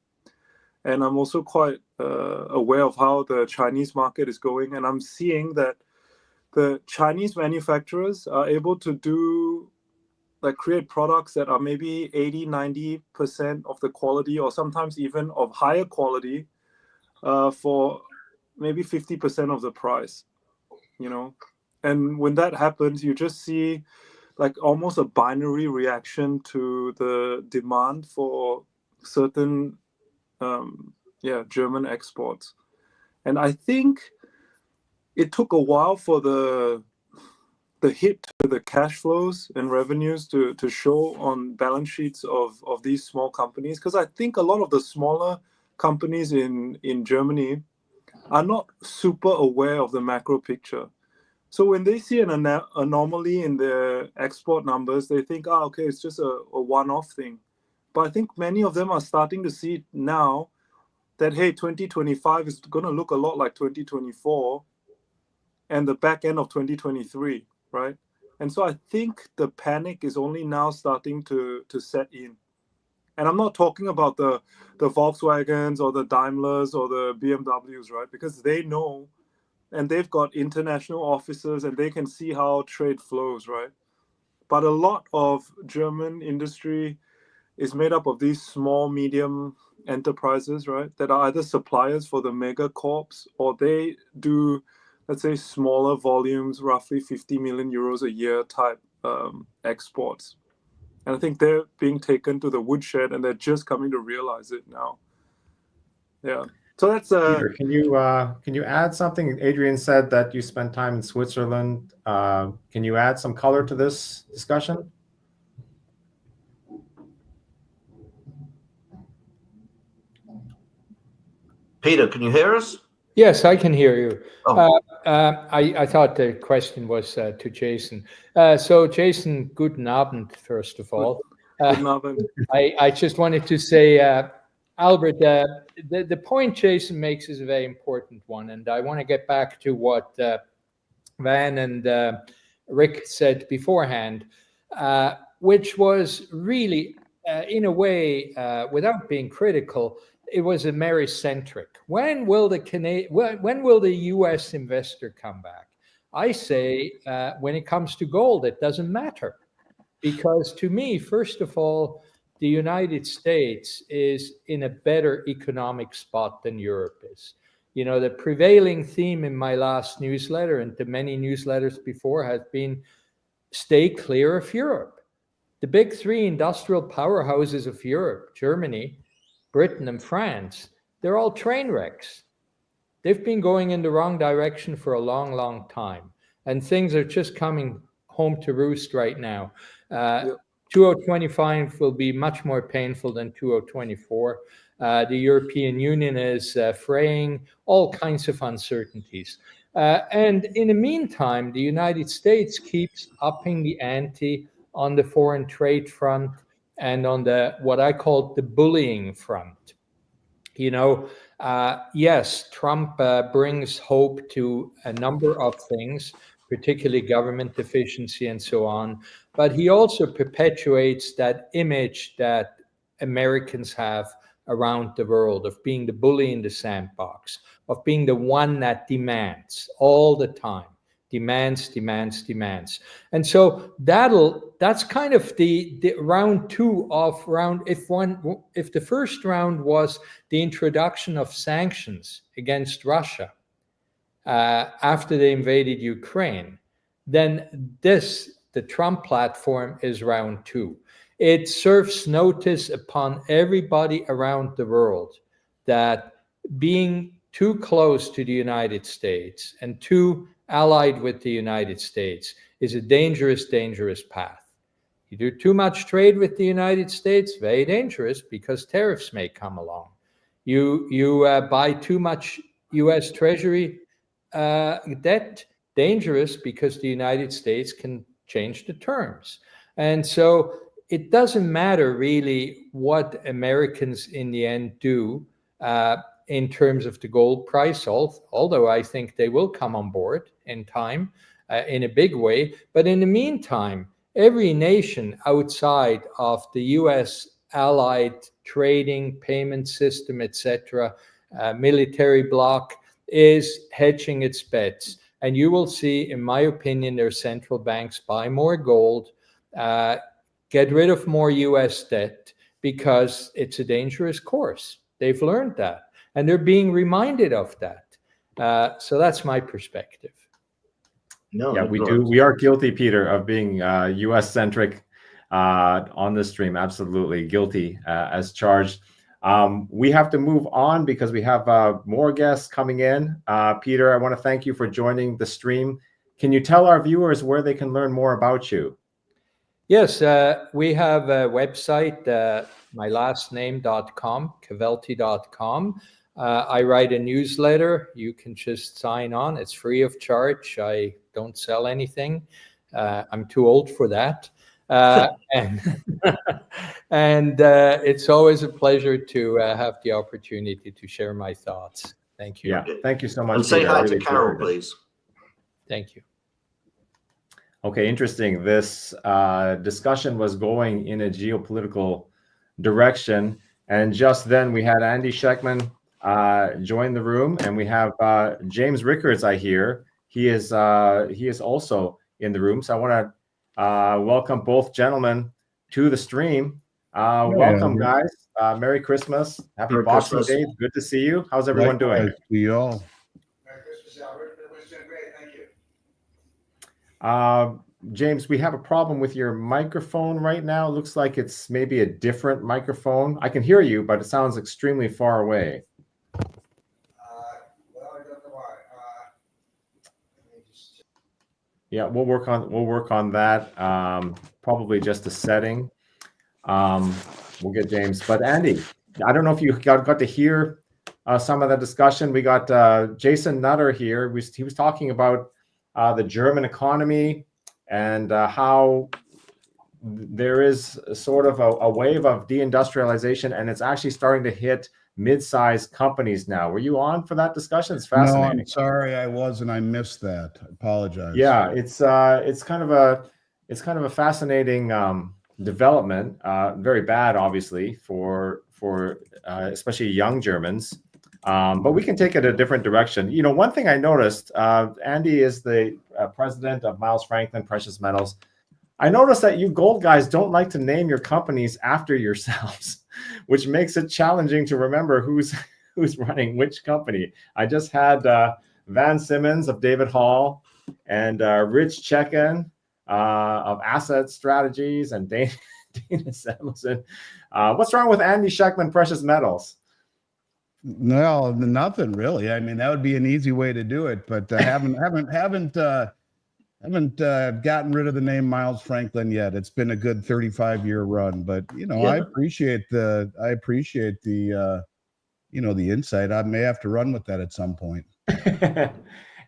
And I'm also quite aware of how the Chinese market is going. And I'm seeing that the Chinese manufacturers are able to do, like, create products that are maybe 80, 90% of the quality, or sometimes even of higher quality, for maybe 50% of the price, you know? And when that happens, you just see like almost a binary reaction to the demand for certain German exports. And I think it took a while for the hit to the cash flows and revenues to show on balance sheets of these small companies, because I think a lot of the smaller companies in Germany are not super aware of the macro picture. So when they see an anomaly in their export numbers, they think, okay, it's just a one-off thing. But I think many of them are starting to see now that, hey, 2025 is going to look a lot like 2024 and the back end of 2023, right? And so I think the panic is only now starting to set in. And I'm not talking about the Volkswagens or the Daimlers or the BMWs, right? Because they know, and they've got international offices and they can see how trade flows, right? But a lot of German industry is made up of these small, medium enterprises, right? That are either suppliers for the mega corps, or they do, let's say, smaller volumes, roughly 50 million euros a year type exports. And I think they're being taken to the woodshed and they're just coming to realize it now. Yeah. So that's Peter, can you add something? Adrian said that you spent time in Switzerland. Can you add some color to this discussion? Peter, can you hear us? Yes, I can hear you. Oh. I thought the question was to Jason. So Jason, guten Abend, first of all. Guten Abend. I just wanted to say, Albert, the point Jason makes is a very important one. And I want to get back to what Van and Rick said beforehand, which was really, in a way, without being critical, it was Americentric. When will the U.S. investor come back? I say when it comes to gold, it doesn't matter. Because to me, first of all, the United States is in a better economic spot than Europe is. You know, the prevailing theme in my last newsletter and the many newsletters before has been stay clear of Europe. The big three industrial powerhouses of Europe, Germany, Britain, and France, they're all train wrecks. They've been going in the wrong direction for a long, long time. And things are just coming home to roost right now. 2025 will be much more painful than 2024. The European Union is fraying, all kinds of uncertainties. And in the meantime, the United States keeps upping the ante on the foreign trade front and on the what I call the bullying front. You know, yes, Trump brings hope to a number of things, particularly government efficiency and so on. But he also perpetuates that image that Americans have around the world of being the bully in the sandbox, of being the one that demands all the time, demands. And so that's kind of the round two of round. If the first round was the introduction of sanctions against Russia after they invaded Ukraine, then the Trump platform is round two. It serves notice upon everybody around the world that being too close to the United States and too allied with the United States is a dangerous, dangerous path. You do too much trade with the United States, very dangerous, because tariffs may come along. You buy too much U.S. Treasury debt dangerous because the United States can change the terms. And so it doesn't matter really what Americans in the end do in terms of the gold price, although I think they will come on board in time in a big way. But in the meantime, every nation outside of the US allied trading, payment system, etc., military bloc is hedging its bets. And you will see, in my opinion, their central banks buy more gold, get rid of more US debt, because it's a dangerous course. They've learned that, and they're being reminded of that. So that's my perspective. No, yeah, we are guilty, Peter, of being US centric on this stream. Absolutely guilty as charged. We have to move on because we have more guests coming in. Peter, I want to thank you for joining the stream. Can you tell our viewers where they can learn more about you? Yes, we have a website, mylastname.com, cavelty.com. I write a newsletter. You can just sign on. It's free of charge. I don't sell anything. I'm too old for that. And it's always a pleasure to have the opportunity to share my thoughts. Thank you. Yeah, thank you so much. And say Peter. hi really to Carol, please. Thank you. Okay, interesting. This discussion was going in a geopolitical direction, and just then we had Andy Schekman join the room, and we have James Rickards. I hear he is also in the room. So I want to welcome both gentlemen to the stream. Welcome, guys. Merry Christmas. Happy Boxing Day. Good to see you. How's everyone doing? See you all. Merry Christmas, Albert. It was doing great. Thank you. James, we have a problem with your microphone right now. It looks like it's maybe a different microphone. I can hear you, but it sounds extremely far away. Well, I don't know why. Yeah, we'll work on that. Probably just a setting. We'll get James. But Andy, I don't know if you got to hear some of the discussion. We got Jason Nutter here. He was talking about the German economy and how there is sort of a wave of deindustrialization, and it's actually starting to hit mid-sized companies now. Were you on for that discussion? It's fascinating. No, I'm sorry, I wasn't. I missed that. I apologize. Yeah, it's kind of a fascinating development. Very bad, obviously, for especially young Germans. But we can take it a different direction. You know, one thing I noticed, Andy is the president of Miles Franklin Precious Metals. I noticed that you gold guys don't like to name your companies after yourselves, which makes it challenging to remember who's running which company. I just had Van Simmons of David Hall and Rich Checken of Asset Strategies and Dana Samuelson. What's wrong with Andy Schekman Precious Metals? No, nothing really. I mean, that would be an easy way to do it, but haven't gotten rid of the name Miles Franklin yet. It's been a good 35-year run, but you know, yeah. I appreciate the the insight. I may have to run with that at some point.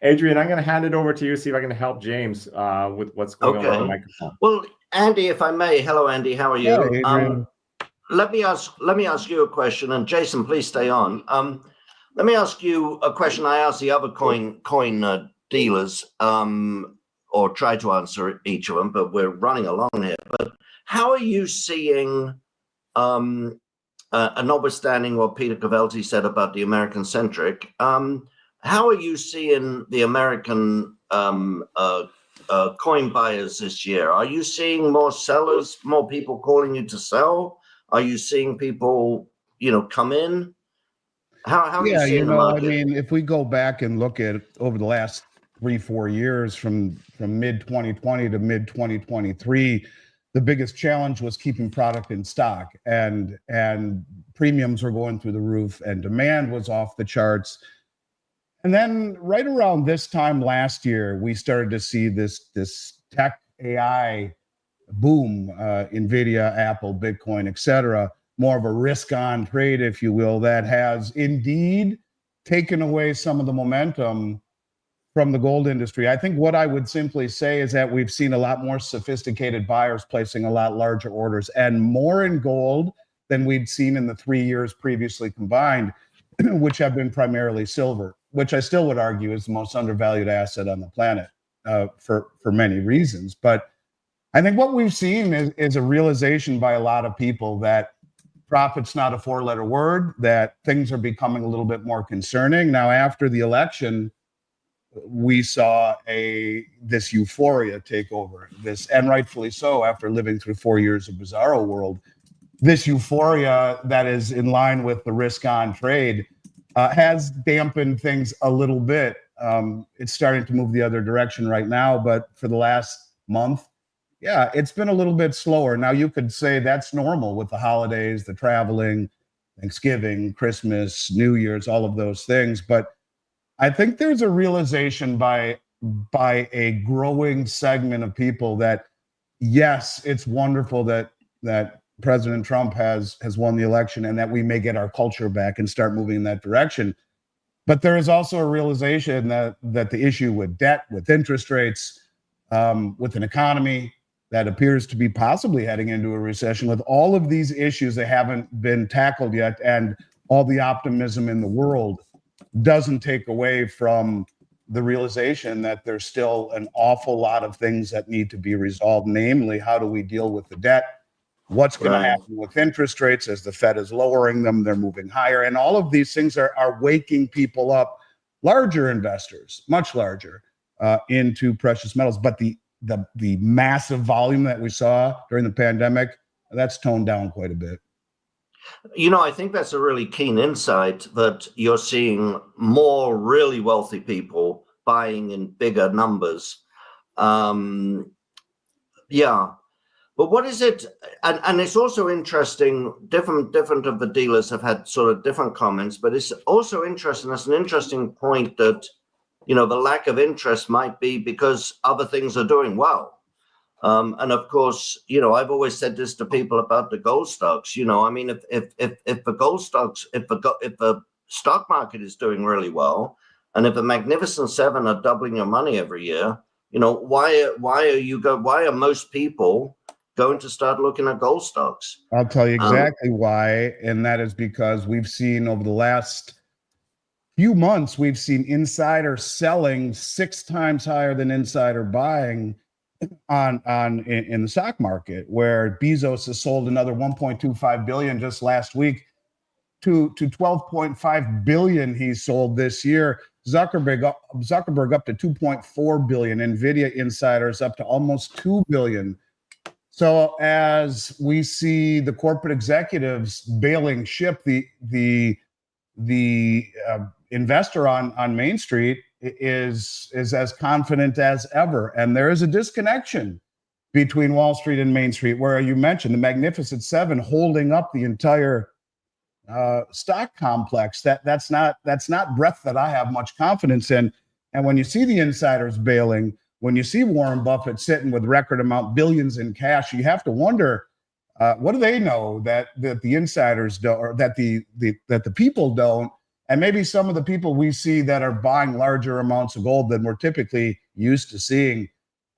Adrian, I'm going to hand it over to you. See if I can help James with what's going on with the microphone. Well, Andy, if I may, hello, Andy. How are you? Hello, Adrian. Let me ask you a question, and Jason, please stay on. Let me ask you a question I asked the other coin dealers, or try to answer each of them, but we're running along here. But how are you seeing, notwithstanding what Peter Cavelty said about the American centric, how are you seeing the American coin buyers this year? Are you seeing more sellers, more people calling you to sell? Are you seeing people, come in? How are you seeing the market? I mean, if we go back and look at over the last 3-4 years from mid 2020 to mid 2023, the biggest challenge was keeping product in stock, and premiums were going through the roof and demand was off the charts. And then right around this time last year, we started to see this tech AI boom, NVIDIA, Apple, Bitcoin, etc., more of a risk-on trade, if you will, that has indeed taken away some of the momentum from the gold industry. I think what I would simply say is that we've seen a lot more sophisticated buyers placing a lot larger orders and more in gold than we'd seen in the 3 years previously combined, which have been primarily silver, which I still would argue is the most undervalued asset on the planet for many reasons. But I think what we've seen is a realization by a lot of people that profit's not a four-letter word, that things are becoming a little bit more concerning. Now, after the election, we saw this euphoria take over, and rightfully so, after living through 4 years of bizarro world. This euphoria that is in line with the risk-on trade has dampened things a little bit. It's starting to move the other direction right now, but for the last month, yeah, it's been a little bit slower. Now, you could say that's normal with the holidays, the traveling, Thanksgiving, Christmas, New Year's, all of those things. But I think there's a realization by a growing segment of people that, yes, it's wonderful that President Trump has won the election and that we may get our culture back and start moving in that direction. But there is also a realization that the issue with debt, with interest rates, with an economy that appears to be possibly heading into a recession, with all of these issues that haven't been tackled yet, and all the optimism in the world, doesn't take away from the realization that there's still an awful lot of things that need to be resolved. Namely, how do we deal with the debt? What's going to happen with interest rates as the Fed is lowering them? They're moving higher. And all of these things are waking people up, larger investors, much larger, into precious metals. But the massive volume that we saw during the pandemic, that's toned down quite a bit. You know, I think that's a really keen insight, that you're seeing more really wealthy people buying in bigger numbers. Yeah. But what is it? And it's also interesting, different of the dealers have had sort of different comments, but it's also interesting. That's an interesting point that, you know, the lack of interest might be because other things are doing well. And of course, you know, I've always said this to people about the gold stocks. You know, I mean, if the gold stocks, if the stock market is doing really well, and if the Magnificent Seven are doubling your money every year, you know, why are most people going to start looking at gold stocks? I'll tell you exactly why, and that is because we've seen over the last few months, we've seen insider selling 6 times higher than insider buying in the stock market, where Bezos has sold another 1.25 billion just last week to 12.5 billion he sold this year. Zuckerberg up to 2.4 billion. Nvidia insiders up to almost 2 billion. So as we see the corporate executives bailing ship, the investor on Main Street is as confident as ever. And there is a disconnection between Wall Street and Main Street, where you mentioned the Magnificent Seven holding up the entire stock complex. That's not breadth that I have much confidence in. And when you see the insiders bailing, when you see Warren Buffett sitting with record amount billions in cash, you have to wonder, what do they know that the insiders don't, or that the people don't? And maybe some of the people we see that are buying larger amounts of gold than we're typically used to seeing,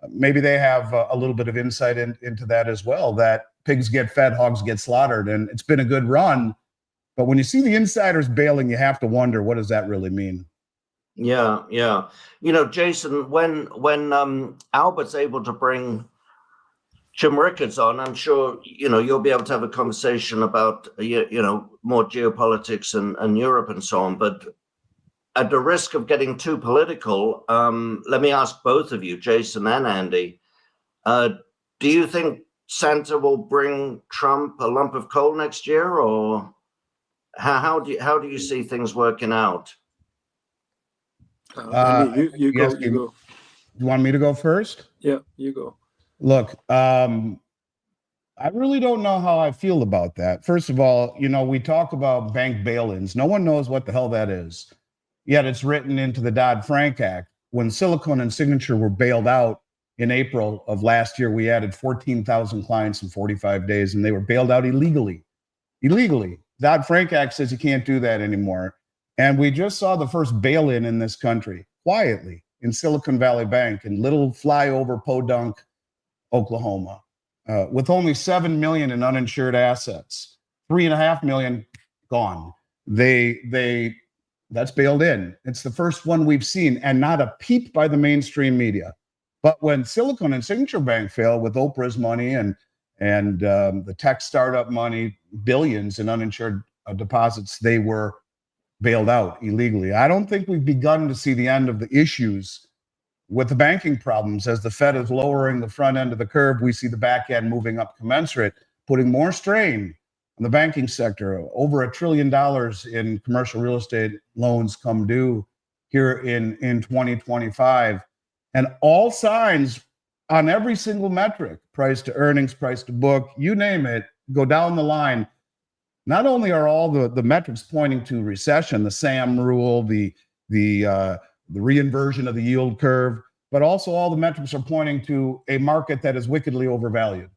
maybe they have a little bit of insight into that as well, that pigs get fed, hogs get slaughtered. And it's been a good run. But when you see the insiders bailing, you have to wonder, what does that really mean? Yeah. You know, Jason, when Albert's able to bring Jim Rickards on, I'm sure, you know, you'll be able to have a conversation about, you know, more geopolitics and Europe and so on. But at the risk of getting too political, let me ask both of you, Jason and Andy, do you think Santa will bring Trump a lump of coal next year, or how do you see things working out? Andy, you go. You want me to go first? Yeah, you go. Look, I really don't know how I feel about that. First of all, you know, we talk about bank bail-ins. No one knows what the hell that is. Yet it's written into the Dodd-Frank Act. When Silicon and Signature were bailed out in April of last year, we added 14,000 clients in 45 days, and they were bailed out illegally. Dodd-Frank Act says you can't do that anymore. And we just saw the first bail-in this country, quietly, in Silicon Valley Bank in little flyover Podunk, Oklahoma, with only 7 million in uninsured assets, 3.5 million gone. That's bailed in. It's the first one we've seen, and not a peep by the mainstream media. But when Silicon and Signature Bank failed with Oprah's money and the tech startup money, billions in uninsured deposits, they were bailed out illegally. I don't think we've begun to see the end of the issues with the banking problems. As the Fed is lowering the front end of the curve, we see the back end moving up commensurate, putting more strain on the banking sector. Over $1 trillion in commercial real estate loans come due here in 2025. And all signs on every single metric, price to earnings, price to book, you name it, go down the line. Not only are all the metrics pointing to recession, the SAM rule, the reinversion of the yield curve, but also all the metrics are pointing to a market that is wickedly overvalued.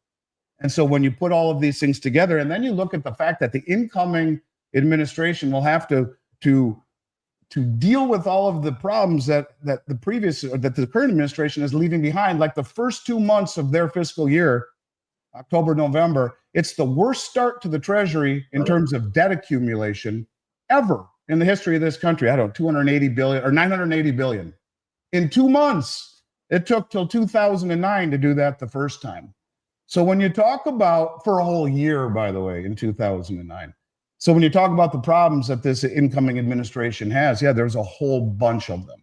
And so when you put all of these things together, and then you look at the fact that the incoming administration will have to deal with all of the problems that the current administration is leaving behind, like the first 2 months of their fiscal year, October, November, it's the worst start to the Treasury in terms of debt accumulation ever in the history of this country. I don't know, 280 billion or 980 billion. In 2 months, it took till 2009 to do that the first time. So when you talk about, for a whole year, by the way, in 2009. So when you talk about the problems that this incoming administration has, yeah, there's a whole bunch of them.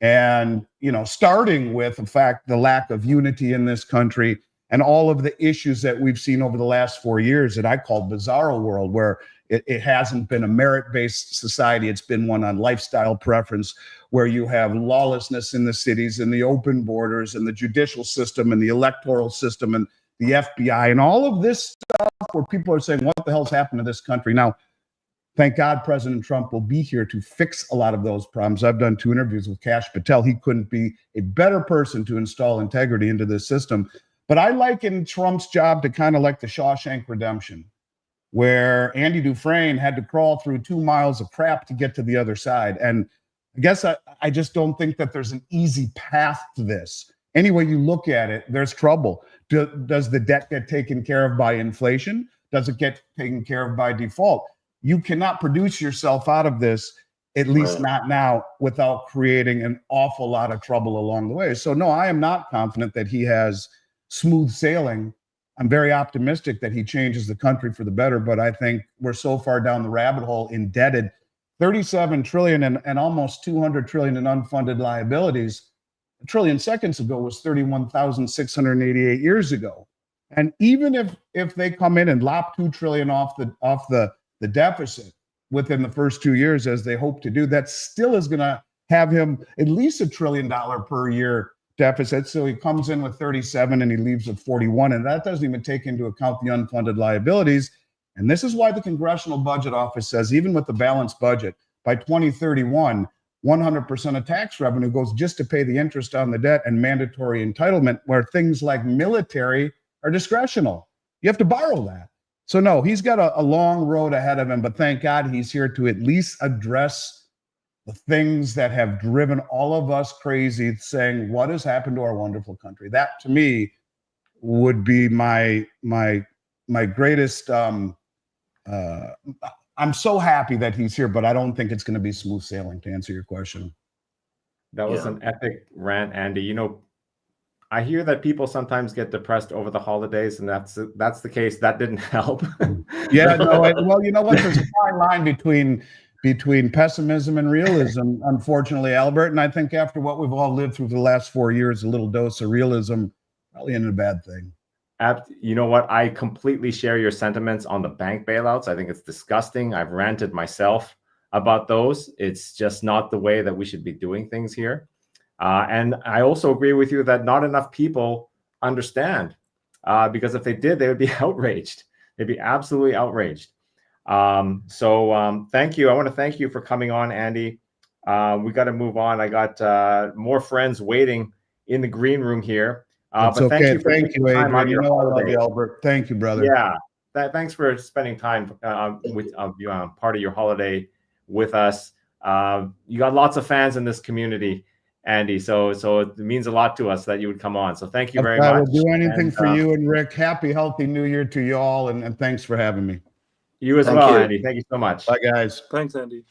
And, starting with the lack of unity in this country, and all of the issues that we've seen over the last 4 years that I call bizarro world, where it hasn't been a merit-based society. It's been one on lifestyle preference, where you have lawlessness in the cities and the open borders and the judicial system and the electoral system and the FBI and all of this stuff where people are saying, what the hell's happened to this country? Now, thank God President Trump will be here to fix a lot of those problems. I've done 2 interviews with Kash Patel. He couldn't be a better person to install integrity into this system. But I liken Trump's job to kind of like the Shawshank Redemption, where Andy Dufresne had to crawl through 2 miles of crap to get to the other side. And I guess I just don't think that there's an easy path to this. Any way you look at it, there's trouble. Does the debt get taken care of by inflation? Does it get taken care of by default? You cannot produce yourself out of this, at least not now, without creating an awful lot of trouble along the way. So no, I am not confident that he has smooth sailing. I'm very optimistic that he changes the country for the better, but I think we're so far down the rabbit hole, indebted, 37 trillion and almost 200 trillion in unfunded liabilities. A trillion seconds ago was 31,688 years ago. And even if they come in and lop 2 trillion off the deficit within the first 2 years, as they hope to do, that still is going to have him at least $1 trillion per year deficit. So he comes in with 37 and he leaves with 41. And that doesn't even take into account the unfunded liabilities. And this is why the Congressional Budget Office says, even with the balanced budget, by 2031, 100% of tax revenue goes just to pay the interest on the debt and mandatory entitlement, where things like military are discretional. You have to borrow that. So no, he's got a long road ahead of him, but thank God he's here to at least address the things that have driven all of us crazy, saying, what has happened to our wonderful country? That, to me, would be my greatest. I'm so happy that he's here, but I don't think it's going to be smooth sailing, to answer your question. That was an epic rant, Andy. I hear that people sometimes get depressed over the holidays, and that's the case. That didn't help. Yeah, no. Well, you know what? There's a fine line between pessimism and realism, unfortunately, Albert. And I think after what we've all lived through the last 4 years, a little dose of realism probably isn't a bad thing. You know what? I completely share your sentiments on the bank bailouts. I think it's disgusting. I've ranted myself about those. It's just not the way that we should be doing things here. And I also agree with you that not enough people understand, because if they did, they would be outraged. They'd be absolutely outraged. So thank you. I want to thank you for coming on, Andy. We got to move on. I got more friends waiting in the green room here. But okay. Thank you, Adrian. You know I love you, Albert. Thank you, brother. Yeah. Thanks for spending time with part of your holiday with us. You got lots of fans in this community, Andy. So it means a lot to us that you would come on. So thank you very I much. will do anything And, for you and Rick. Happy, healthy New Year to you all, and thanks for having me. You as well, Andy. Thank you so much. Bye, guys. Thanks, Andy.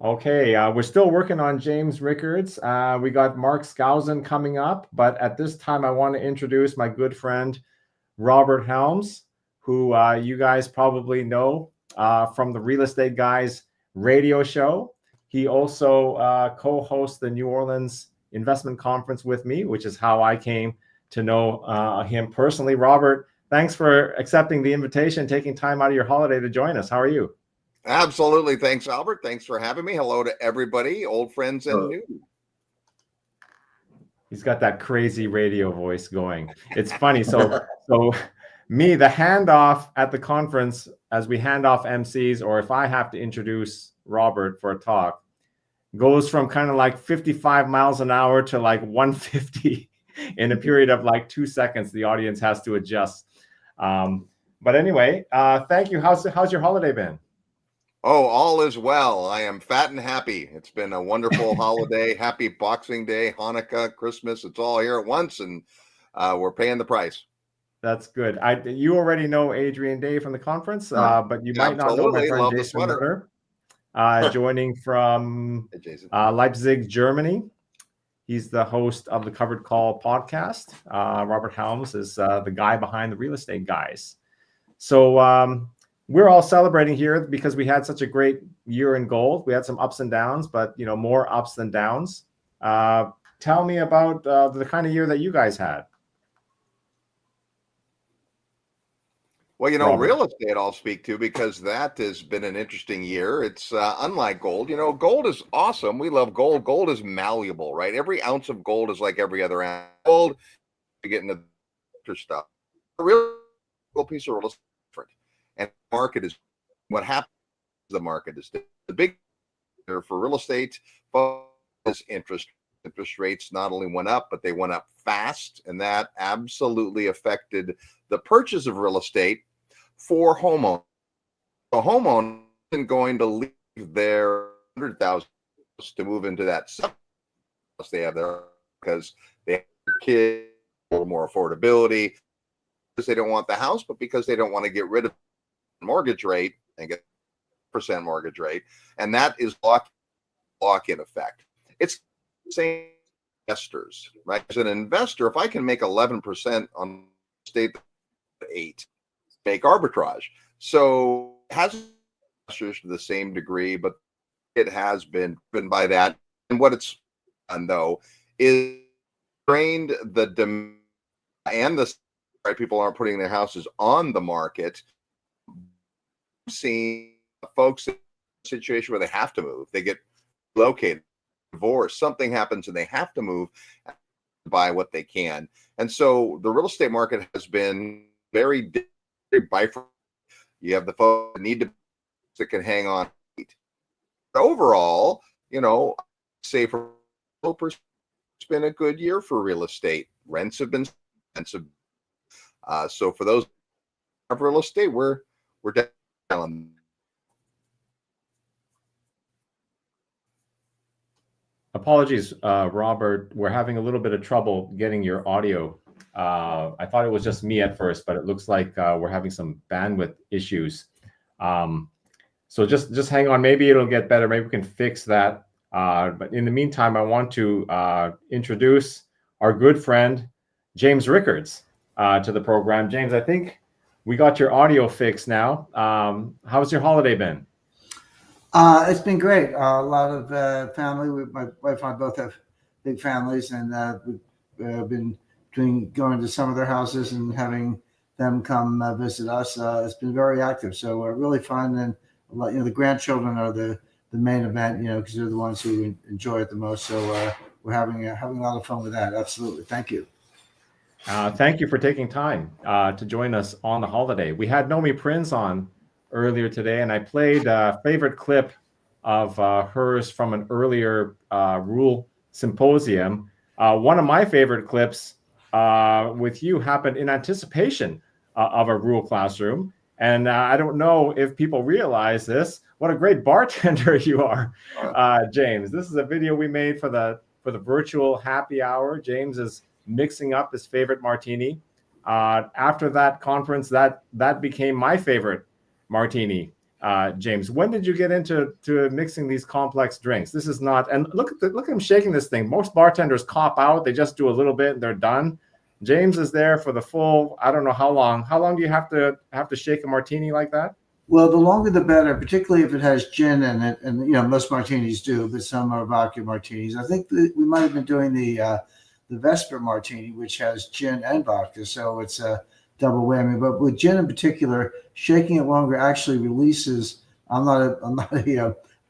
Okay, we're still working on James Rickards. We got Mark Skousen coming up, but at this time, I want to introduce my good friend, Robert Helms, who you guys probably know from the Real Estate Guys radio show. He also co-hosts the New Orleans Investment Conference with me, which is how I came to know him personally. Robert, thanks for accepting the invitation, taking time out of your holiday to join us. How are you? Absolutely. Thanks, Albert. Thanks for having me. Hello to everybody, old friends and new. He's got that crazy radio voice going. It's funny. So me, the handoff at the conference, as we hand off MCs, or if I have to introduce Robert for a talk, goes from kind of like 55 miles an hour to like 150 in a period of like 2 seconds. The audience has to adjust. But anyway, thank you. How's your holiday been? Oh, all is well. I am fat and happy. It's been a wonderful holiday. Happy Boxing Day, Hanukkah, Christmas. It's all here at once, and we're paying the price. That's good. You already know Adrian Day from the conference, but you might not know my friend Jason Ritter, joining from Leipzig, Germany. He's the host of the Covered Call podcast. Robert Helms is the guy behind the Real Estate Guys. So we're all celebrating here because we had such a great year in gold. We had some ups and downs, but more ups than downs. Tell me about the kind of year that you guys had. Well, Robert. Real estate I'll speak to because that has been an interesting year. It's unlike gold. Gold is awesome. We love gold. Gold is malleable, right? Every ounce of gold is like every other ounce of gold. You get into the stuff. A real piece of real estate is different. And the market is what happens. The market is different. The big for real estate is interest rates not only went up, but they went up fast. And that absolutely affected the purchase of real estate for homeowners. The homeowner isn't going to leave their $100,000 to move into that house they have there because they have their kids, a little more affordability, because they don't want the house, but because they don't want to get rid of the mortgage rate and get % mortgage rate. And that is lock-in effect. It's the same investors, right? As an investor, if I can make 11% on state 8, make arbitrage. So it has investors to the same degree, but it has been driven by that. And what it's done though is trained the demand and the right people aren't putting their houses on the market. Seeing folks in a situation where they have to move, they get located, divorced, something happens and they have to move, buy what they can. And so the real estate market has been very bifurcated. You have the folks that need to that can hang on. Overall, say for it's been a good year for real estate. Rents have been expensive. So for those of real estate, we're down. Apologies, Robert. We're having a little bit of trouble getting your audio. I thought it was just me at first, but it looks like we're having some bandwidth issues. So just hang on. Maybe it'll get better. Maybe we can fix that. But in the meantime, I want to introduce our good friend, James Rickards, to the program. James, I think we got your audio fixed now. How's your holiday been? It's been great. A lot of family. My wife and I both have big families, and we've been going to some of their houses and having them come visit us. It's been very active, so really fun. And the grandchildren are the main event, because they're the ones who enjoy it the most. So we're having a lot of fun with that. Absolutely, thank you. Thank you for taking time to join us on the holiday. We had Nomi Prinz on earlier today, and I played a favorite clip of hers from an earlier Rule Symposium. One of my favorite clips with you happened in anticipation of a Rule classroom, And I don't know if people realize this. What a great bartender you are, James. This is a video we made for the virtual happy hour. James is mixing up his favorite martini. After that conference, that became my favorite martini. James, when did you get into mixing these complex drinks? This is not, and look at him shaking this thing. Most bartenders cop out; they just do a little bit and they're done. James is there for the full. I don't know how long. How long do you have to shake a martini like that? Well, the longer the better, particularly if it has gin in it, and most martinis do, but some are vodka martinis. I think that we might have been doing the Vesper martini, which has gin and vodka, so it's a double whammy. But with gin in particular, shaking it longer actually releases. I'm not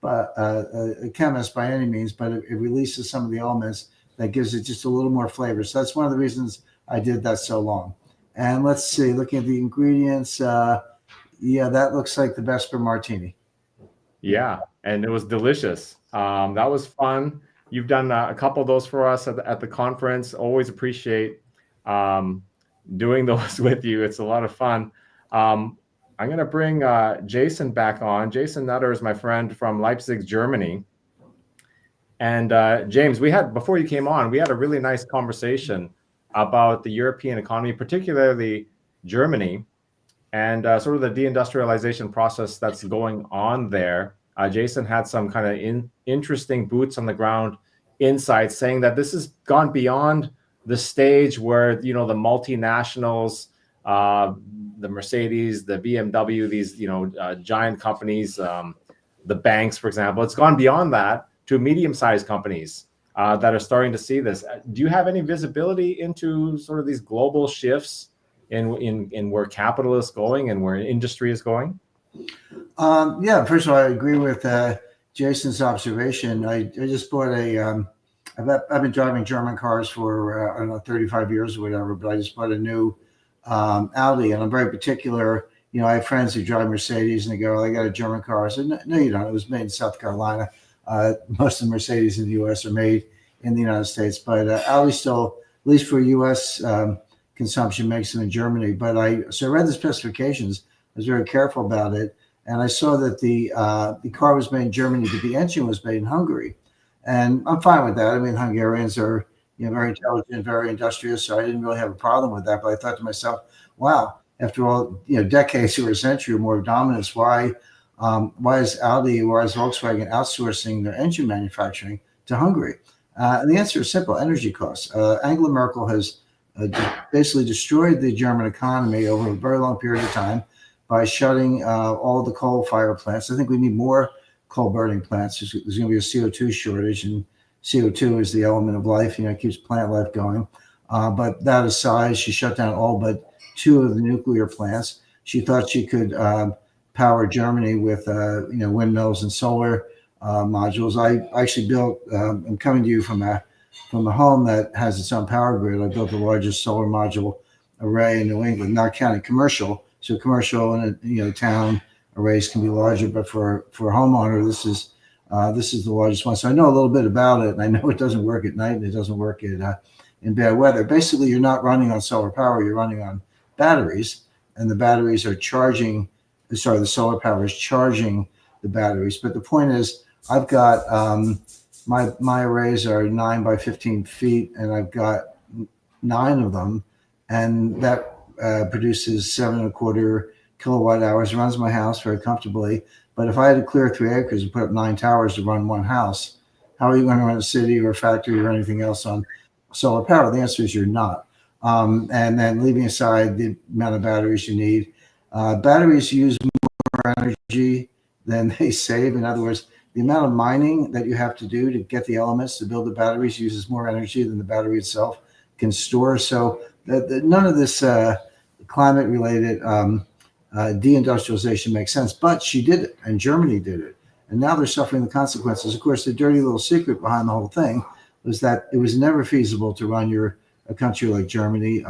a chemist by any means, but it releases some of the elements that gives it just a little more flavor. So that's one of the reasons I did that so long. And let's see, looking at the ingredients, yeah, that looks like the Vesper martini. Yeah, and it was delicious. That was fun. You've done a couple of those for us at the conference. Always appreciate doing those with you. It's a lot of fun. I'm going to bring Jason back on. Jason Nutter is my friend from Leipzig, Germany. And James, before you came on, we had a really nice conversation about the European economy, particularly Germany, and sort of the deindustrialization process that's going on there. Jason had some kind of interesting boots on the ground insights, saying that this has gone beyond the stage where the multinationals, the Mercedes, the BMW, these giant companies, the banks, for example. It's gone beyond that to medium-sized companies that are starting to see this. Do you have any visibility into sort of these global shifts in where capital is going and where industry is going? Yeah, first of all, I agree with Jason's observation. I just bought I've been driving German cars for, I don't know, 35 years or whatever, but I just bought a new Audi, and I'm very particular. I have friends who drive Mercedes and they go, I got a German car. I said, no, you don't. It was made in South Carolina. Most of the Mercedes in the U.S. are made in the United States, but Audi still, at least for U.S. Consumption, makes them in Germany. But I read the specifications. I was very careful about it, and I saw that the car was made in Germany, but the engine was made in Hungary, and I'm fine with that. I mean, Hungarians are very intelligent, very industrious, so I didn't really have a problem with that. But I thought to myself, wow, after all, decades or a century or more of dominance, why is Audi, why is Volkswagen outsourcing their engine manufacturing to Hungary? And the answer is simple: energy costs. Angela Merkel has basically destroyed the German economy over a very long period of time by shutting all the coal-fired plants. I think we need more coal-burning plants. There's going to be a CO2 shortage, and CO2 is the element of life. It keeps plant life going. But that aside, she shut down all but 2 of the nuclear plants. She thought she could power Germany with windmills and solar modules. I actually built. I'm coming to you from a home that has its own power grid. I built the largest solar module array in New England, not counting commercial. So commercial and town arrays can be larger, but for a homeowner, this is the largest one. So I know a little bit about it, and I know it doesn't work at night and it doesn't work in bad weather. Basically, you're not running on solar power; you're running on batteries, and the batteries are charging. Sorry, the solar power is charging the batteries. But the point is, I've got my arrays are 9 by 15 feet, and I've got 9 of them, and that produces 7.25 kilowatt hours. Runs my house very comfortably. But if I had to clear 3 acres and put up 9 towers to run one house, how are you going to run a city or a factory or anything else on solar power? The answer is you're not. And then leaving aside the amount of batteries you need, batteries use more energy than they save. In other words, the amount of mining that you have to do to get the elements to build the batteries uses more energy than the battery itself can store. So none of this climate-related deindustrialization makes sense. But she did it, and Germany did it. And now they're suffering the consequences. Of course, the dirty little secret behind the whole thing was that it was never feasible to run a country like Germany.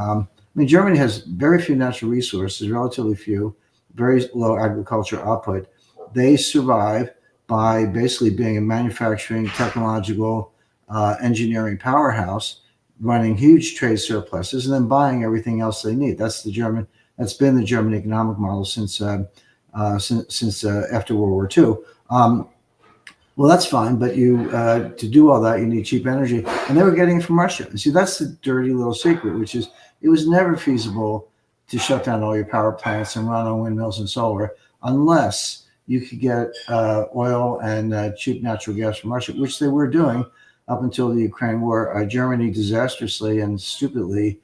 Germany has very few natural resources, relatively few, very low agricultural output. They survive by basically being a manufacturing, technological, engineering powerhouse, running huge trade surpluses, and then buying everything else they need. That's the German That's been the German economic model since after World War II. Well, that's fine, but you to do all that, you need cheap energy, and they were getting it from Russia. And see, that's the dirty little secret, which is it was never feasible to shut down all your power plants and run on windmills and solar unless you could get oil and cheap natural gas from Russia, which they were doing up until the Ukraine war. Germany disastrously and stupidly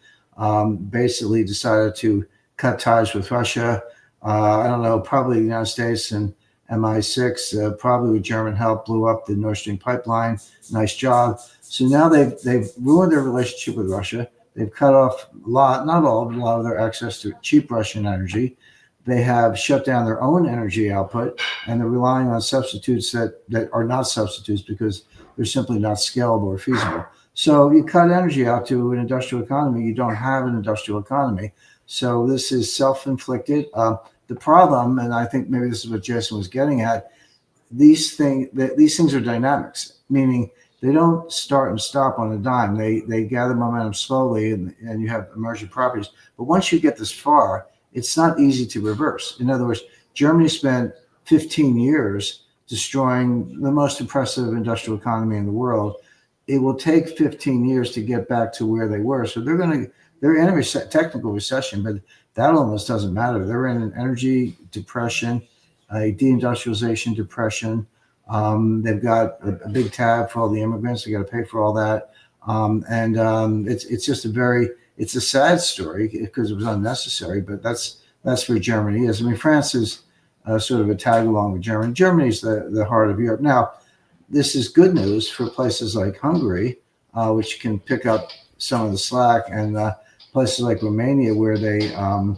basically decided to cut ties with Russia. I don't know, probably the United States and MI6, probably with German help, blew up the Nord Stream pipeline. Nice job. So now they've ruined their relationship with Russia. They've cut off a lot, not all, but a lot of their access to cheap Russian energy. They have shut down their own energy output, and they're relying on substitutes that are not substitutes because they're simply not scalable or feasible. So you cut energy out to an industrial economy, you don't have an industrial economy. So this is self-inflicted. The problem, and I think maybe this is what Jason was getting at, these things are dynamics, meaning they don't start and stop on a dime. They gather momentum slowly, and you have emergent properties. But once you get this far, it's not easy to reverse. In other words, Germany spent 15 years destroying the most impressive industrial economy in the world. It will take 15 years to get back to where they were. So they're in a technical recession, but that almost doesn't matter. They're in an energy depression, a deindustrialization depression. They've got a big tab for all the immigrants. They got to pay for all that. It's just it's a sad story because it was unnecessary, but that's where Germany is. I mean, France is sort of a tag along with Germany. Germany's the heart of Europe. Now, this is good news for places like Hungary, which can pick up some of the slack, and places like Romania, where they are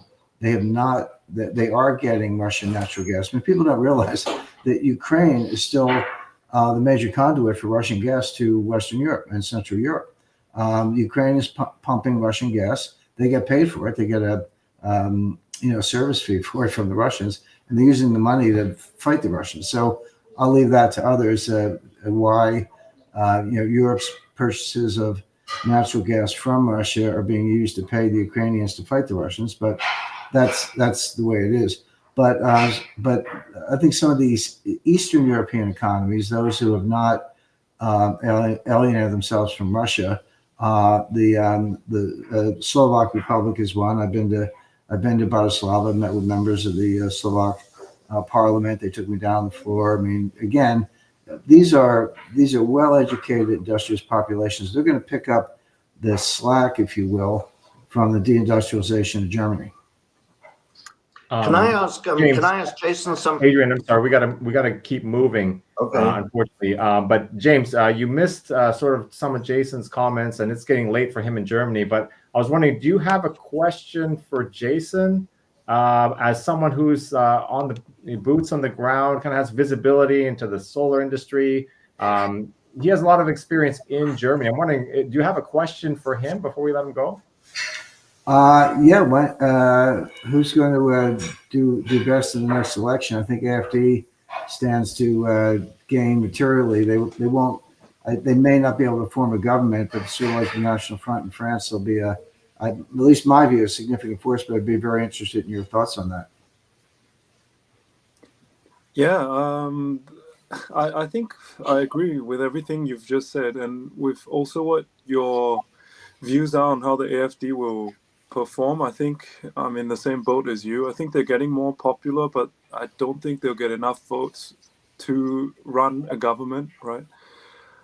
getting Russian natural gas. I mean, people don't realize that Ukraine is still the major conduit for Russian gas to Western Europe and Central Europe. Ukraine is pumping Russian gas. They get paid for it. They get a service fee for it from the Russians, and they're using the money to fight the Russians. So I'll leave that to others. Why Europe's purchases of natural gas from Russia are being used to pay the Ukrainians to fight the Russians, but that's the way it is. But I think some of these Eastern European economies, those who have not alienated themselves from Russia, the Slovak Republic is one. I've been to Bratislava, met with members of the Slovak parliament. They took me down the floor. I mean, again, these are well-educated industrious populations. They're going to pick up the slack, if you will, from the deindustrialization of Germany. Can I ask Jason something? Adrian, I'm sorry, we gotta keep moving. Okay. Unfortunately, but James, you missed sort of some of Jason's comments, and it's getting late for him in Germany. But I was wondering, do you have a question for Jason, as someone who's on the boots on the ground, kind of has visibility into the solar industry? He has a lot of experience in Germany. I'm wondering, do you have a question for him before we let him go? Who's going to do best in the next election? I think AfD stands to gain materially. They won't. They may not be able to form a government, but sort of like the National Front in France, there'll be at least my view, a significant force. But I'd be very interested in your thoughts on that. Yeah, I think I agree with everything you've just said, and with also what your views are on how the AfD will perform. I think I'm in the same boat as you. I think they're getting more popular, but I don't think they'll get enough votes to run a government, right?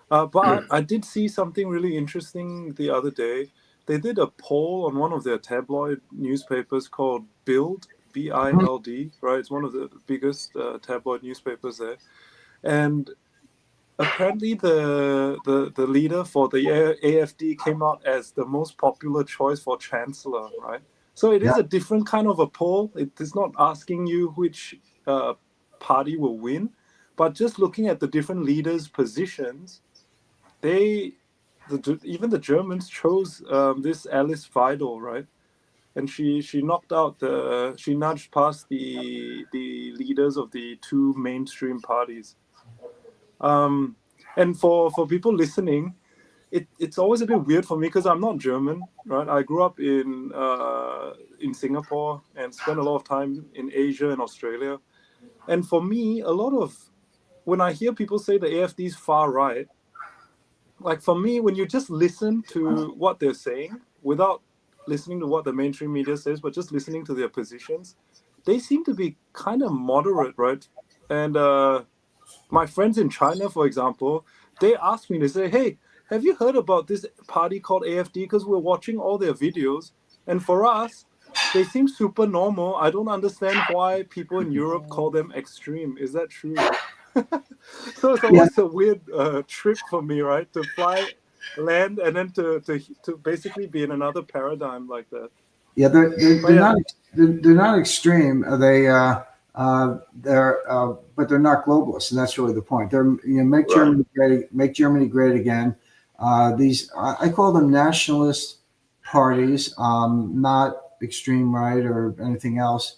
But I did see something really interesting the other day. They did a poll on one of their tabloid newspapers called Bild, B-I-L-D, right? It's one of the biggest tabloid newspapers there. And apparently the leader for the AfD came out as the most popular choice for chancellor, right? So it is a different kind of a poll. It is not asking you which party will win, but just looking at the different leaders' positions, even the Germans chose this Alice Weidel, right? And she nudged past the leaders of the two mainstream parties. And for people listening, it's always a bit weird for me because I'm not German, right? I grew up in Singapore and spent a lot of time in Asia and Australia. And for me, when I hear people say the AFD is far right, like for me, when you just listen to what they're saying without listening to what the mainstream media says, but just listening to their positions, they seem to be kind of moderate, right? And my friends in China, for example, they ask me, they say, hey, have you heard about this party called AFD? Because we're watching all their videos. And for us, they seem super normal. I don't understand why people in Europe call them extreme. Is that true? So it's always a weird trip for me, right? To fly, land, and then to basically be in another paradigm like that. Yeah, they're not extreme. They're but they're not globalists, and that's really the point. They're make Germany great again. These I call them nationalist parties, not extreme right or anything else.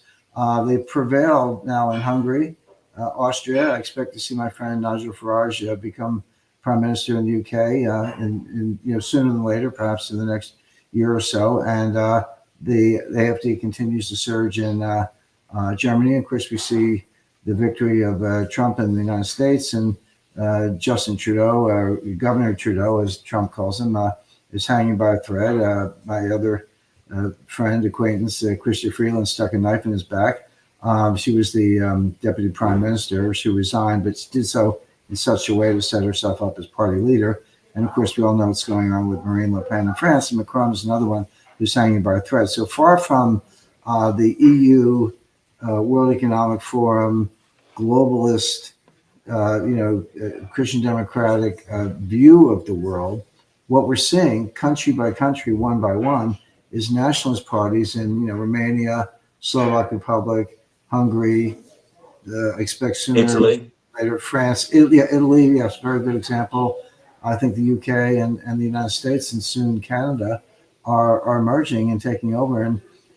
They prevail now in Hungary, Austria. I expect to see my friend Nigel Farage become prime minister in the UK, in sooner than later, perhaps in the next year or so, and the AfD continues to surge in Germany. Of course, we see the victory of Trump in the United States, and Justin Trudeau, Governor Trudeau, as Trump calls him, is hanging by a thread. My other friend, acquaintance, Chrystia Freeland, stuck a knife in his back. She was the deputy prime minister. She resigned, but did so in such a way to set herself up as party leader. And of course, we all know what's going on with Marine Le Pen in France, and Macron is another one who's hanging by a thread. So far from the EU, World Economic Forum, globalist, Christian democratic view of the world, what we're seeing, country by country, one by one, is nationalist parties in Romania, Slovak Republic, Hungary, expect sooner, Italy, later France, Italy, yes, very good example. I think the UK and the United States and soon Canada are emerging and taking over.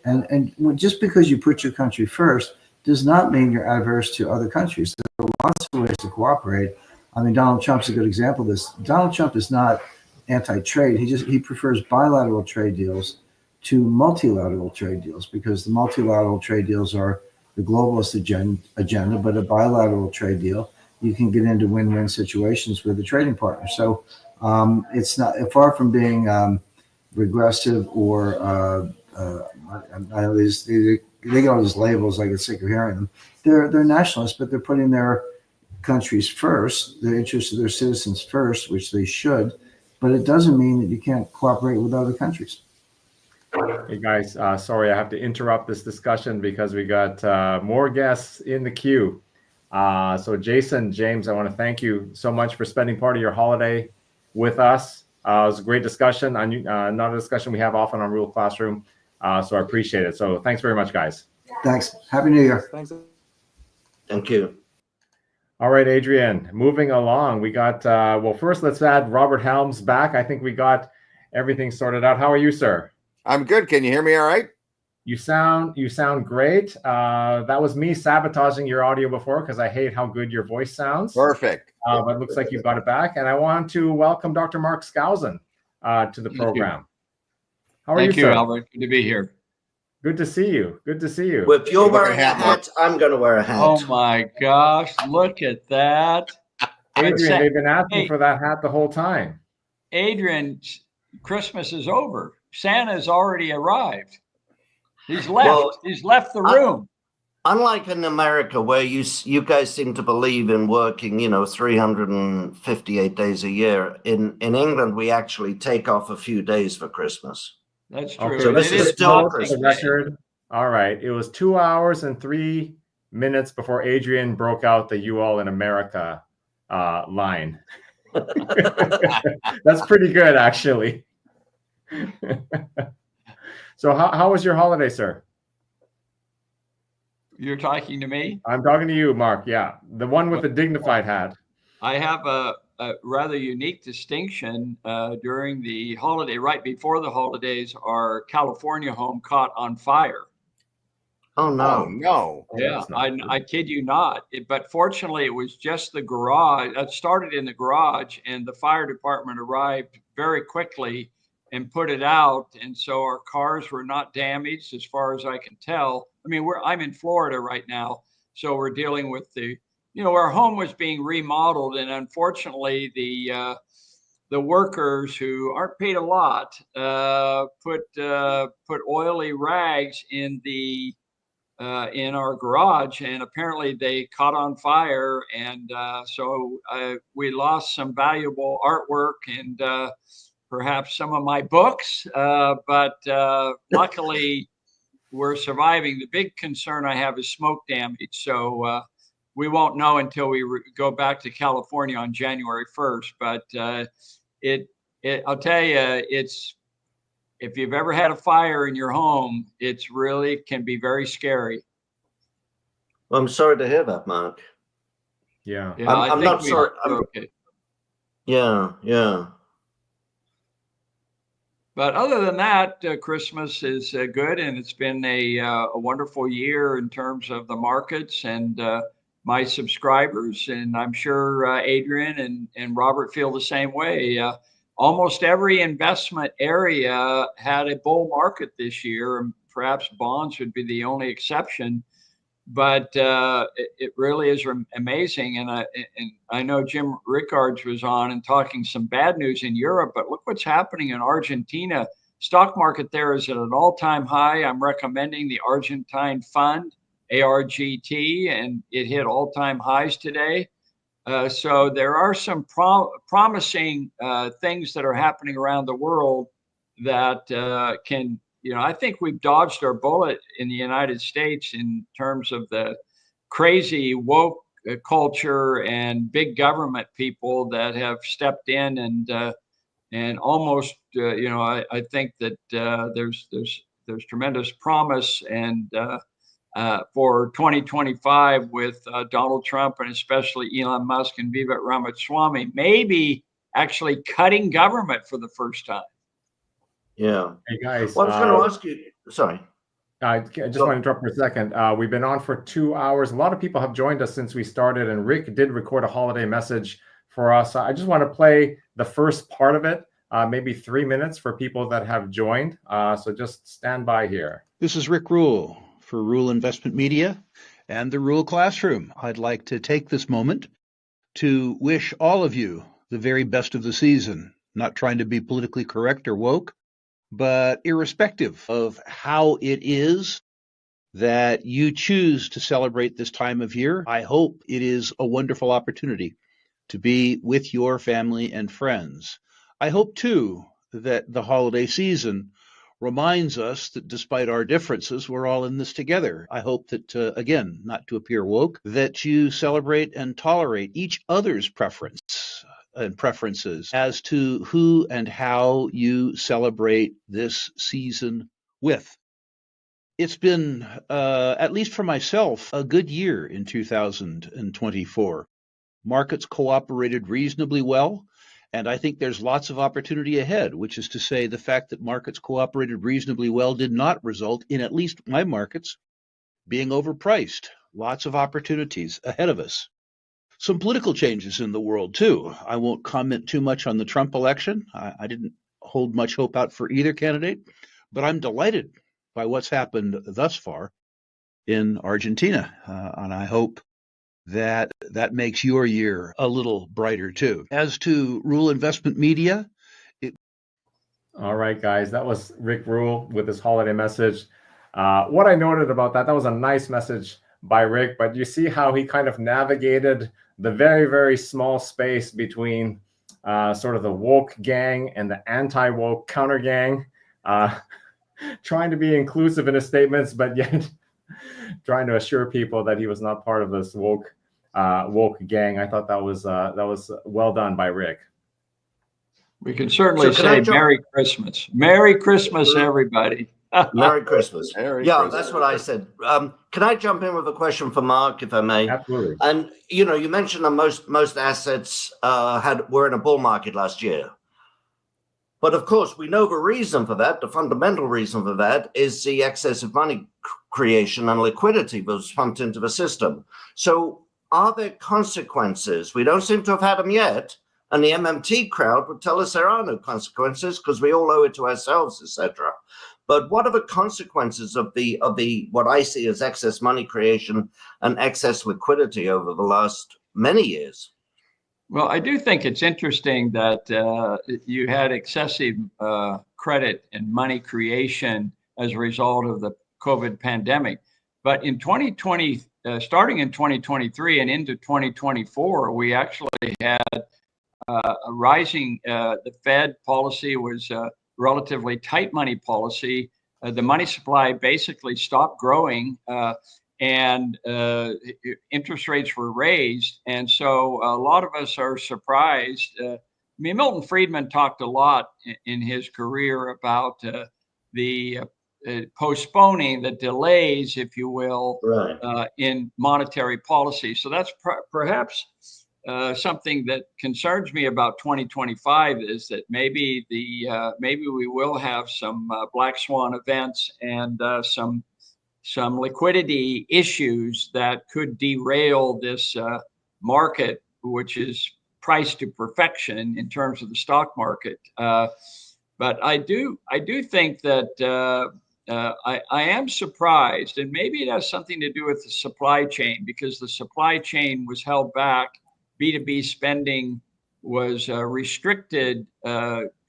And just because you put your country first does not mean you're adverse to other countries. There are lots of ways to cooperate. I mean, Donald Trump's a good example of this. Donald Trump is not anti-trade. He prefers bilateral trade deals to multilateral trade deals, because the multilateral trade deals are the globalist agenda, but a bilateral trade deal, you can get into win-win situations with a trading partner. So it's not far from being regressive or they got all these labels. I get sick of hearing them. They're nationalists, but they're putting their countries first, the interests of their citizens first, which they should. But it doesn't mean that you can't cooperate with other countries. Hey guys, sorry I have to interrupt this discussion because we got more guests in the queue. So Jason, James, I want to thank you so much for spending part of your holiday with us. It was a great discussion. Not a discussion we have often on Rural Classroom, so I appreciate it. So thanks very much, guys. Thanks. Happy New Year. Thanks. Thank you. All right, Adrian, moving along. We got, well, first let's add Robert Helms back. I think we got everything sorted out. How are you, sir? I'm good. Can you hear me all right? You sound great. That was me sabotaging your audio before because I hate how good your voice sounds. Perfect. But it looks like you've got it back. And I want to welcome Dr. Mark Skousen to the program. How are you, sir? Thank you, Albert. Good to be here. Good to see you. Good to see you. Well, if you're wearing a hat, I'm going to wear a hat. Oh my gosh, look at that. Adrian, they've been asking for that hat the whole time. Adrian, Christmas is over. Santa's already arrived. He's left. Well, He's left the room. Unlike in America, where you guys seem to believe in working, 358 days a year, in England, we actually take off a few days for Christmas. That's true. Okay, so this is still Christmas. Record. All right. It was 2 hours and 3 minutes before Adrian broke out the "You All in America" line. That's pretty good, actually. So how was your holiday, sir? You're talking to me? I'm talking to you, Mark. Yeah, the one with the dignified hat. I have a rather unique distinction during the holiday. Right before the holidays, our California home caught on fire. Oh no! Oh no! Yeah, I kid you not. But fortunately, it was just the garage. It started in the garage, and the fire department arrived very quickly and put it out. And so our cars were not damaged, as far as I can tell. I mean, I'm in Florida right now, so we're dealing with our home was being remodeled, and unfortunately, the workers who aren't paid a lot put oily rags in our garage, and apparently they caught on fire, and so we lost some valuable artwork and perhaps some of my books, but luckily we're surviving. The big concern I have is smoke damage, so we won't know until we go back to California on January 1st, but I'll tell you, if you've ever had a fire in your home, it's really can be very scary. Well, I'm sorry to hear that, Mark. Yeah. I'm not sorry. Okay. Yeah. But other than that, Christmas is good, and it's been a wonderful year in terms of the markets and my subscribers. And I'm sure Adrian and Robert feel the same way. Almost every investment area had a bull market this year, and perhaps bonds would be the only exception. But it really is amazing. And I know Jim Rickards was on and talking some bad news in Europe, but look what's happening in Argentina. Stock market there is at an all-time high. I'm recommending the Argentine Fund, ARGT, and it hit all-time highs today. So there are some promising things that are happening around the world that can, I think we've dodged our bullet in the United States in terms of the crazy woke culture and big government people that have stepped in and almost, I think that there's tremendous promise and for 2025 with Donald Trump and especially Elon Musk and Vivek Ramaswamy, maybe actually cutting government for the first time. Yeah. Hey guys. Well, I was going to ask you. Sorry. I just want to interrupt for a second. We've been on for 2 hours. A lot of people have joined us since we started, and Rick did record a holiday message for us. I just want to play the first part of it, maybe 3 minutes for people that have joined. So just stand by here. This is Rick Rule for Rule Investment Media and the Rule Classroom. I'd like to take this moment to wish all of you the very best of the season. Not trying to be politically correct or woke, but irrespective of how it is that you choose to celebrate this time of year, I hope it is a wonderful opportunity to be with your family and friends. I hope, too, that the holiday season reminds us that despite our differences, we're all in this together. I hope that, again, not to appear woke, that you celebrate and tolerate each other's preferences as to who and how you celebrate this season with. It's been, at least for myself, a good year in 2024. Markets cooperated reasonably well, and I think there's lots of opportunity ahead, which is to say the fact that markets cooperated reasonably well did not result in at least my markets being overpriced. Lots of opportunities ahead of us. Some political changes in the world, too. I won't comment too much on the Trump election. I didn't hold much hope out for either candidate, but I'm delighted by what's happened thus far in Argentina, and I hope that makes your year a little brighter, too. As to Rule Investment Media, all right, guys, that was Rick Rule with his holiday message. What I noted about that was a nice message by Rick, but you see how he kind of navigated the very, very small space between sort of the woke gang and the anti-woke counter gang, trying to be inclusive in his statements, but yet trying to assure people that he was not part of this woke gang. I thought that was well done by Rick. We can certainly say Merry Christmas. Merry Christmas, everybody. Merry Christmas. Merry yeah, Christmas. That's what I said. Can I jump in with a question for Mark, if I may? Absolutely. And you mentioned that most assets were in a bull market last year. But of course, we know the reason for that. The fundamental reason for that is the excessive money creation and liquidity was pumped into the system. So are there consequences? We don't seem to have had them yet. And the MMT crowd would tell us there are no consequences because we all owe it to ourselves, etc. But what are the consequences of the what I see as excess money creation and excess liquidity over the last many years? Well, I do think it's interesting that you had excessive credit and money creation as a result of the COVID pandemic. But in 2020, starting in 2023 and into 2024, we actually had a rising, the Fed policy was relatively tight money policy. The money supply basically stopped growing and interest rates were raised. And so a lot of us are surprised. I mean, Milton Friedman talked a lot in his career about the postponing, the delays, if you will, right, in monetary policy. So that's perhaps something that concerns me about 2025 is that maybe maybe we will have some black swan events and some liquidity issues that could derail this market, which is priced to perfection in terms of the stock market. But I do think that I am surprised, and maybe it has something to do with the supply chain, because the supply chain was held back. B2B spending was restricted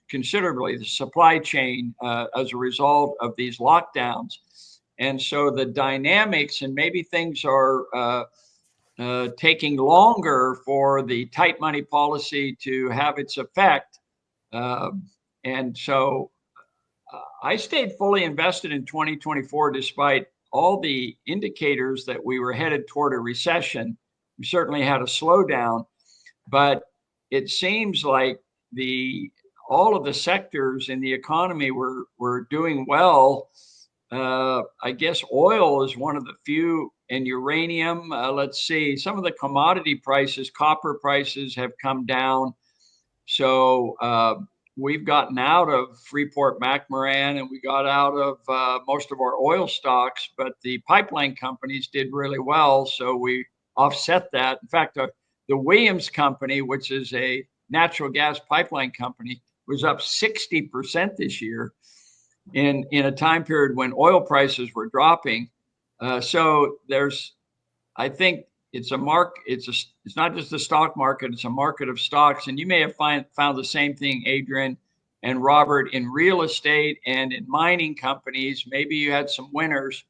considerably, the supply chain, as a result of these lockdowns. And so the dynamics, and maybe things are taking longer for the tight money policy to have its effect. And so I stayed fully invested in 2024, despite all the indicators that we were headed toward a recession. We certainly had a slowdown, but it seems like all of the sectors in the economy were doing well. I guess oil is one of the few, and uranium. Let's see, some of the commodity prices, copper prices have come down. So we've gotten out of Freeport-McMoRan and we got out of most of our oil stocks, but the pipeline companies did really well. So we offset that. In fact, the Williams Company, which is a natural gas pipeline company, was up 60% this year in a time period when oil prices were dropping. So I think it's not just the stock market, it's a market of stocks. And you may have found the same thing, Adrian and Robert, in real estate and in mining companies. Maybe you had some winners.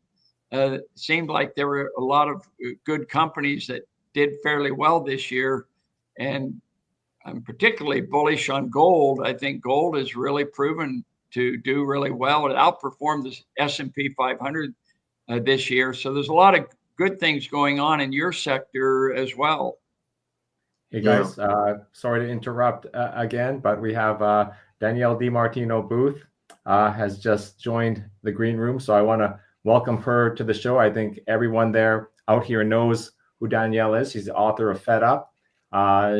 It seemed like there were a lot of good companies that did fairly well this year. And I'm particularly bullish on gold. I think gold has really proven to do really well. It outperformed the S&P 500 this year. So there's a lot of good things going on in your sector as well. Hey guys, sorry to interrupt again, but we have Danielle DiMartino Booth has just joined the green room. So I want to welcome her to the show. I think everyone there out here knows who Danielle is. She's the author of Fed Up.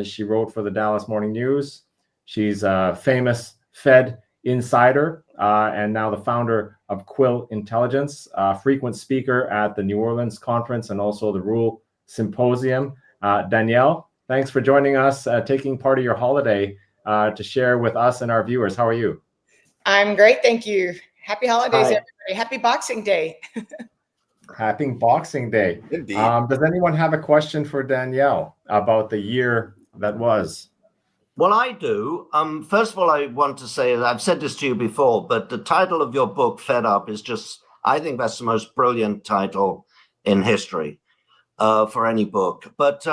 She wrote for the Dallas Morning News. She's a famous Fed insider and now the founder of Quill Intelligence, frequent speaker at the New Orleans conference and also the Rule Symposium. Danielle, thanks for joining us, taking part of your holiday to share with us and our viewers. How are you? I'm great, thank you. Happy holidays, Hi. everybody. Happy Boxing Day. Happy Boxing Day. Indeed. Does anyone have a question for Danielle about the year that was? Well, I do. First of all, I want to say, I've said this to you before, but the title of your book, Fed Up, is just, I think that's the most brilliant title in history for any book. But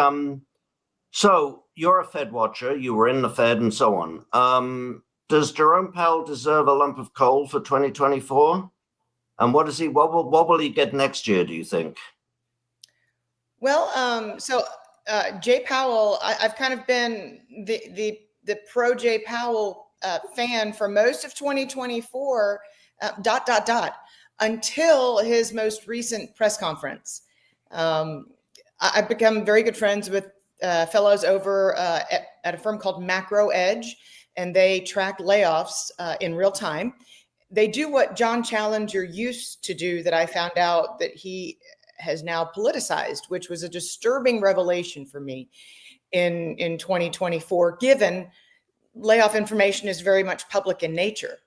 so you're a Fed watcher, you were in the Fed and so on. Does Jerome Powell deserve a lump of coal for 2024? And what will he get next year, do you think? Well, Jay Powell, I've kind of been the pro Jay Powell fan for most of 2024, until his most recent press conference. I've become very good friends with fellows over at a firm called Macro Edge, and they track layoffs in real time. they do what John Challenger used to do that I found out that he has now politicized, which was a disturbing revelation for me in 2024, given layoff information is very much public in nature.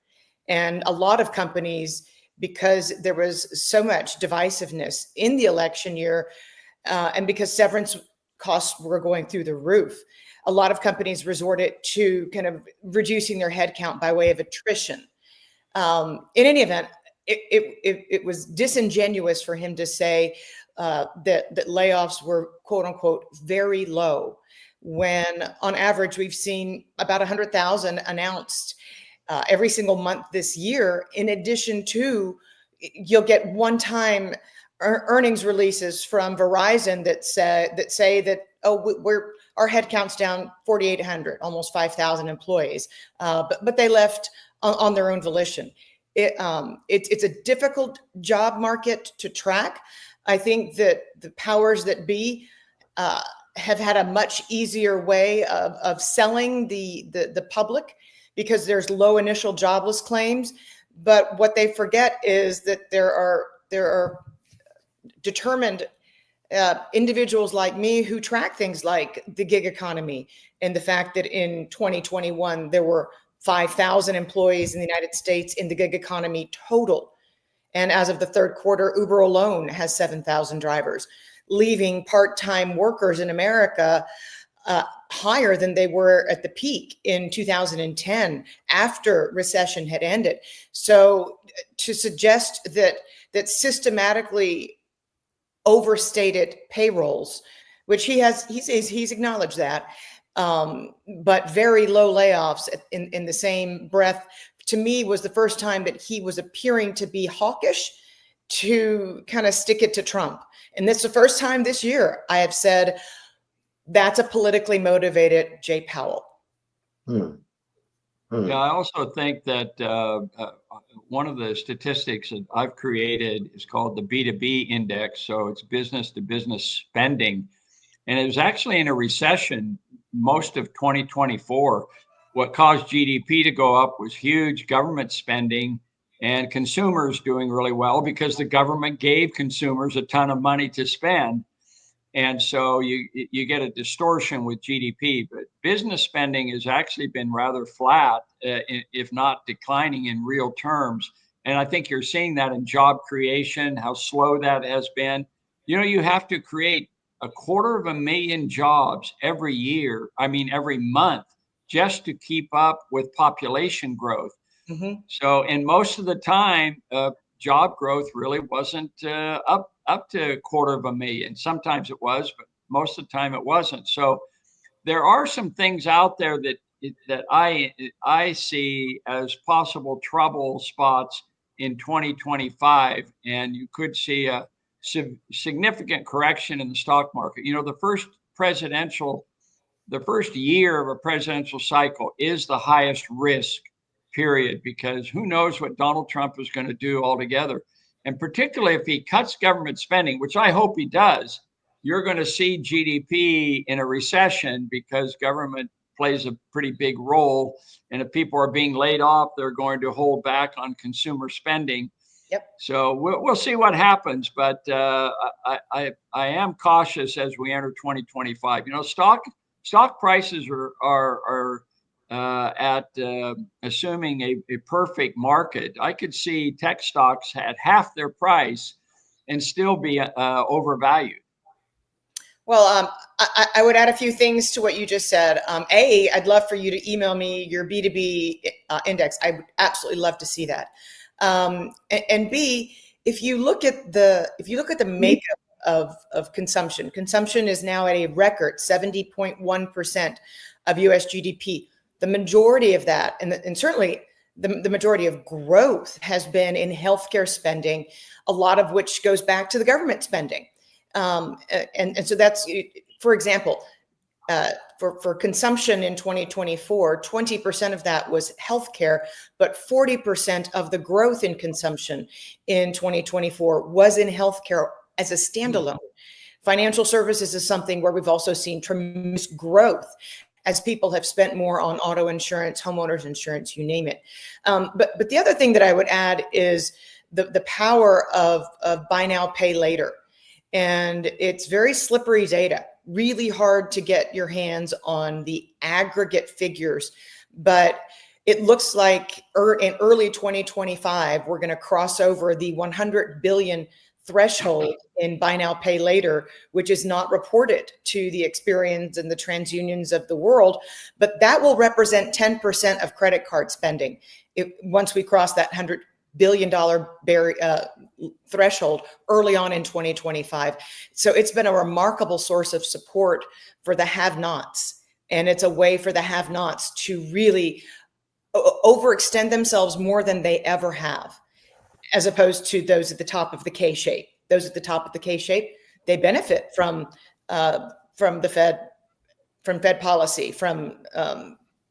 And a lot of companies, because there was so much divisiveness in the election year, and because severance costs were going through the roof, a lot of companies resorted to kind of reducing their headcount by way of attrition. In any event, it was disingenuous for him to say that layoffs were, quote unquote, very low, when on average we've seen about 100,000 announced every single month this year. In addition to, you'll get one-time earnings releases from Verizon that say that, oh, our headcount's down 4,800, almost 5,000 employees, but they left on their own volition. It's a difficult job market to track. I think that the powers that be have had a much easier way of selling the public, because there's low initial jobless claims. But what they forget is that there are determined individuals like me who track things like the gig economy, and the fact that in 2021 there were 5,000 employees in the United States in the gig economy total. And as of the third quarter, Uber alone has 7,000 drivers, leaving part-time workers in America higher than they were at the peak in 2010, after recession had ended. So to suggest that systematically overstated payrolls, which he's acknowledged that, but very low layoffs in the same breath, to me was the first time that he was appearing to be hawkish, to kind of stick it to Trump. And this is the first time this year I have said, that's a politically motivated Jay Powell. Yeah, I also think that one of the statistics that I've created is called the B2B index. So it's business to business spending. And it was actually in a recession most of 2024. What caused GDP to go up was huge government spending and consumers doing really well, because the government gave consumers a ton of money to spend. And so you get a distortion with GDP, but business spending has actually been rather flat, if not declining in real terms. And I think you're seeing that in job creation, how slow that has been. You know, you have to create 250,000 jobs every year, every month, just to keep up with population growth. Mm-hmm. So, and most of the time, job growth really wasn't up to 250,000. Sometimes it was, but most of the time it wasn't. So there are some things out there that I see as possible trouble spots in 2025, and you could see a significant correction in the stock market. You know, the first year of a presidential cycle is the highest risk period, because who knows what Donald Trump is going to do altogether. And particularly if he cuts government spending, which I hope he does, you're going to see GDP in a recession, because government plays a pretty big role. And if people are being laid off, they're going to hold back on consumer spending. Yep. So we'll see what happens. But I am cautious as we enter 2025. You know, stock prices are at assuming a perfect market. I could see tech stocks at half their price and still be overvalued. Well, I would add a few things to what you just said. I'd love for you to email me your B2B index. I would absolutely love to see that. And B, if you look at the makeup of consumption is now at a record 70.1% of US GDP. The majority of that, and certainly the majority of growth, has been in healthcare spending, a lot of which goes back to the government spending. And so that's, for example, for consumption in 2024, 20% of that was healthcare, but 40% of the growth in consumption in 2024 was in healthcare as a standalone. Financial services is something where we've also seen tremendous growth. as people have spent more on auto insurance, homeowners insurance, you name it. But the other thing that I would add is the power of buy now, pay later. And it's very slippery data, really hard to get your hands on the aggregate figures. But it looks like in early 2025, we're going to cross over the 100 billion threshold in buy now, pay later, which is not reported to the Experians and the TransUnions of the world, but that will represent 10% of credit card spending once we cross that $100 billion threshold early on in 2025. So it's been a remarkable source of support for the have-nots, and it's a way for the have-nots to really overextend themselves more than they ever have, as opposed to those at the top of the K-shape. Those at the top of the K-shape, they benefit from the Fed, from Fed policy, from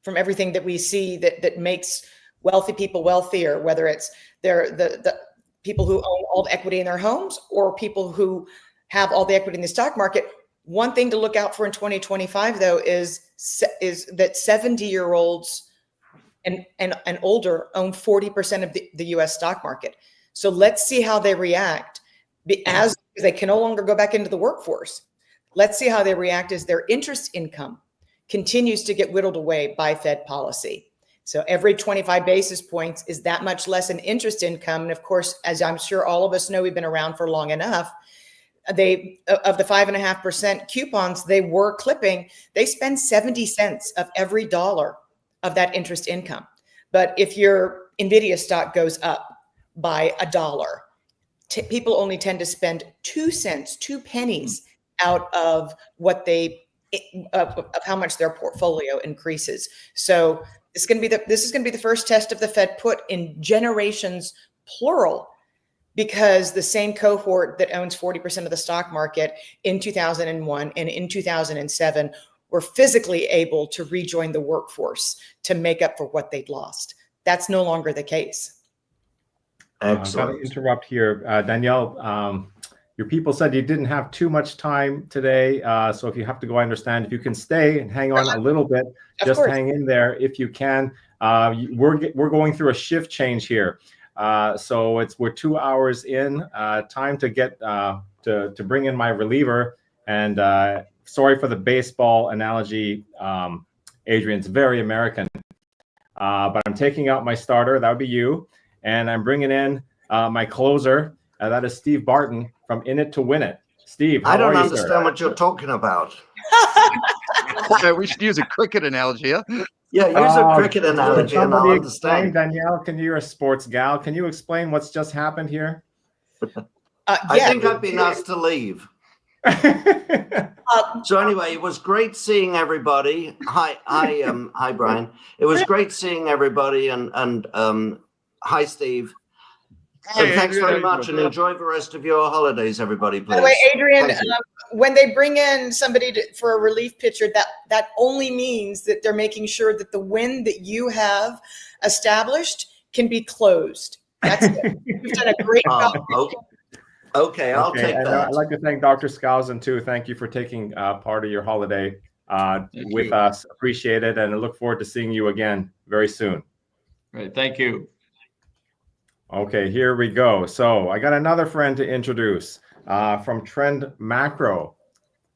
everything that we see that makes wealthy people wealthier, whether it's the people who own all the equity in their homes or people who have all the equity in the stock market. One thing to look out for in 2025, though, is that 70-year-olds and older own 40% of the U.S. stock market. So let's see how they react as they can no longer go back into the workforce. Let's see how they react as their interest income continues to get whittled away by Fed policy. So every 25 basis points is that much less in interest income. And of course, as I'm sure all of us know, we've been around for long enough. Of the 5.5% coupons they were clipping, they spend 70 cents of every dollar of that interest income. But if your NVIDIA stock goes up by $1, people only tend to spend 2 cents, 2 pennies out of what of how much their portfolio increases. So this is going to be the first test of the Fed put in generations, plural, because the same cohort that owns 40% of the stock market in 2001 and in 2007 were physically able to rejoin the workforce to make up for what they'd lost. That's no longer the case. Excellent. Got to interrupt here. Danielle, your people said you didn't have too much time today. So if you have to go, I understand. If you can stay and hang on a little bit, just hang in there if you can. We're going through a shift change here. So we're 2 hours in. Time to get to bring in my reliever. And sorry for the baseball analogy, Adrian. It's very American. But I'm taking out my starter. That would be you. And I'm bringing in my closer. That is Steve Barton from In It to Win It. Steve, I don't understand what you're talking about. We should use a cricket analogy, huh? Yeah, use a cricket analogy and I'll understand. Danielle, you're a sports gal. Can you explain what's just happened here? I think I've been asked to leave. So anyway, it was great seeing everybody. Hi, Brian. It was great seeing everybody, and hi, Steve. And thanks very much, and enjoy the rest of your holidays, everybody. Please. By the way, Adrian, when they bring in somebody for a relief pitcher, that only means that they're making sure that the win that you have established can be closed. That's it. You've done a great job. Okay, I'll take that. I'd like to thank Dr. Skousen too. Thank you for taking part of your holiday with us. Appreciate it, and I look forward to seeing you again very soon. Great, thank you. Okay, here we go. So I got another friend to introduce from Trend Macro.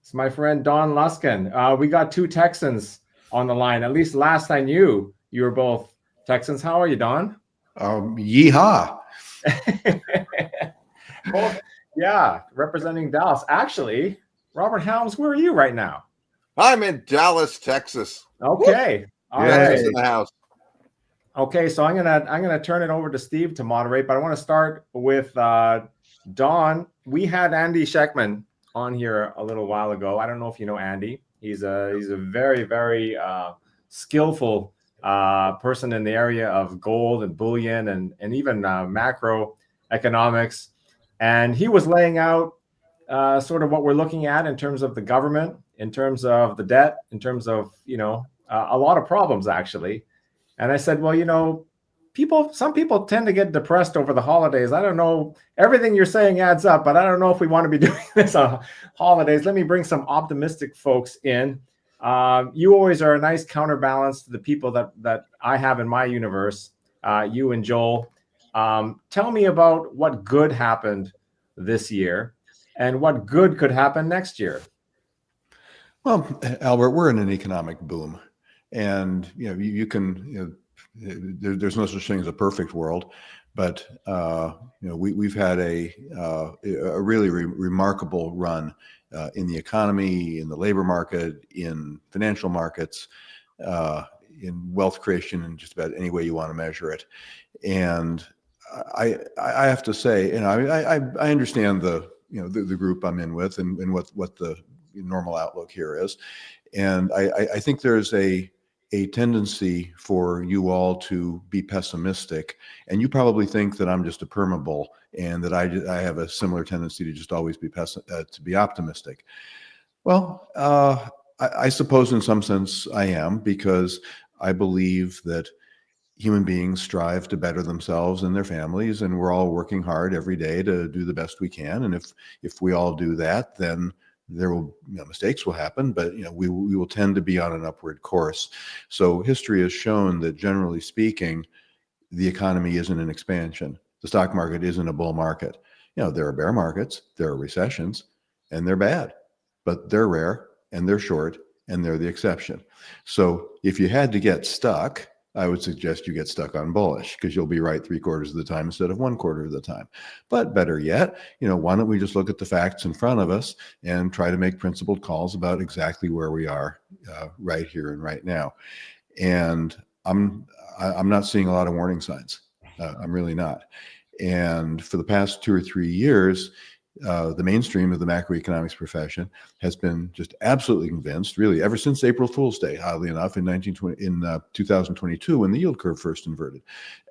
It's my friend Don Luskin. We got 2 Texans on the line. At least last I knew, you were both Texans. How are you, Don? Yeehaw. Both, yeah, representing Dallas. Actually, Robert Helms, where are you right now? I'm in Dallas, Texas. Okay. All Texas right. in the house. Okay, so I'm gonna turn it over to Steve to moderate, but I want to start with Don. We had Andy Scheckman on here a little while ago. I don't know if you know Andy. He's a very, very skillful person in the area of gold and bullion and even macroeconomics. And he was laying out sort of what we're looking at in terms of the government, in terms of the debt, in terms of a lot of problems actually. And I said, well, some people tend to get depressed over the holidays. I don't know. Everything you're saying adds up, but I don't know if we want to be doing this on holidays. Let me bring some optimistic folks in. You always are a nice counterbalance to the people that I have in my universe, you and Joel. Tell me about what good happened this year and what good could happen next year. Well, Albert, we're in an economic boom, and you can, there's no such thing as a perfect world, but we've had a really remarkable run in the economy, in the labor market, in financial markets, in wealth creation, in just about any way you want to measure it. And I have to say, I understand the group I'm in with and what the normal outlook here is, and I think there's a tendency for you all to be pessimistic, and you probably think that I'm just a permabull and that I have a similar tendency to just always be to be optimistic. Well, I suppose in some sense I am, because I believe that human beings strive to better themselves and their families, and we're all working hard every day to do the best we can. And if we all do that, then there will, mistakes will happen, but we will tend to be on an upward course. So history has shown that, generally speaking, the economy isn't in expansion. The stock market isn't a bull market. There are bear markets, there are recessions, and they're bad, but they're rare and they're short and they're the exception. So if you had to get stuck, I would suggest you get stuck on bullish, because you'll be right 3/4 of the time instead of 1/4 of the time. But better yet, why don't we just look at the facts in front of us and try to make principled calls about exactly where we are right here and right now. And I'm not seeing a lot of warning signs. I'm really not. And for the past 2 or 3 years, the mainstream of the macroeconomics profession has been just absolutely convinced, really, ever since April Fool's Day, oddly enough, in 2022, when the yield curve first inverted.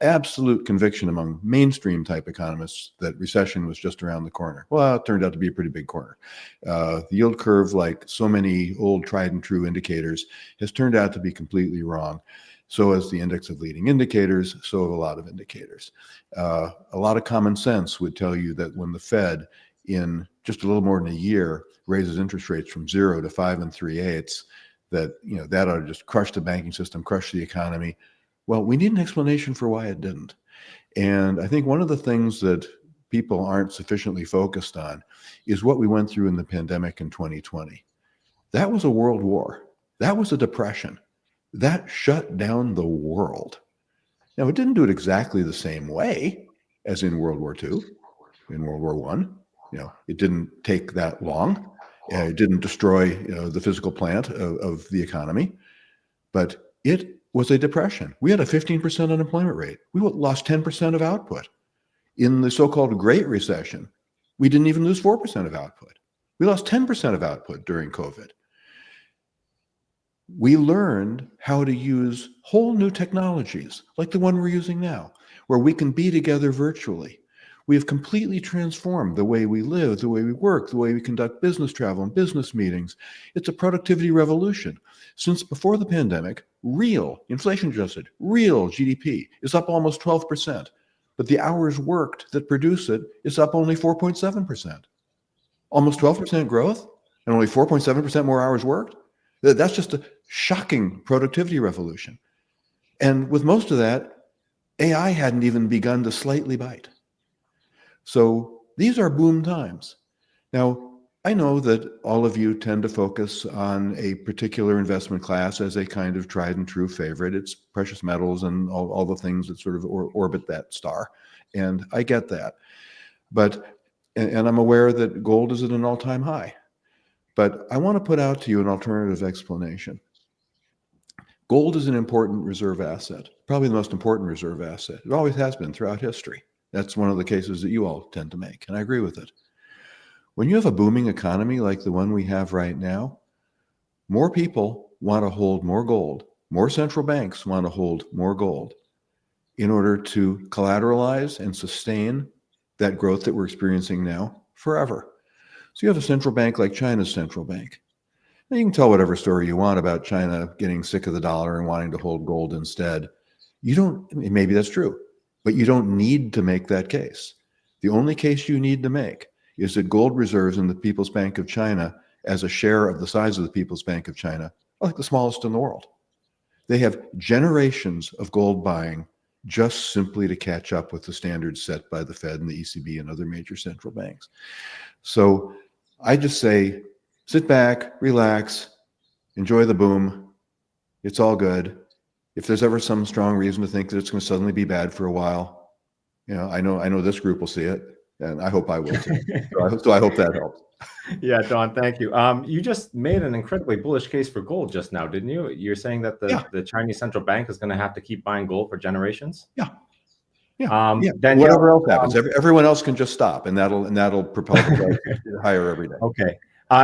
Absolute conviction among mainstream type economists that recession was just around the corner. Well, it turned out to be a pretty big corner. The yield curve, like so many old tried and true indicators, has turned out to be completely wrong. So has the index of leading indicators, so have a lot of indicators. A lot of common sense would tell you that when the Fed, in just a little more than a year, raises interest rates from 0 to 5 3/8, that that ought to just crush the banking system, crush the economy. Well, we need an explanation for why it didn't. And I think one of the things that people aren't sufficiently focused on is what we went through in the pandemic in 2020. That was a world war. That was a depression. That shut down the world. Now, it didn't do it exactly the same way as in World War II, in World War I. It didn't take that long. It didn't destroy the physical plant of the economy, but it was a depression. We had a 15% unemployment rate. We lost 10% of output. In the so-called Great Recession, we didn't even lose 4% of output. We lost 10% of output during COVID. We learned how to use whole new technologies, like the one we're using now, where we can be together virtually. We have completely transformed the way we live, the way we work, the way we conduct business travel and business meetings. It's a productivity revolution. Since before the pandemic, real, inflation-adjusted, real GDP is up almost 12%, but the hours worked that produce it is up only 4.7%. Almost 12% growth and only 4.7% more hours worked? That's just a shocking productivity revolution. And with most of that, AI hadn't even begun to slightly bite. So these are boom times. Now, I know that all of you tend to focus on a particular investment class as a kind of tried and true favorite. It's precious metals and all the things that sort of orbit that star. And I get that. But, and I'm aware that gold is at an all-time high. But I want to put out to you an alternative explanation. Gold is an important reserve asset, probably the most important reserve asset. It always has been throughout history. That's one of the cases that you all tend to make, and I agree with it. When you have a booming economy like the one we have right now, more people want to hold more gold. More central banks want to hold more gold in order to collateralize and sustain that growth that we're experiencing now forever. So you have a central bank like China's central bank. Now, you can tell whatever story you want about China getting sick of the dollar and wanting to hold gold instead. Maybe that's true, but you don't need to make that case. The only case you need to make is that gold reserves in the People's Bank of China as a share of the size of the People's Bank of China like the smallest in the world. They have generations of gold buying just simply to catch up with the standards set by the Fed and the ECB and other major central banks. So I just say, sit back, relax, enjoy the boom. It's all good. If there's ever some strong reason to think that it's going to suddenly be bad for a while, I know this group will see it, and I hope I will too. So I hope that helps. Yeah, Don, thank you. You just made an incredibly bullish case for gold just now, didn't you? You're saying that the Chinese central bank is going to have to keep buying gold for generations? Yeah. Danielle, whatever else happens, everyone else can just stop, and that'll propel the price higher every day. Okay.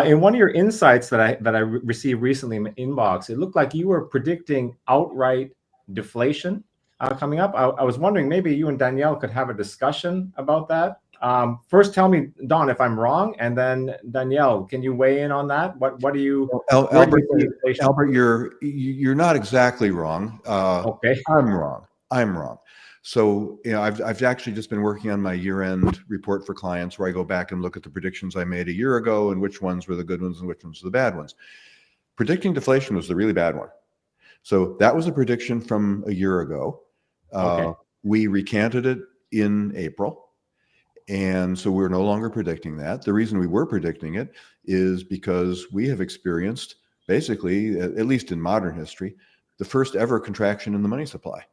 In one of your insights that I received recently in my inbox, it looked like you were predicting outright deflation coming up. I was wondering, maybe you and Danielle could have a discussion about that. First, tell me, Don, if I'm wrong, and then Danielle, can you weigh in on that? What do you, Albert? You're not exactly wrong. Okay, I'm wrong. So I've actually just been working on my year-end report for clients, where I go back and look at the predictions I made a year ago and which ones were the good ones and which ones were the bad ones. Predicting deflation was the really bad one. So that was a prediction from a year ago. We recanted it in April. And so we're no longer predicting that. The reason we were predicting it is because we have experienced, basically, at least in modern history, the first ever contraction in the money supply.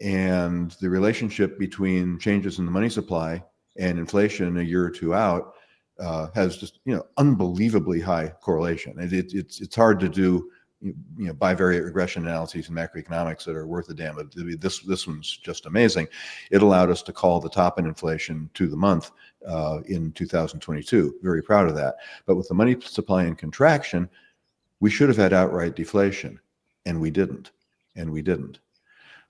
And the relationship between changes in the money supply and inflation a year or two out has just unbelievably high correlation. It's hard to do bivariate regression analyses in macroeconomics that are worth a damn. But this one's just amazing. It allowed us to call the top in inflation to the month in 2022. Very proud of that. But with the money supply in contraction, we should have had outright deflation, and we didn't.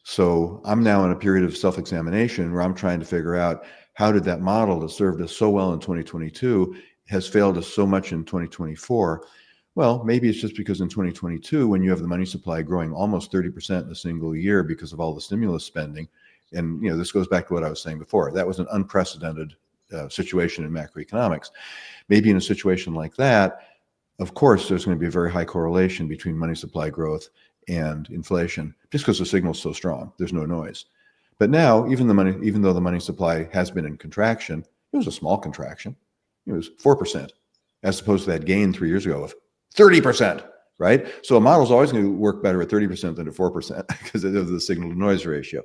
So I'm now in a period of self-examination where I'm trying to figure out, how did that model that served us so well in 2022 has failed us so much in 2024? Well, maybe it's just because in 2022, when you have the money supply growing almost 30% in a single year because of all the stimulus spending, and this goes back to what I was saying before, that was an unprecedented situation in macroeconomics. Maybe in a situation like that, of course, there's going to be a very high correlation between money supply growth and inflation, just because the signal's so strong. There's no noise. But now, even though the money supply has been in contraction, it was a small contraction. It was 4%, as opposed to that gain 3 years ago of 30%, right? So a model's always going to work better at 30% than at 4% because of the signal to noise ratio.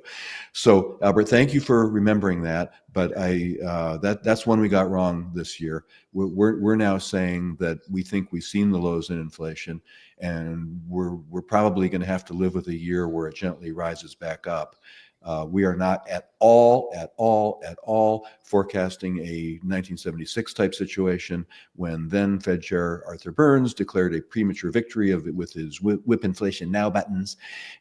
So Albert, thank you for remembering that. But that's one we got wrong this year. We're now saying that we think we've seen the lows in inflation, and we're probably going to have to live with a year where it gently rises back up. We are not at all forecasting a 1976 type situation when then Fed Chair Arthur Burns declared a premature victory with his whip inflation now buttons,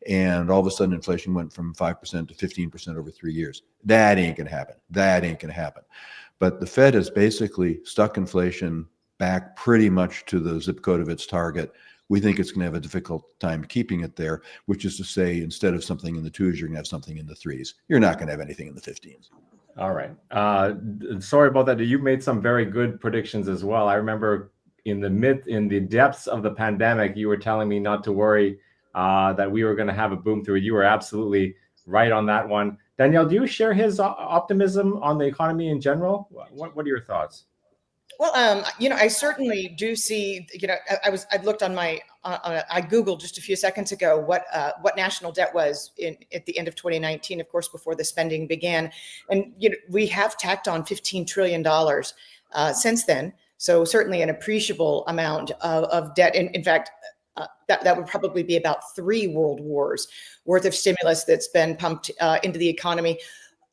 and all of a sudden inflation went from 5% to 15% over 3 years. That ain't gonna happen. But the Fed has basically stuck inflation back pretty much to the zip code of its target. We think it's going to have a difficult time keeping it there, which is to say, instead of something in the 2s, you're going to have something in the 3s. You're not going to have anything in the 15s. All right. Sorry about that. You made some very good predictions as well. I remember in the depths of the pandemic, you were telling me not to worry, that we were going to have a boom through it. You were absolutely right on that one. Danielle, do you share his optimism on the economy in general? What are your thoughts? Well, I certainly do see, I looked on I Googled just a few seconds ago what national debt was at the end of 2019, of course, before the spending began. And, we have tacked on $15 trillion since then. So certainly an appreciable amount of debt. In fact, that would probably be about 3 world wars worth of stimulus that's been pumped into the economy.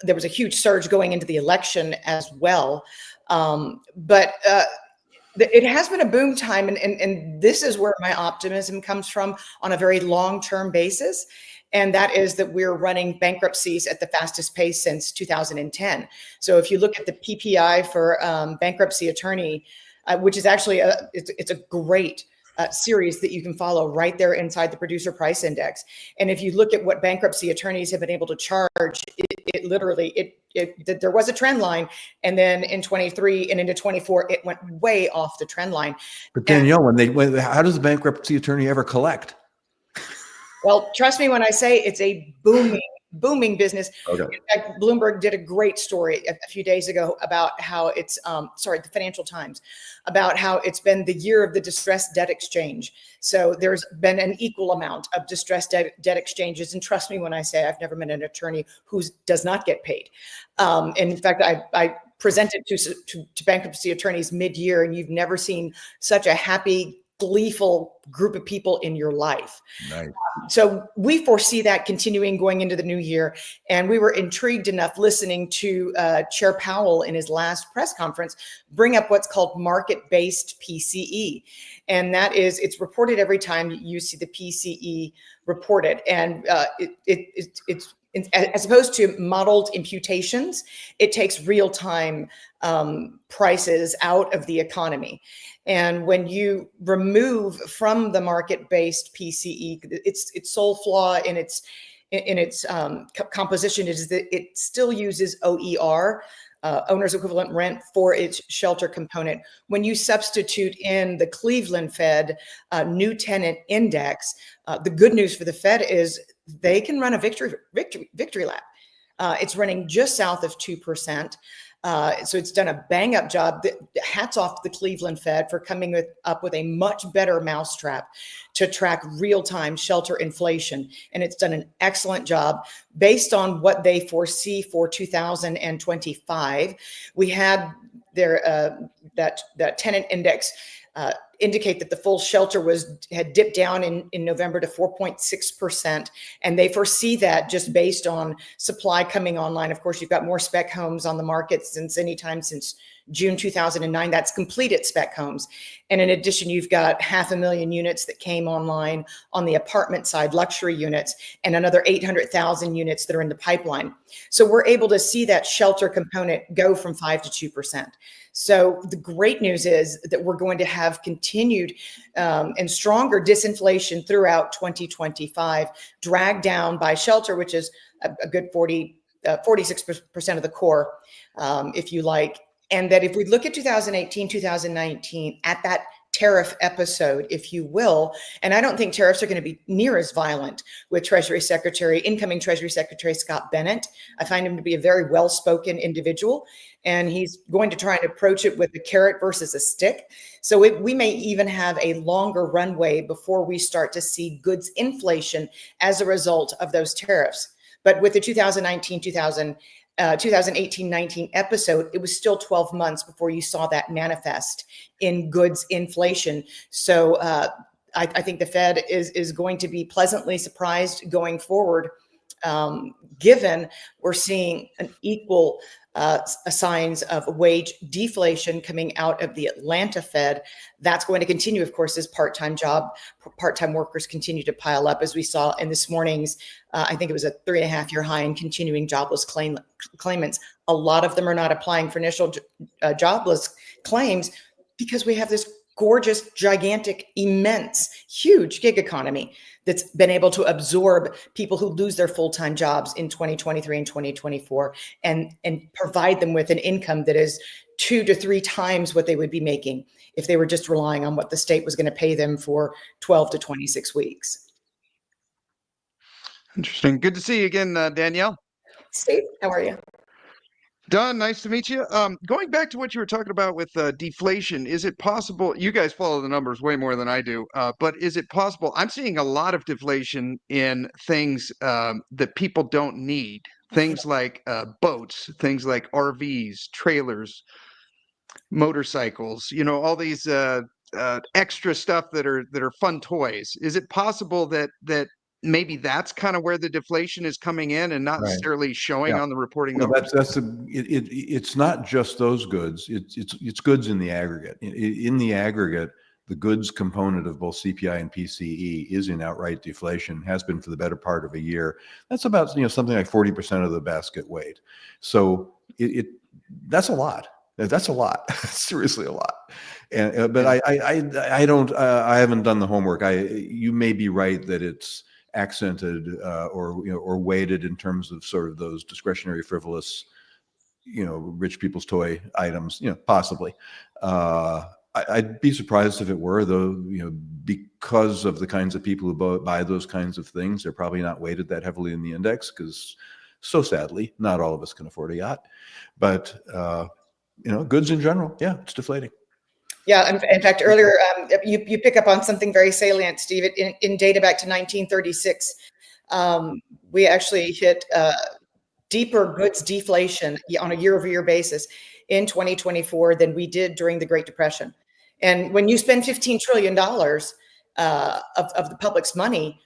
There was a huge surge going into the election as well. But it has been a boom time, and this is where my optimism comes from on a very long-term basis, and that is that we're running bankruptcies at the fastest pace since 2010. So if you look at the PPI for bankruptcy attorney, which is actually it's a great series that you can follow right there inside the producer price index. And if you look at what bankruptcy attorneys have been able to charge, it literally, there was a trend line. And then in 23 and into 24, it went way off the trend line. But Danielle, how does the bankruptcy attorney ever collect? Well, trust me when I say it's a booming business. Okay. In fact, Bloomberg did a great story a few days ago about how it's, the Financial Times, about how it's been the year of the distressed debt exchange. So there's been an equal amount of distressed debt exchanges. And trust me when I say I've never met an attorney who does not get paid. In fact, I presented to bankruptcy attorneys mid-year, and you've never seen such a happy, gleeful group of people in your life. Nice. So we foresee that continuing going into the new year. And we were intrigued enough listening to Chair Powell in his last press conference bring up what's called market-based PCE. And that is, it's reported every time you see the PCE reported. And it's as opposed to modeled imputations, it takes real-time prices out of the economy. And when you remove from the market-based PCE, its sole flaw in its composition is that it still uses OER, owner's equivalent rent, for its shelter component. When you substitute in the Cleveland Fed new tenant index, the good news for the Fed is they can run a victory lap. It's running just south of 2%. So it's done a bang up job. Hats off to the Cleveland Fed for coming up with a much better mousetrap to track real-time shelter inflation. And it's done an excellent job based on what they foresee for 2025. We had their that tenant index indicate that the full shelter had dipped down in November to 4.6%. And they foresee that just based on supply coming online. Of course, you've got more spec homes on the market since June 2009. That's completed spec homes. And in addition, you've got 500,000 units that came online on the apartment side, luxury units, and another 800,000 units that are in the pipeline. So we're able to see that shelter component go from 5 to 2%. So the great news is that we're going to have continued and stronger disinflation throughout 2025, dragged down by shelter, which is a good 46% of the core, if you like. And that if we look at 2018, 2019, at that tariff episode, if you will, and I don't think tariffs are going to be near as violent with incoming Treasury Secretary Scott Bennett. I find him to be a very well-spoken individual, and he's going to try and approach it with a carrot versus a stick. So we may even have a longer runway before we start to see goods inflation as a result of those tariffs. But with the 2018-19 episode, it was still 12 months before you saw that manifest in goods inflation. So I think the Fed is going to be pleasantly surprised going forward, given we're seeing an equal signs of wage deflation coming out of the Atlanta Fed. That's going to continue, of course, as part-time workers continue to pile up, as we saw in this morning's, I think it was a 3.5-year high in continuing jobless claimants. A lot of them are not applying for initial jobless claims because we have this gorgeous, gigantic, immense, huge gig economy that's been able to absorb people who lose their full-time jobs in 2023 and 2024 and provide them with an income that is 2 to 3 times what they would be making if they were just relying on what the state was going to pay them for 12 to 26 weeks. Interesting. Good to see you again, Danielle. Steve, how are you? Don, nice to meet you. Going back to what you were talking about with deflation, is it possible, you guys follow the numbers way more than I do, but is it possible, I'm seeing a lot of deflation in things that people don't need, things like boats, things like RVs, trailers, motorcycles, all these extra stuff that are fun toys. Is it possible that maybe that's kind of where the deflation is coming in and not necessarily showing on the reporting numbers? It's not just those goods. It's goods in the aggregate. In the aggregate, the goods component of both CPI and PCE is in outright deflation, has been for the better part of a year. That's about something like 40% of the basket weight. So that's a lot. That's a lot. Seriously, a lot. And but I don't. I haven't done the homework. You may be right that it's accented or weighted in terms of sort of those discretionary, frivolous, rich people's toy items. Possibly. I'd be surprised if it were, though. Because of the kinds of people who buy those kinds of things, they're probably not weighted that heavily in the index because, so sadly, not all of us can afford a yacht. But goods in general, yeah, it's deflating. Yeah, in fact, earlier you pick up on something very salient, Steve. In data back to 1936, we actually hit deeper goods deflation on a year-over-year basis in 2024 than we did during the Great Depression. And when you spend $15 trillion of the public's money,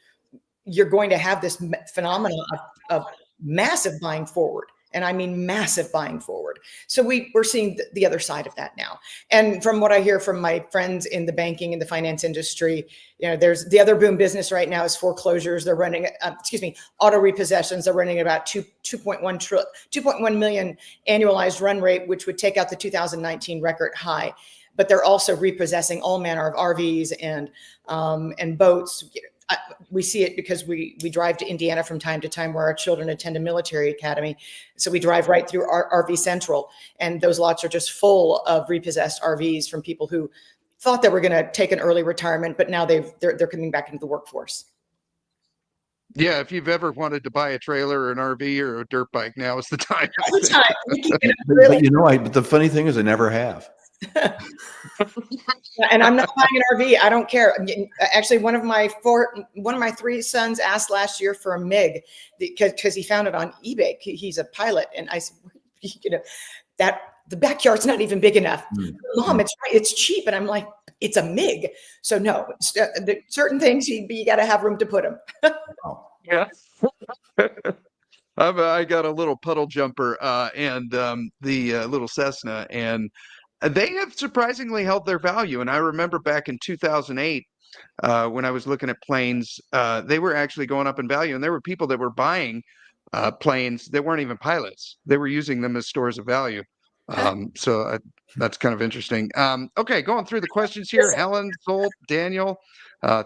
you're going to have this phenomenon of massive buying forward. And I mean massive buying forward. So we're seeing the other side of that now. And from what I hear from my friends in the banking and the finance industry, there's the other boom business right now is foreclosures. They're running, auto repossessions. They're running about 2.1 million annualized run rate, which would take out the 2019 record high. But they're also repossessing all manner of RVs and boats. We see it because we drive to Indiana from time to time where our children attend a military academy. So we drive right through RV Central, and those lots are just full of repossessed RVs from people who thought they were going to take an early retirement, but now they're coming back into the workforce. Yeah, if you've ever wanted to buy a trailer or an RV or a dirt bike, now is the time. But the funny thing is I never have. And I'm not buying an RV. I don't care. Actually, one of my three sons asked last year for a MiG because he found it on eBay. He's a pilot, and I said, that the backyard's not even big enough. Mom, it's cheap, and I'm like, it's a MiG. So no, certain things you got to have room to put them. Yeah. I got a little puddle jumper and the little Cessna, and they have surprisingly held their value. And I remember back in 2008, when I was looking at planes, they were actually going up in value. And there were people that were buying planes that weren't even pilots. They were using them as stores of value. That's kind of interesting. Okay, going through the questions here. Helen, Zolt, Daniel,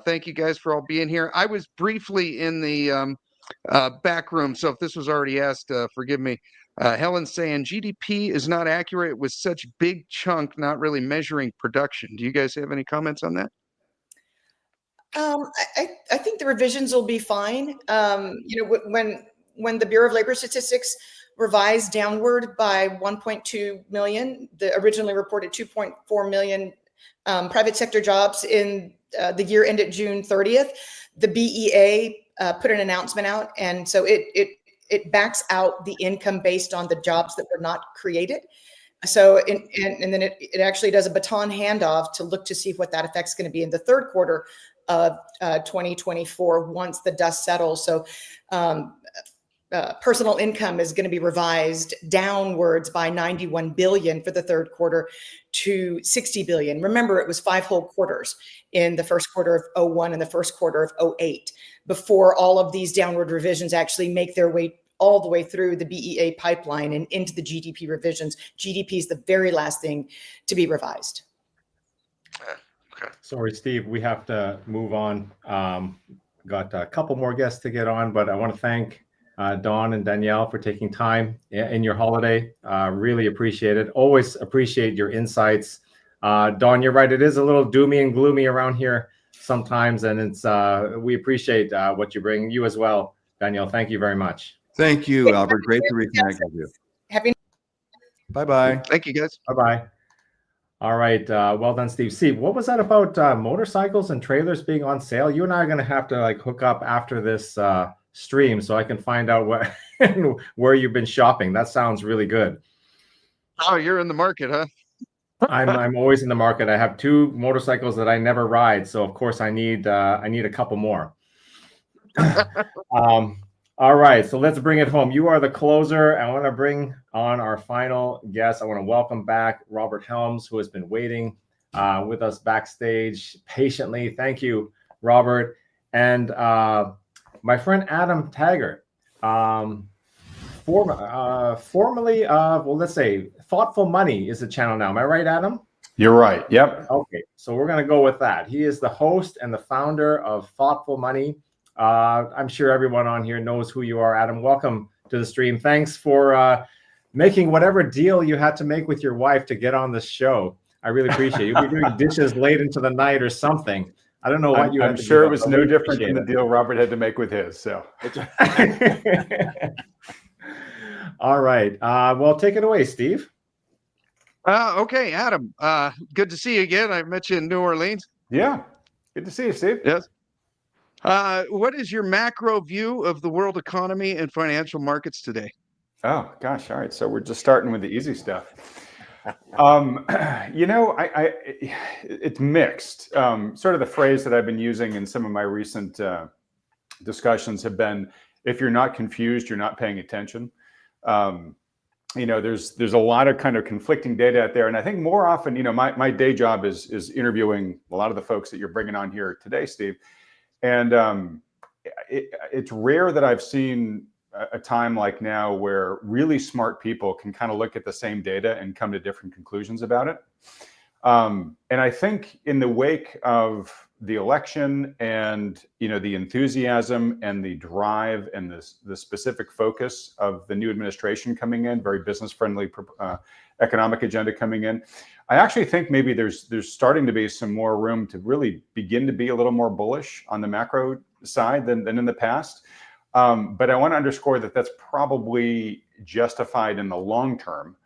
thank you guys for all being here. I was briefly in the back room, so if this was already asked, forgive me. Helen's saying GDP is not accurate with such big chunk, not really measuring production. Do you guys have any comments on that? I think the revisions will be fine. When the Bureau of Labor Statistics revised downward by 1.2 million, the originally reported 2.4 million private sector jobs in the year ended June 30th, the BEA put an announcement out, and so it backs out the income based on the jobs that were not created. So, and then it actually does a baton handoff to look to see what that effect's going to be in the third quarter of 2024 once the dust settles. So personal income is going to be revised downwards by 91 billion for the third quarter to 60 billion. Remember, it was 5 whole quarters in the first quarter of 01 and the first quarter of 08 before all of these downward revisions actually make their way all the way through the BEA pipeline and into the GDP revisions. GDP is the very last thing to be revised. Sorry, Steve, we have to move on. Got a couple more guests to get on, but I want to thank Dawn and Danielle for taking time in your holiday. Really appreciate it. Always appreciate your insights. Dawn, you're right. It is a little doomy and gloomy around here sometimes, and it's we appreciate what you bring. You as well, Danielle. Thank you very much. Thank you, Albert. Great to reconnect with you. Happy. Bye-bye. Thank you, guys. Bye-bye. All right. Well done, Steve. Steve, what was that about motorcycles and trailers being on sale? You and I are going to have to hook up after this stream so I can find out what where you've been shopping. That sounds really good. Oh, you're in the market, huh? I'm always in the market. I have 2 motorcycles that I never ride, so of course I need a couple more. All right, so let's bring it home. You are the closer. I want to bring on our final guest. I want to welcome back Robert Helms, who has been waiting with us backstage patiently. Thank you, Robert. And my friend Adam Taggart, Formerly, well, let's say Thoughtful Money is the channel now. Am I right, Adam? You're right. Yep. Okay, so we're going to go with that. He is the host and the founder of Thoughtful Money. I'm sure everyone on here knows who you are, Adam. Welcome to the stream. Thanks for making whatever deal you had to make with your wife to get on this show. I really appreciate it. You'll be doing dishes late into the night or something. I don't know what you had I'm to sure do, it was but no we different than the appreciate deal Robert had to make with his. So, all right. Well, take it away, Steve. Okay, Adam. Good to see you again. I met you in New Orleans. Yeah, good to see you, Steve. Yes. What is your macro view of the world economy and financial markets today? Oh gosh, all right. So we're just starting with the easy stuff. It's mixed. Sort of the phrase that I've been using in some of my recent discussions have been, if you're not confused, you're not paying attention. There's a lot of kind of conflicting data out there. And I think more often, my day job is interviewing a lot of the folks that you're bringing on here today, Steve. And it's rare that I've seen a time like now where really smart people can kind of look at the same data and come to different conclusions about it. And I think in the wake of the election and the enthusiasm and the drive and the specific focus of the new administration coming in, very business friendly economic agenda coming in, I actually think maybe there's starting to be some more room to really begin to be a little more bullish on the macro side than in the past. But I want to underscore that that's probably justified in the long term.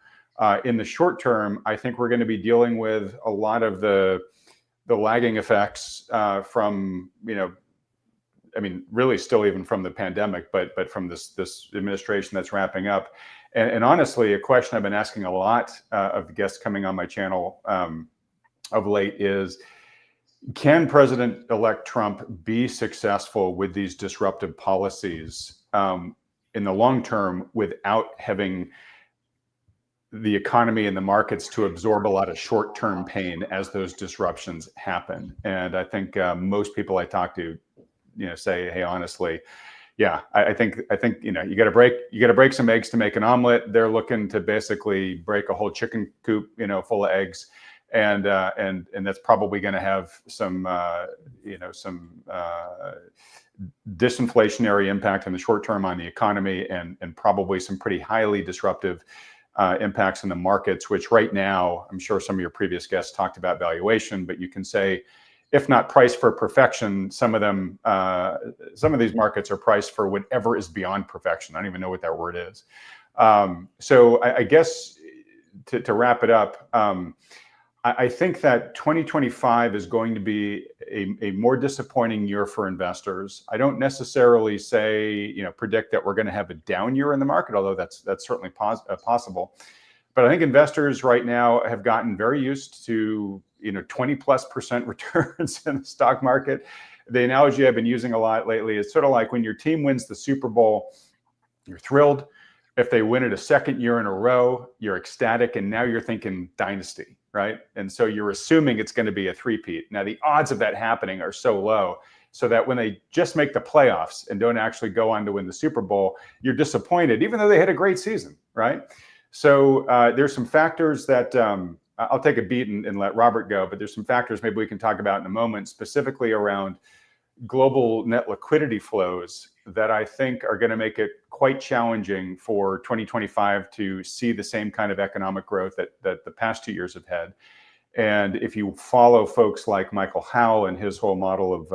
In the short term, I think we're going to be dealing with a lot of the lagging effects from, really still even from the pandemic, but from this administration that's wrapping up. And honestly, a question I've been asking a lot of the guests coming on my channel of late is, can President-elect Trump be successful with these disruptive policies in the long term without having the economy and the markets to absorb a lot of short-term pain as those disruptions happen? And I think most people I talk to, say, hey, honestly, yeah, I think you got to break some eggs to make an omelet. They're looking to basically break a whole chicken coop, full of eggs. And that's probably going to have some disinflationary impact in the short term on the economy, and probably some pretty highly disruptive impacts in the markets, which right now, I'm sure some of your previous guests talked about valuation, but you can say, if not priced for perfection, some of these markets are priced for whatever is beyond perfection. I don't even know what that word is. So I guess to wrap it up, I think that 2025 is going to be a more disappointing year for investors. I don't necessarily predict that we're going to have a down year in the market, although that's certainly possible. But I think investors right now have gotten very used to 20+% returns in the stock market. The analogy I've been using a lot lately is sort of like when your team wins the Super Bowl, you're thrilled. If they win it a second year in a row, you're ecstatic, and now you're thinking dynasty, right? And so you're assuming it's going to be a three-peat. Now, the odds of that happening are so low, so that when they just make the playoffs and don't actually go on to win the Super Bowl, you're disappointed, even though they had a great season, right? So there's some factors that I'll take a beat and let Robert go, but there's some factors maybe we can talk about in a moment, specifically around global net liquidity flows that I think are going to make it quite challenging for 2025 to see the same kind of economic growth that the past 2 years have had. And if you follow folks like Michael Howell and his whole model of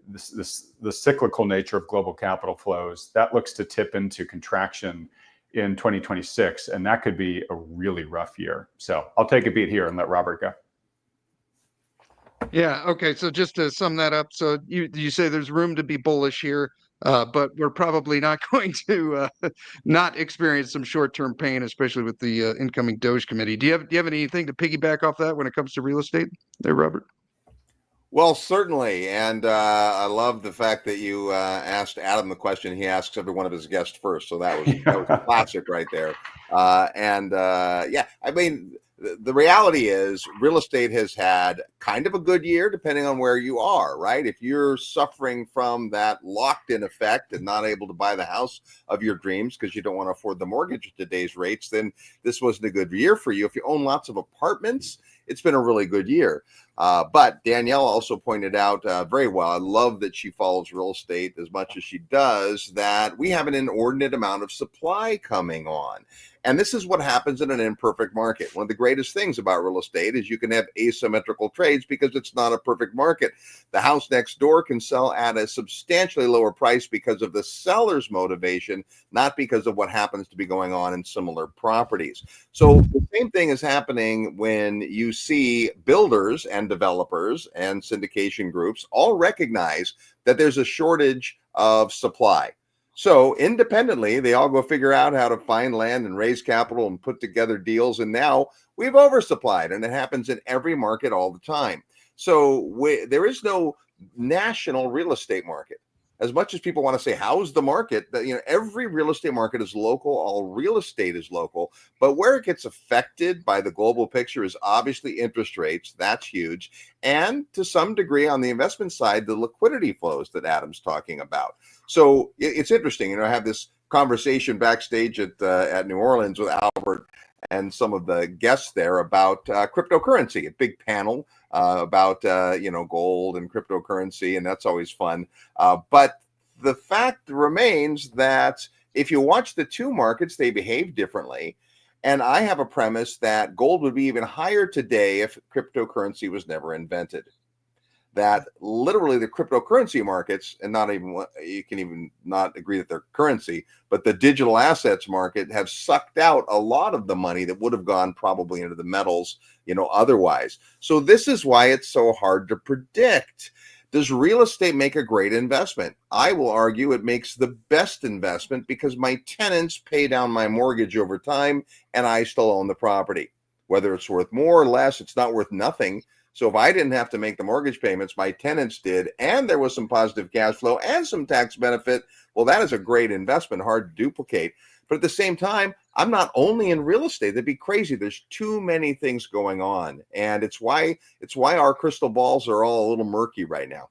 the cyclical nature of global capital flows, that looks to tip into contraction in 2026, and that could be a really rough year. So I'll take a beat here and let Robert go. Yeah. Okay. So just to sum that up, so you say there's room to be bullish here, but we're probably not going to not experience some short-term pain, especially with the incoming Doge committee. Do you have anything to piggyback off that when it comes to real estate there, Robert? Well, certainly. And I love the fact that you asked Adam the question he asks every one of his guests first. So that was classic right there. Yeah, I mean, the reality is real estate has had kind of a good year, depending on where you are, right? If you're suffering from that locked-in effect and not able to buy the house of your dreams because you don't want to afford the mortgage at today's rates, then this wasn't a good year for you. If you own lots of apartments, it's been a really good year. But Danielle also pointed out very well, I love that she follows real estate as much as she does, that we have an inordinate amount of supply coming on. And this is what happens in an imperfect market. One of the greatest things about real estate is you can have asymmetrical trades because it's not a perfect market. The house next door can sell at a substantially lower price because of the seller's motivation, not because of what happens to be going on in similar properties. So the same thing is happening when you see builders and developers and syndication groups all recognize that there's a shortage of supply. So independently, they all go figure out how to find land and raise capital and put together deals. And now we've oversupplied, and it happens in every market all the time. So there is no national real estate market. As much as people want to say, how's the market? Every real estate market is local. All real estate is local. But where it gets affected by the global picture is obviously interest rates. That's huge. And to some degree on the investment side, the liquidity flows that Adam's talking about. So it's interesting. I have this conversation backstage at New Orleans with Albert and some of the guests there about cryptocurrency, a big panel about gold and cryptocurrency, and that's always fun. But the fact remains that if you watch the two markets, they behave differently. And I have a premise that gold would be even higher today if cryptocurrency was never invented. That literally the cryptocurrency markets, and not even, you can even not agree that they're currency, but the digital assets market have sucked out a lot of the money that would have gone probably into the metals, otherwise. So this is why it's so hard to predict. Does real estate make a great investment? I will argue it makes the best investment because my tenants pay down my mortgage over time and I still own the property. Whether it's worth more or less, it's not worth nothing. So if I didn't have to make the mortgage payments, my tenants did, and there was some positive cash flow and some tax benefit, well, that is a great investment, hard to duplicate. But at the same time, I'm not only in real estate. That'd be crazy. There's too many things going on. And it's why our crystal balls are all a little murky right now.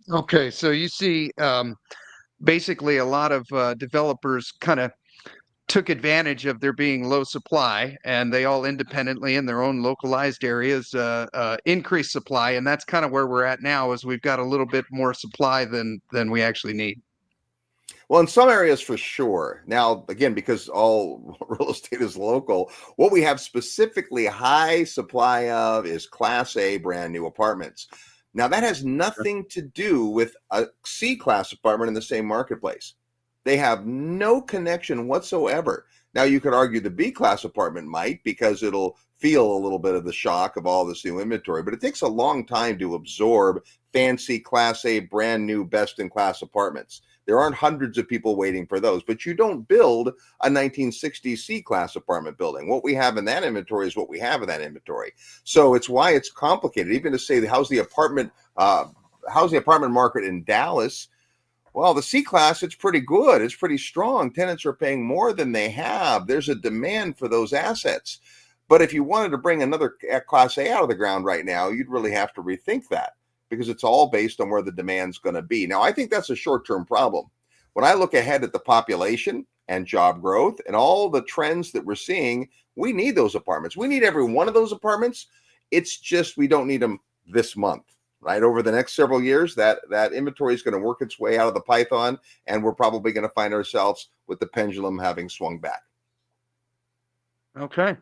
Okay, so you see basically a lot of developers kind of took advantage of there being low supply, and they all independently in their own localized areas increase supply, and that's kind of where we're at now. Is we've got a little bit more supply than we actually need. Well, in some areas for sure. Now, again, because all real estate is local, what we have specifically high supply of is Class A brand new apartments. Now, that has nothing to do with a C-class apartment in the same marketplace. They have no connection whatsoever. Now, you could argue the B-class apartment might, because it'll feel a little bit of the shock of all this new inventory, but it takes a long time to absorb fancy Class A brand new best-in-class apartments. There aren't hundreds of people waiting for those, but you don't build a 1960s C-class apartment building. What we have in that inventory is what we have in that inventory. So it's why it's complicated. Even to say how's the apartment market in Dallas? Well, the C-class, it's pretty good. It's pretty strong. Tenants are paying more than they have. There's a demand for those assets. But if you wanted to bring another Class A out of the ground right now, you'd really have to rethink that, because it's all based on where the demand's going to be. Now, I think that's a short-term problem. When I look ahead at the population and job growth and all the trends that we're seeing, we need those apartments. We need every one of those apartments. It's just we don't need them this month. Right, over the next several years, that inventory is going to work its way out of the python, and we're probably going to find ourselves with the pendulum having swung back. Okay.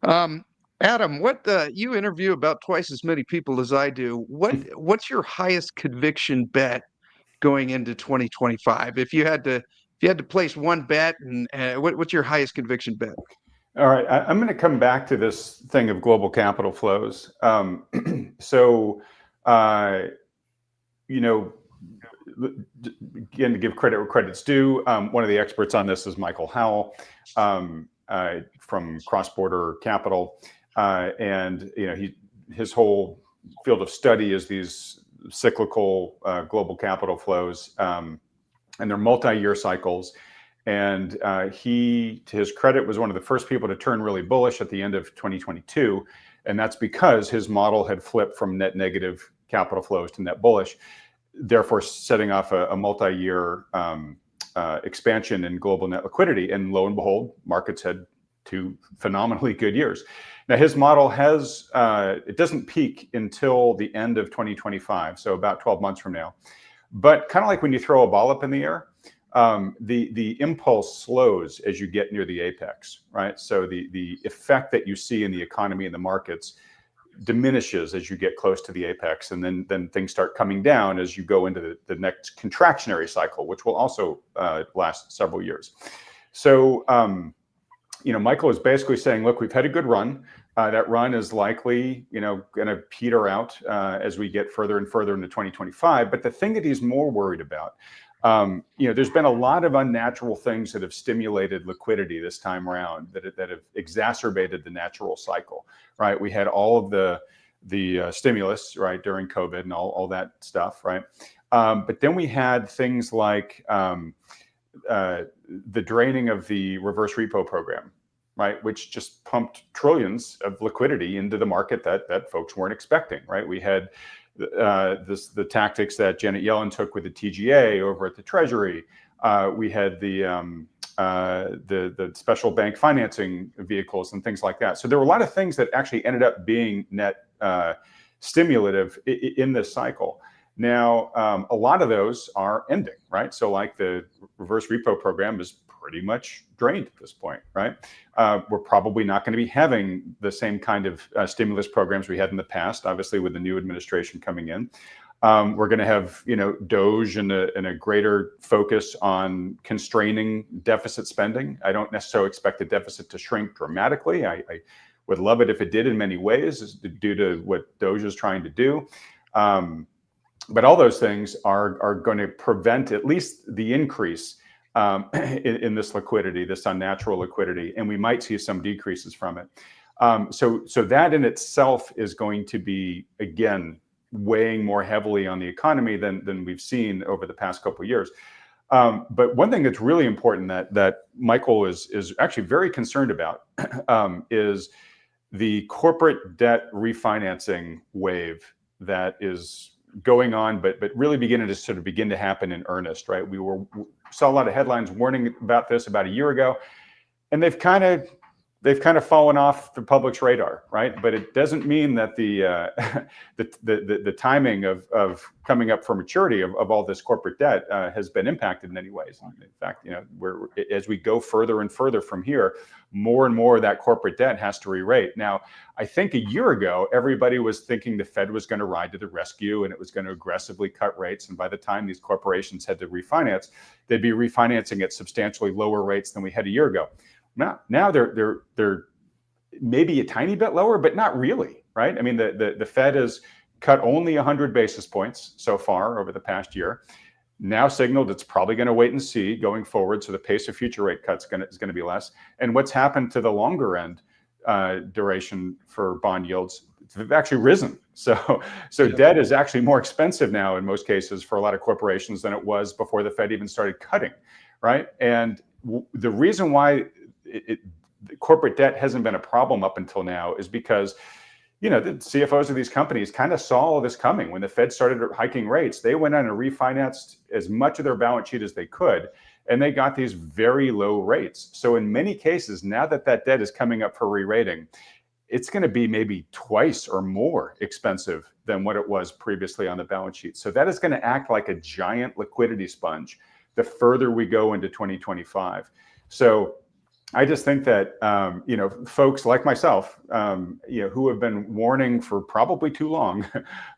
Adam, what you interview about twice as many people as I do. What's your highest conviction bet going into 2025? If you had to place one bet, and what's your highest conviction bet? All right, I'm going to come back to this thing of global capital flows. So. Again, to give credit where credit's due, one of the experts on this is Michael Howell from Cross Border Capital, and his whole field of study is these cyclical global capital flows, and they're multi-year cycles. And he, to his credit, was one of the first people to turn really bullish at the end of 2022. And that's because his model had flipped from net negative capital flows to net bullish, therefore setting off a multi-year expansion in global net liquidity. And lo and behold, markets had 2 phenomenally good years. Now his model has, it doesn't peak until the end of 2025, so about 12 months from now. But kind of like when you throw a ball up in the air, the impulse slows as you get near the apex, right? So the effect that you see in the economy and the markets diminishes as you get close to the apex, and then things start coming down as you go into the next contractionary cycle, which will also last several years. So, Michael is basically saying, look, we've had a good run. That run is likely, going to peter out as we get further and further into 2025. But the thing that he's more worried about, there's been a lot of unnatural things that have stimulated liquidity this time around that have exacerbated the natural cycle, right? We had all of the stimulus, right, during COVID and all that stuff, right? But then we had things like the draining of the reverse repo program, right, which just pumped trillions of liquidity into the market that folks weren't expecting, right? We had the tactics that Janet Yellen took with the TGA over at the Treasury. We had the special bank financing vehicles and things like that. So there were a lot of things that actually ended up being net stimulative in this cycle. Now, a lot of those are ending, right? So like the reverse repo program is pretty much drained at this point, right? We're probably not going to be having the same kind of stimulus programs we had in the past, obviously with the new administration coming in. We're going to have, DOGE and a greater focus on constraining deficit spending. I don't necessarily expect the deficit to shrink dramatically. I would love it if it did in many ways due to what DOGE is trying to do. But all those things are going to prevent at least the increase in this liquidity, this unnatural liquidity, and we might see some decreases from it. So that in itself is going to be, again, weighing more heavily on the economy than we've seen over the past couple of years. But one thing that's really important that Michael is actually very concerned about is the corporate debt refinancing wave that is going on, but really beginning to sort of begin to happen in earnest, right? We saw a lot of headlines warning about this about a year ago, and they've kind of fallen off the public's radar, right? But it doesn't mean that the timing of coming up for maturity of all this corporate debt has been impacted in any ways. In fact, as we go further and further from here, more and more of that corporate debt has to re-rate. Now, I think a year ago, everybody was thinking the Fed was going to ride to the rescue and it was going to aggressively cut rates. And by the time these corporations had to refinance, they'd be refinancing at substantially lower rates than we had a year ago. Now they're maybe a tiny bit lower, but not really, right? I mean, the Fed has cut only 100 basis points so far over the past year. Now signaled it's probably going to wait and see going forward. So the pace of future rate cuts is going to be less. And what's happened to the longer end duration for bond yields? They've actually risen. So debt is actually more expensive now in most cases for a lot of corporations than it was before the Fed even started cutting, right? And the reason why corporate debt hasn't been a problem up until now is because, the CFOs of these companies kind of saw all this coming. When the Fed started hiking rates, they went on and refinanced as much of their balance sheet as they could, and they got these very low rates. So in many cases, now that debt is coming up for re-rating, it's going to be maybe twice or more expensive than what it was previously on the balance sheet. So that is going to act like a giant liquidity sponge the further we go into 2025. So I just think that, folks like myself, who have been warning for probably too long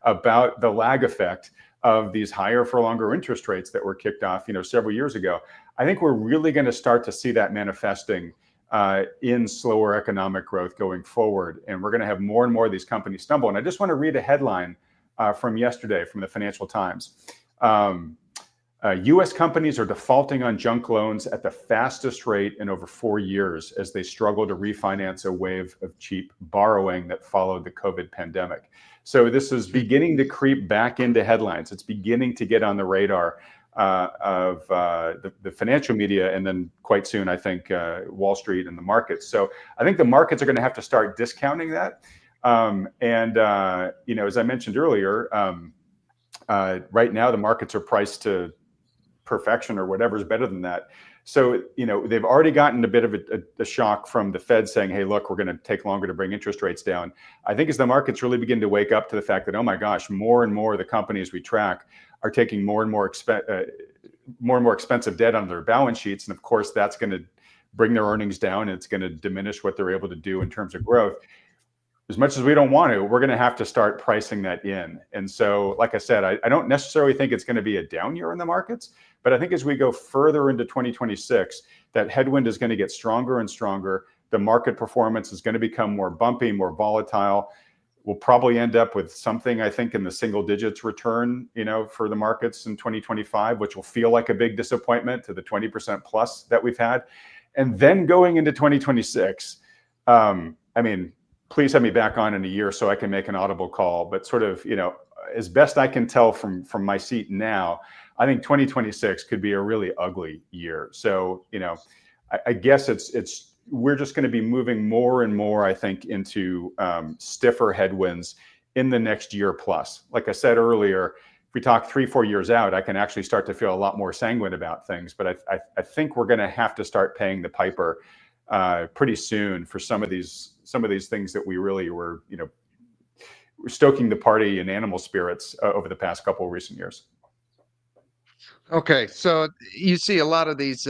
about the lag effect of these higher for longer interest rates that were kicked off, several years ago, I think we're really going to start to see that manifesting in slower economic growth going forward. And we're going to have more and more of these companies stumble. And I just want to read a headline from yesterday from the Financial Times. U.S. companies are defaulting on junk loans at the fastest rate in over 4 years as they struggle to refinance a wave of cheap borrowing that followed the COVID pandemic. So this is beginning to creep back into headlines. It's beginning to get on the radar the financial media, and then quite soon, I think, Wall Street and the markets. So I think the markets are going to have to start discounting that. As I mentioned earlier, right now the markets are priced to perfection or whatever's better than that. So, they've already gotten a bit of a shock from the Fed saying, hey, look, we're going to take longer to bring interest rates down. I think as the markets really begin to wake up to the fact that, oh my gosh, more and more of the companies we track are taking more and more expensive debt on their balance sheets. And of course, that's going to bring their earnings down. And it's going to diminish what they're able to do in terms of growth. As much as we don't want to, we're going to have to start pricing that in. And so, like I said, I don't necessarily think it's going to be a down year in the markets, but I think as we go further into 2026, that headwind is going to get stronger and stronger. The market performance is going to become more bumpy, more volatile. We'll probably end up with something, I think, in the single digits return, for the markets in 2025, which will feel like a big disappointment to the 20% plus that we've had. And then going into 2026, please have me back on in a year so I can make an audible call. But sort of, as best I can tell from my seat now, I think 2026 could be a really ugly year. So, I guess we're just going to be moving more and more, I think, into stiffer headwinds in the next year plus. Like I said earlier, if we talk 3-4 years out, I can actually start to feel a lot more sanguine about things. But I think we're going to have to start paying the piper pretty soon for some of these things that we really were, stoking the party and animal spirits over the past couple of recent years. Okay, so you see a lot of these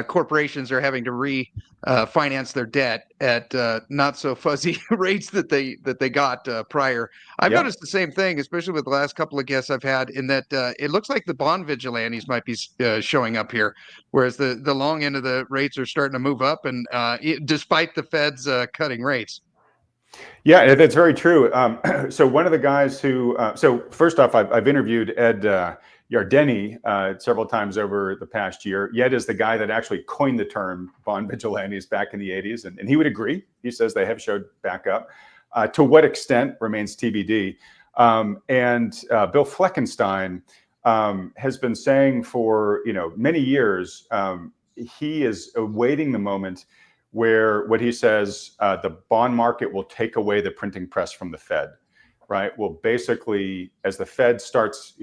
corporations are having to refinance their debt at not so fuzzy rates that they got prior. I've noticed the same thing, especially with the last couple of guests I've had, in that it looks like the bond vigilantes might be showing up here, whereas the long end of the rates are starting to move up, and despite the Fed's cutting rates. Yeah, that's very true. So one of the guys who, so first off, I've interviewed Ed Yardeni several times over the past year. Ed is the guy that actually coined the term bond vigilantes back in the 80s. And he would agree. He says they have showed back up. To what extent remains TBD. Bill Fleckenstein has been saying for many years, he is awaiting the moment where what he says, the bond market will take away the printing press from the Fed, right? Well, basically, as the Fed starts,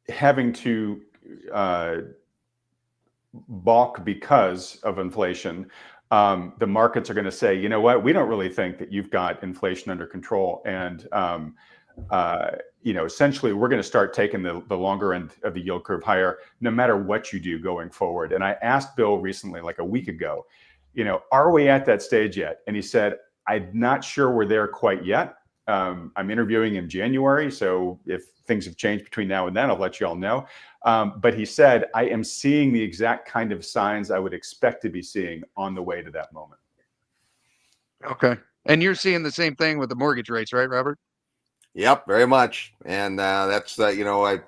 having to balk because of inflation, the markets are going to say, you know what, we don't really think that you've got inflation under control. And essentially, we're going to start taking the longer end of the yield curve higher, no matter what you do going forward. And I asked Bill recently, like a week ago, are we at that stage yet? And he said, I'm not sure we're there quite yet. I'm interviewing in January, so if things have changed between now and then, I'll let you all know. But he said, I am seeing the exact kind of signs I would expect to be seeing on the way to that moment. Okay. And you're seeing the same thing with the mortgage rates, right, Robert? Yep, very much. And that's, Adam's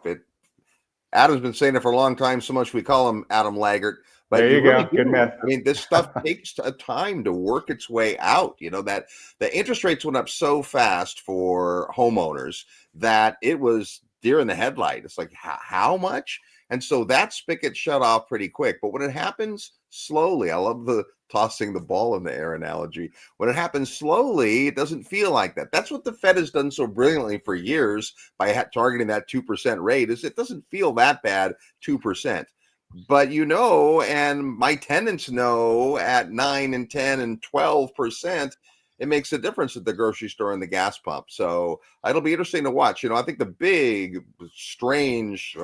been saying it for a long time, so much we call him Adam Laggart. But there you go. Good man. I mean, this stuff takes a time to work its way out. That the interest rates went up so fast for homeowners that it was deer in the headlight. It's like, how much? And so that spigot shut off pretty quick. But when it happens slowly, I love the tossing the ball in the air analogy. When it happens slowly, it doesn't feel like that. That's what the Fed has done so brilliantly for years by targeting that 2% rate, is it doesn't feel that bad, 2%. But and my tenants know at 9 and 10 and 12%, it makes a difference at the grocery store and the gas pump. So it'll be interesting to watch. I think the big, strange,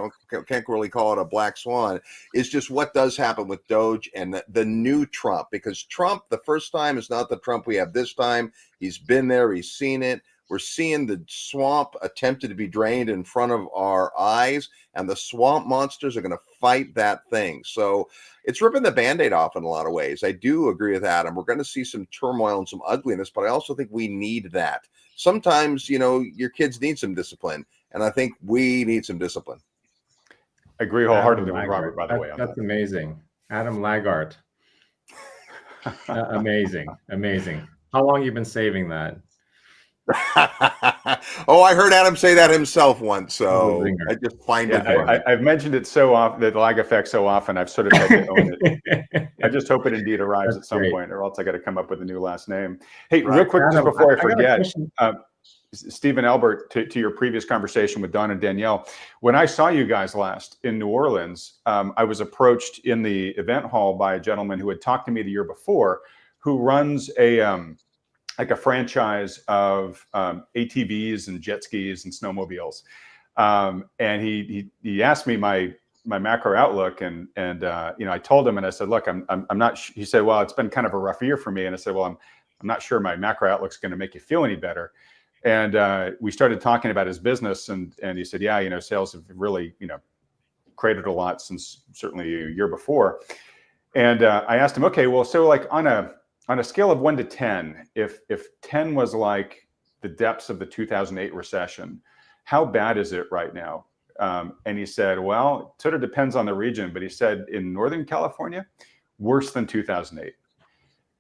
can't really call it a black swan, is just what does happen with Doge and the new Trump. Because Trump, the first time, is not the Trump we have this time. He's been there. He's seen it. We're seeing the swamp attempted to be drained in front of our eyes, and the swamp monsters are going to fight that thing. So it's ripping the Band-Aid off in a lot of ways. I do agree with Adam. We're going to see some turmoil and some ugliness, but I also think we need that. Sometimes, your kids need some discipline, and I think we need some discipline. I agree wholeheartedly with Robert, by the way. That's amazing. Adam Laggart. Amazing. How long have you been saving that? Oh, I heard Adam say that himself once, so I just find it funny. I've mentioned it so often, the lag effect so often, I've sort of had to own it. I just hope it indeed arrives at some point, or else I got to come up with a new last name. Hey, real quick, just before I forget, Steve and Albert, to your previous conversation with Don and Danielle, when I saw you guys last in New Orleans, I was approached in the event hall by a gentleman who had talked to me the year before, who runs like a franchise of ATVs and jet skis and snowmobiles. And he asked me my macro outlook, and I told him, and I said, look, I'm not. He said, well, it's been kind of a rough year for me, and I said, well, I'm not sure my macro outlook's going to make you feel any better. And we started talking about his business, and he said, yeah, sales have really created a lot since certainly a year before. And I asked him, okay, well, so like on a scale of 1 to 10, if 10 was like the depths of the 2008 recession, how bad is it right now? And he said, well, it sort of depends on the region, but he said in Northern California, worse than 2008.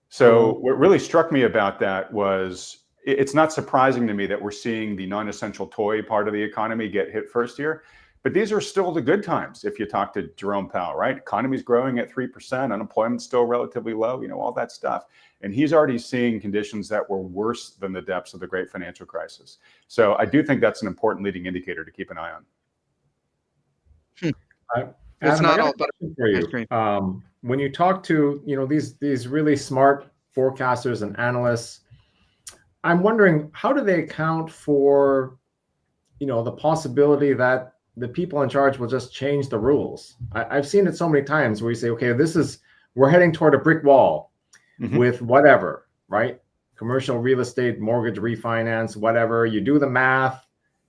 So what really struck me about that was it's not surprising to me that we're seeing the non-essential toy part of the economy get hit first here. But these are still the good times if you talk to Jerome Powell, right? Economy's growing at 3%, unemployment's still relatively low, all that stuff. And he's already seeing conditions that were worse than the depths of the great financial crisis. So I do think that's an important leading indicator to keep an eye on. Adam, I got a question for you. When you talk to these really smart forecasters and analysts, I'm wondering, how do they account for the possibility that the people in charge will just change the rules? I've seen it so many times where you say, okay, we're heading toward a brick wall with whatever, right? Commercial real estate, mortgage refinance, whatever. You do the math,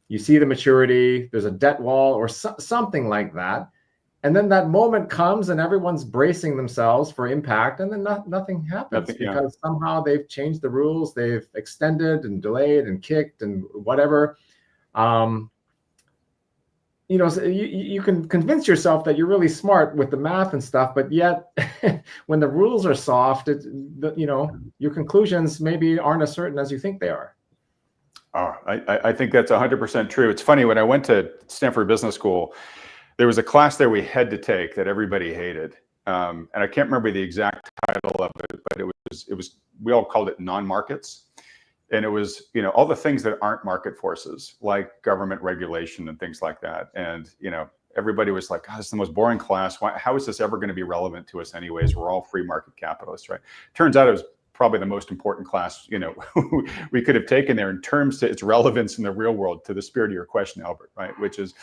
you see the maturity, there's a debt wall or something like that. And then that moment comes and everyone's bracing themselves for impact, and then nothing happens because somehow they've changed the rules, they've extended and delayed and kicked and whatever. So you can convince yourself that you're really smart with the math and stuff, but yet when the rules are soft, your conclusions maybe aren't as certain as you think they are. Oh, I think that's 100% true. It's funny, when I went to Stanford Business School, there was a class there we had to take that everybody hated. And I can't remember the exact title of it, but it was we all called it non-markets. And it was, all the things that aren't market forces, like government regulation and things like that. And, everybody was like, God, this is the most boring class. How is this ever going to be relevant to us anyways? We're all free market capitalists, right? Turns out it was probably the most important class, we could have taken there in terms of its relevance in the real world, to the spirit of your question, Albert, right? Which is,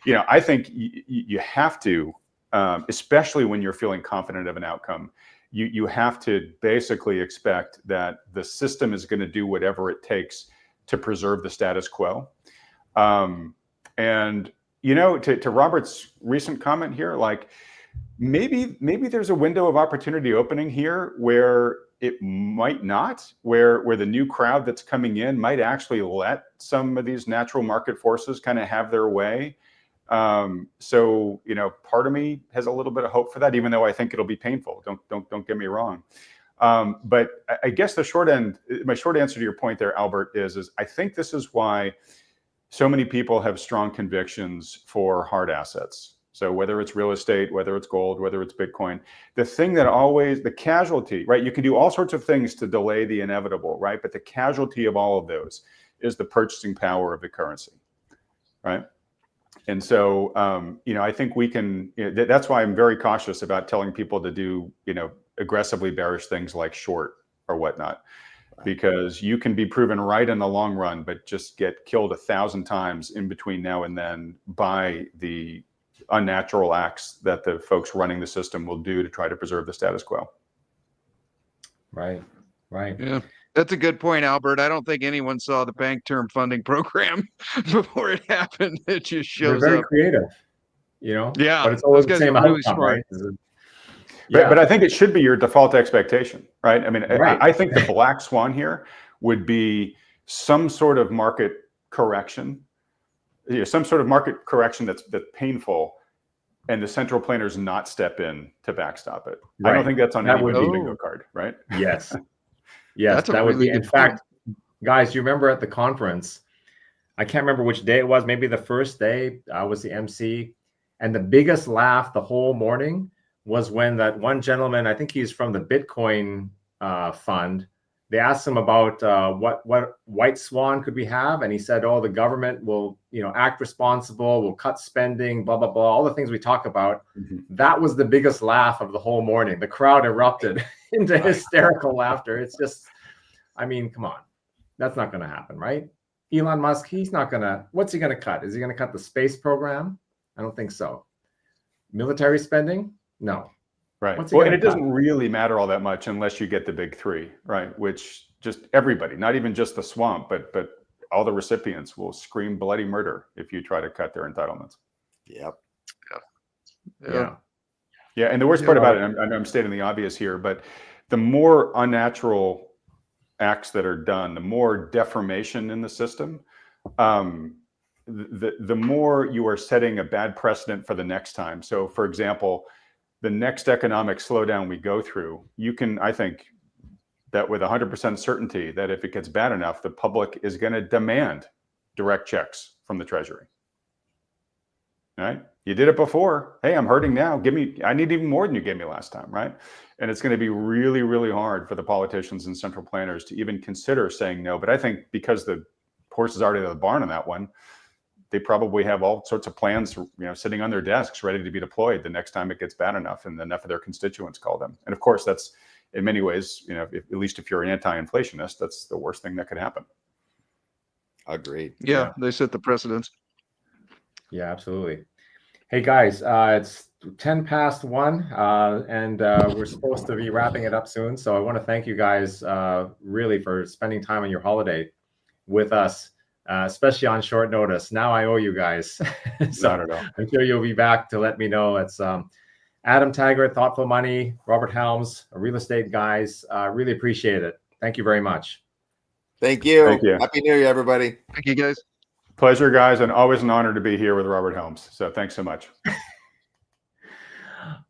I think you have to, especially when you're feeling confident of an outcome, you have to basically expect that the system is going to do whatever it takes to preserve the status quo. And, to Robert's recent comment here, like maybe there's a window of opportunity opening here where it might not, where the new crowd that's coming in might actually let some of these natural market forces kind of have their way. So, part of me has a little bit of hope for that, even though I think it'll be painful. Don't get me wrong. But I guess my short answer to your point there, Albert, is I think this is why so many people have strong convictions for hard assets. So whether it's real estate, whether it's gold, whether it's Bitcoin, the thing that the casualty, right? You can do all sorts of things to delay the inevitable, right? But the casualty of all of those is the purchasing power of the currency, right? And so, I think we can, that's why I'm very cautious about telling people to do, aggressively bearish things like short or whatnot, because you can be proven right in the long run, but just get killed 1,000 times in between now and then by the unnatural acts that the folks running the system will do to try to preserve the status quo. Right. Yeah. That's a good point, Albert. I don't think anyone saw the bank term funding program before it happened. It just shows They're very up. creative, Yeah, but it's always the same really outcome, smart. right? But I think it should be your default expectation, right? I mean, Right. I think the black swan here would be some sort of market correction, some sort of market correction that's painful, and the central planners not step in to backstop it. Right. I don't think that's on That anybody's would be- bingo card, right? Yes. Yes, That's a that would really be. In good fact, guys, you remember at the conference, I can't remember which day it was. Maybe the first day I was the MC. And the biggest laugh the whole morning was when that one gentleman, I think he's from the Bitcoin fund, they asked him about what white swan could we have, and he said, "Oh, the government will, act responsible, will cut spending, blah blah blah, all the things we talk about." That was the biggest laugh of the whole morning. The crowd erupted into hysterical laughter. It's just, I mean, come on, that's not going to happen, right? Elon Musk, he's not going to. What's he going to cut? Is he going to cut the space program? I don't think so. Military spending? No. Right. What's he Well, and gonna it doesn't cut? really matter all that much unless you get the big three, right? Which just everybody, not even just the swamp, but all the recipients will scream bloody murder if you try to cut their entitlements. Yep. Yeah. Yeah. And the worst part about it, I'm stating the obvious here, but the more unnatural acts that are done, the more deformation in the system, the more you are setting a bad precedent for the next time. So, for example, the next economic slowdown we go through, you can, I think, that with 100% certainty that if it gets bad enough, the public is going to demand direct checks from the Treasury. Right? You did it before. Hey, I'm hurting now. I need even more than you gave me last time, right? And it's going to be really, really hard for the politicians and central planners to even consider saying no. But I think because the horse is already out of the barn on that one, they probably have all sorts of plans, sitting on their desks ready to be deployed the next time it gets bad enough and enough of their constituents call them. And of course, that's in many ways, at least if you're an anti-inflationist, that's the worst thing that could happen. Agreed. Yeah, they set the precedents. Yeah, absolutely. Hey guys, it's 10 past 1, and we're supposed to be wrapping it up soon. So I want to thank you guys really for spending time on your holiday with us. Especially on short notice. Now I owe you guys. So Not at all. I'm sure you'll be back to let me know. It's Adam Taggart, Thoughtful Money, Robert Helms, real estate guys. Really appreciate it. Thank you very much. Thank you. Thank you. Happy New Year, everybody. Thank you, guys. Pleasure, guys, and always an honor to be here with Robert Helms. So thanks so much.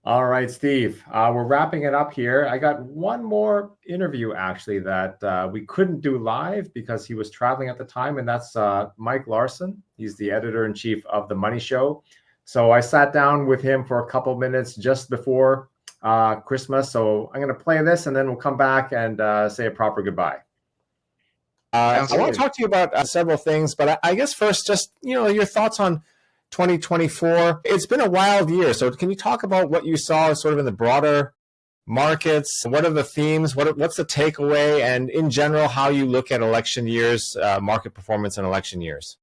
All right, Steve, we're wrapping it up here. I got one more interview actually that we couldn't do live because he was traveling at the time, and that's Mike Larson. He's the editor-in-chief of The Money Show. So I sat down with him for a couple minutes just before Christmas. So I'm going to play this, and then we'll come back and say a proper goodbye. I want to talk to you about several things, but I guess first, just your thoughts on 2024. It's been a wild year. So can you talk about what you saw sort of in the broader markets? What are the themes? What's the takeaway? And in general, how you look at election years, market performance in election years?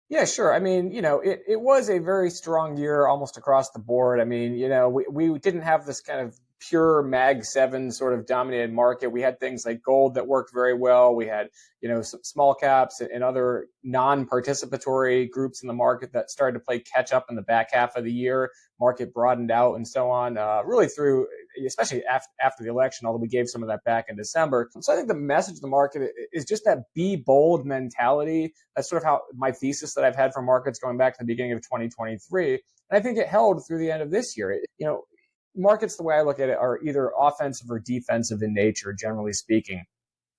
Yeah, sure. I mean, it was a very strong year almost across the board. I mean, we didn't have this kind of pure Mag 7 sort of dominated market. We had things like gold that worked very well. We had, some small caps and other non-participatory groups in the market that started to play catch up in the back half of the year. Market broadened out and so on, really through, especially after the election, although we gave some of that back in December. So I think the message of the market is just that be bold mentality. That's sort of how my thesis that I've had for markets going back to the beginning of 2023. And I think it held through the end of this year. Markets, the way I look at it, are either offensive or defensive in nature, generally speaking.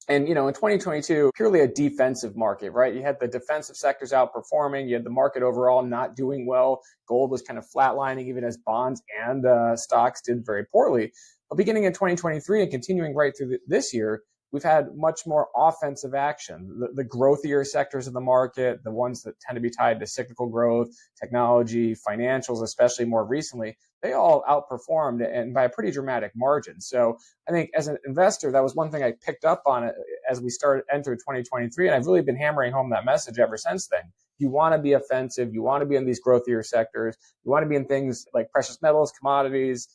And, in 2022, purely a defensive market, right? You had the defensive sectors outperforming. You had the market overall not doing well. Gold was kind of flatlining, even as bonds and stocks did very poorly. But beginning in 2023 and continuing right through this year, we've had much more offensive action. The growthier sectors of the market, the ones that tend to be tied to cyclical growth, technology, financials, especially more recently, they all outperformed and by a pretty dramatic margin. So I think as an investor, that was one thing I picked up on it as we entered 2023. And I've really been hammering home that message ever since then. You want to be offensive. You want to be in these growthier sectors. You want to be in things like precious metals, commodities,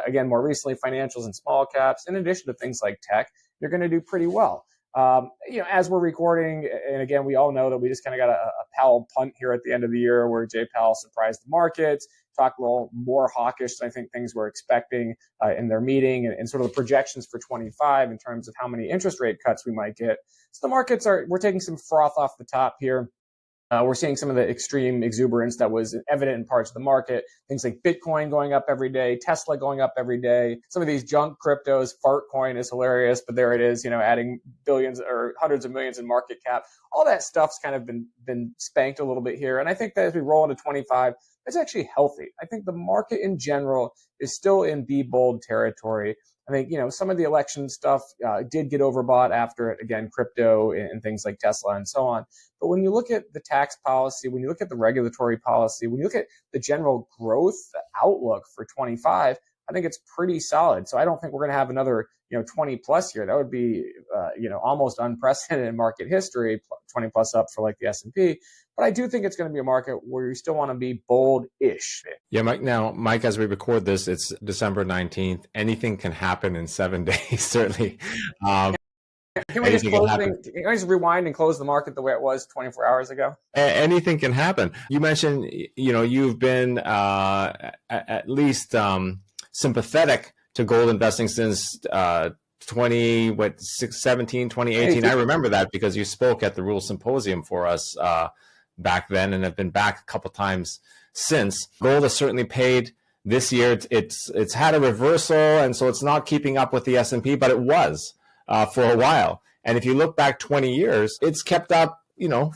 again, more recently, financials and small caps, in addition to things like tech. You're going to do pretty well. As we're recording, and again, we all know that we just kind of got a Powell punt here at the end of the year where Jay Powell surprised the markets, talked a little more hawkish than I think things were expecting in their meeting and sort of the projections for 25 in terms of how many interest rate cuts we might get. So the markets we're taking some froth off the top here. We're seeing some of the extreme exuberance that was evident in parts of the market. Things like Bitcoin going up every day, Tesla going up every day. Some of these junk cryptos, Fartcoin is hilarious, but there it is, adding billions or hundreds of millions in market cap. All that stuff's kind of been spanked a little bit here. And I think that as we roll into 25, it's actually healthy. I think the market in general is still in be bold territory. I think, some of the election stuff did get overbought after it, again, crypto and things like Tesla and so on. But when you look at the tax policy, when you look at the regulatory policy, when you look at the general growth outlook for 25, I think it's pretty solid. So I don't think we're going to have another, 20 plus year. That would be, almost unprecedented in market history, 20 plus up for like the S&P. But I do think it's going to be a market where you still want to be bold-ish. Yeah, Mike, as we record this, it's December 19th. Anything can happen in 7 days, certainly. Can we just rewind and close the market the way it was 24 hours ago? Anything can happen. You mentioned, you've been at least sympathetic to gold investing since 2017, 2018. I remember that because you spoke at the Rule Symposium for us back then, and have been back a couple times since. Gold has certainly paid this year. It's had a reversal, and so it's not keeping up with the S&P, but it was for a while. And if you look back 20 years, it's kept up,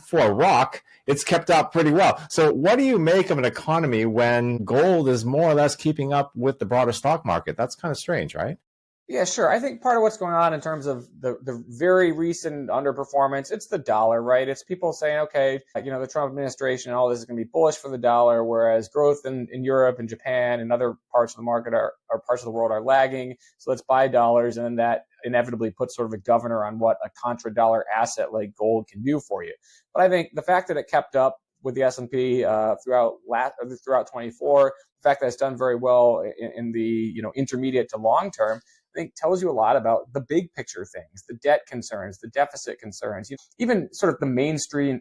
for a rock, it's kept up pretty well. So what do you make of an economy when gold is more or less keeping up with the broader stock market? That's kind of strange, right? Yeah, sure. I think part of what's going on in terms of the very recent underperformance, it's the dollar, right? It's people saying, okay, the Trump administration and all this is going to be bullish for the dollar, whereas growth in Europe and Japan and other parts of the market or parts of the world are lagging. So let's buy dollars. And then that inevitably puts sort of a governor on what a contra dollar asset like gold can do for you. But I think the fact that it kept up with the S&P throughout 24, the fact that it's done very well in the intermediate to long term, I think tells you a lot about the big picture things, the debt concerns, the deficit concerns, even sort of the mainstream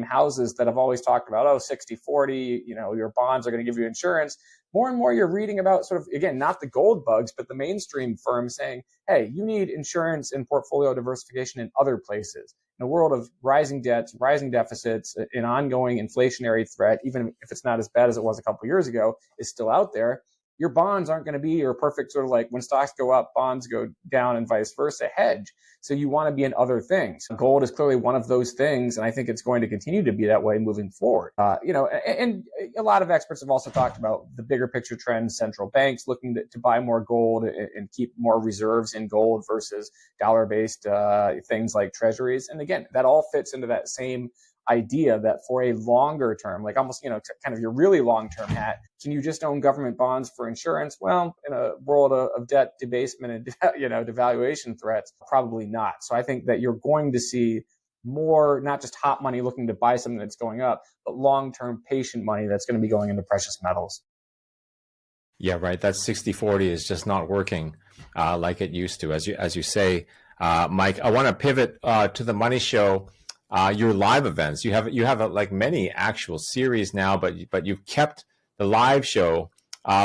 houses that have always talked about, 60-40, your bonds are going to give you insurance. More and more you're reading about sort of, again, not the gold bugs, but the mainstream firms saying, hey, you need insurance and portfolio diversification in other places. In a world of rising debts, rising deficits, an ongoing inflationary threat, even if it's not as bad as it was a couple of years ago, is still out there. Your bonds aren't going to be your perfect sort of like when stocks go up, bonds go down and vice versa hedge. So you want to be in other things. Gold is clearly one of those things. And I think it's going to continue to be that way moving forward. And a lot of experts have also talked about the bigger picture trends, central banks looking to buy more gold and keep more reserves in gold versus dollar-based things like treasuries. And again, that all fits into that same idea that for a longer term, like almost, kind of your really long-term hat, can you just own government bonds for insurance? Well, in a world of debt debasement and, devaluation threats, probably not. So I think that you're going to see more, not just hot money looking to buy something that's going up, but long-term patient money that's going to be going into precious metals. Yeah, right. That 60-40 is just not working like it used to, as you say, Mike. I want to pivot to the Money Show. Your live events, you have like many actual series now, but you've kept the live show,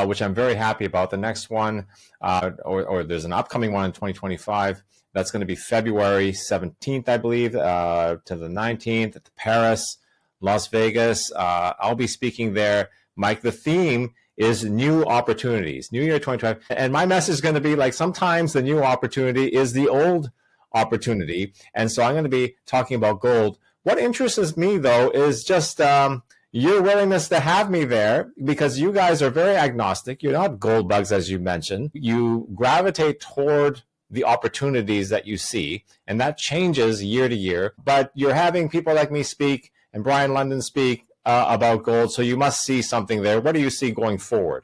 which I'm very happy about. The next one, or there's an upcoming one in 2025. That's going to be February 17th, I believe, to the 19th at the Paris, Las Vegas. I'll be speaking there. Mike, the theme is new opportunities, New Year 2025. And my message is going to be like, sometimes the new opportunity is the old opportunity. And so I'm going to be talking about gold. What interests me, though, is just your willingness to have me there, because you guys are very agnostic. You're not gold bugs, as you mentioned. You gravitate toward the opportunities that you see, and that changes year to year. But you're having people like me speak and Brian London speak about gold, so you must see something there. What do you see going forward?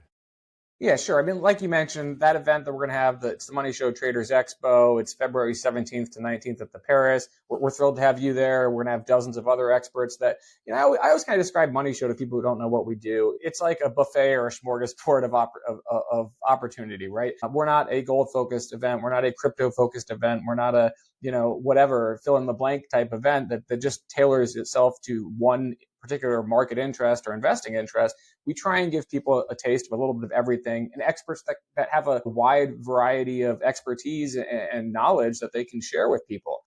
Yeah, sure. I mean, like you mentioned, that event that we're going to have, it's the Money Show Traders Expo. It's February 17th to 19th at the Paris. We're thrilled to have you there. We're going to have dozens of other experts that, I always kind of describe Money Show to people who don't know what we do. It's like a buffet or a smorgasbord of opportunity, right? We're not a gold-focused event. We're not a crypto-focused event. We're not a, whatever, fill-in-the-blank type event that just tailors itself to one particular market interest or investing interest, we try and give people a taste of a little bit of everything, and experts that have a wide variety of expertise and knowledge that they can share with people.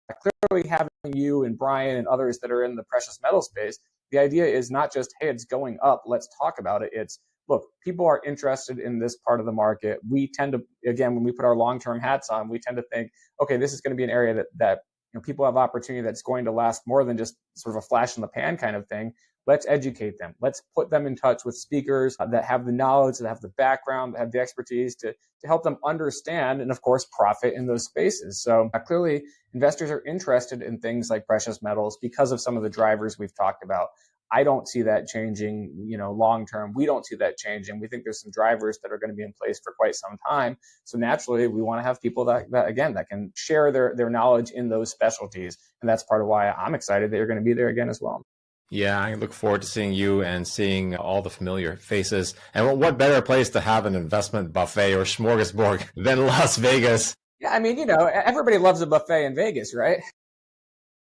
Clearly, having you and Brian and others that are in the precious metal space, the idea is not just, hey, it's going up, let's talk about it. It's, look, people are interested in this part of the market. We tend to, again, when we put our long-term hats on, we tend to think, okay, this is going to be an area that people have opportunity that's going to last more than just sort of a flash in the pan kind of thing. Let's educate them. Let's put them in touch with speakers that have the knowledge, that have the background, that have the expertise to help them understand and, of course, profit in those spaces. So clearly, investors are interested in things like precious metals because of some of the drivers we've talked about. I don't see that changing, long term. We don't see that changing. We think there's some drivers that are going to be in place for quite some time. So naturally, we want to have people that can share their knowledge in those specialties. And that's part of why I'm excited that you're going to be there again as well. Yeah, I look forward to seeing you and seeing all the familiar faces. And what better place to have an investment buffet or smorgasbord than Las Vegas? Yeah, I mean, everybody loves a buffet in Vegas, right?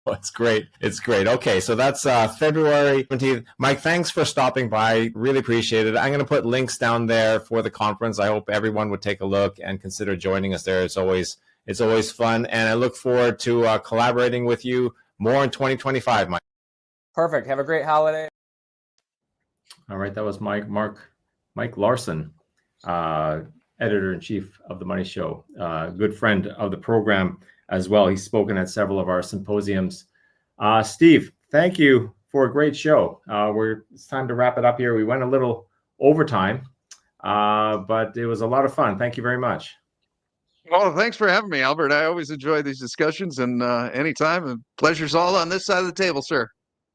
Oh, it's great. It's great. Okay, so that's February 17th. Mike, thanks for stopping by. Really appreciate it. I'm going to put links down there for the conference. I hope everyone would take a look and consider joining us there. It's always fun. And I look forward to collaborating with you more in 2025, Mike. Perfect. Have a great holiday. All right. That was Mike Larson, editor-in-chief of The Money Show, good friend of the program as well. He's spoken at several of our symposiums. Steve, thank you for a great show. It's time to wrap it up here. We went a little overtime, but it was a lot of fun. Thank you very much. Well, thanks for having me, Albert. I always enjoy these discussions, and anytime, the pleasure's all on this side of the table, sir.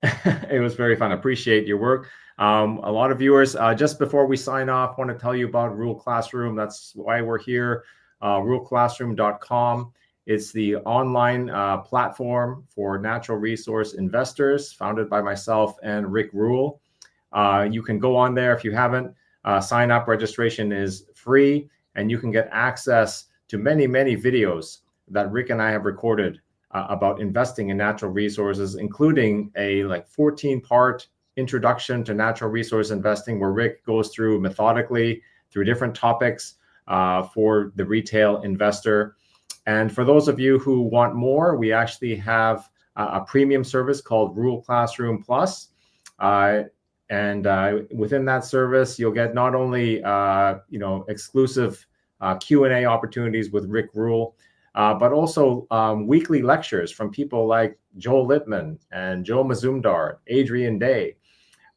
It was very fun. I appreciate your work. A lot of viewers, just before we sign off, want to tell you about Rule Classroom. That's why we're here, ruleclassroom.com. It's the online platform for natural resource investors, founded by myself and Rick Rule. You can go on there if you haven't. Sign up. Registration is free, and you can get access to many, many videos that Rick and I have recorded about investing in natural resources, including a 14-part introduction to natural resource investing, where Rick goes through methodically through different topics for the retail investor. And for those of you who want more, we actually have a premium service called Rule Classroom Plus. And within that service, you'll get not only exclusive Q&A opportunities with Rick Rule, but also weekly lectures from people like Joel Littman and Joe Mazumdar, Adrian Day.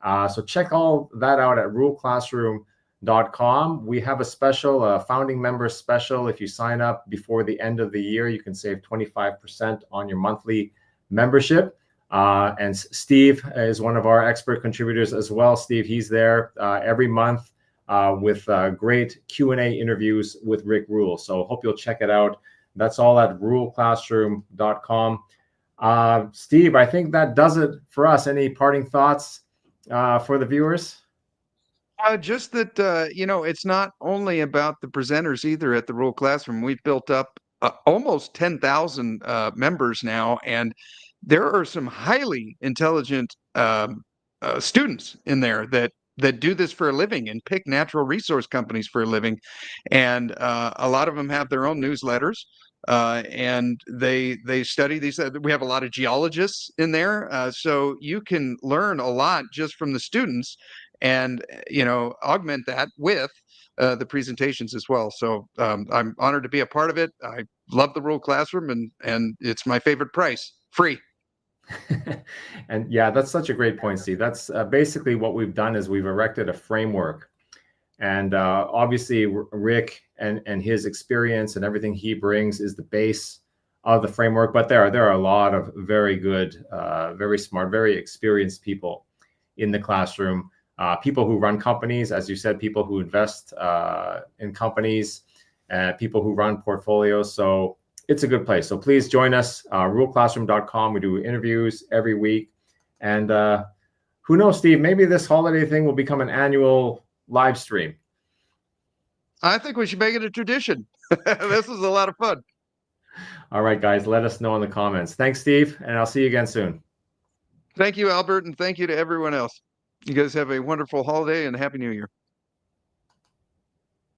So check all that out at ruleclassroom.com. We have a special, founding member special. If you sign up before the end of the year, you can save 25% on your monthly membership. And Steve is one of our expert contributors as well. Steve, he's there every month with great Q&A interviews with Rick Rule. So hope you'll check it out. That's all at ruleclassroom.com. Steve, I think that does it for us. Any parting thoughts for the viewers? Just that, it's not only about the presenters either at the Rule Classroom. We've built up almost 10,000 members now, and there are some highly intelligent students in there that do this for a living and pick natural resource companies for a living. And a lot of them have their own newsletters. And they study these. We have a lot of geologists in there, so you can learn a lot just from the students, and augment that with the presentations as well. So I'm honored to be a part of it. I love the Rule Classroom, and it's my favorite price, free. And yeah, that's such a great point, Steve. That's basically what we've done is we've erected a framework. And obviously, Rick and his experience and everything he brings is the base of the framework. But there are a lot of very good, very smart, very experienced people in the classroom. People who run companies, as you said, people who invest in companies, people who run portfolios. So it's a good place. So please join us, ruleclassroom.com. We do interviews every week. And who knows, Steve, maybe this holiday thing will become an annual live stream. I think we should make it a tradition. This is a lot of fun. All right, guys, let us know in the comments. Thanks, Steve, and I'll see you again soon. Thank you, Albert, and thank you to everyone else. You guys have a wonderful holiday and Happy New Year.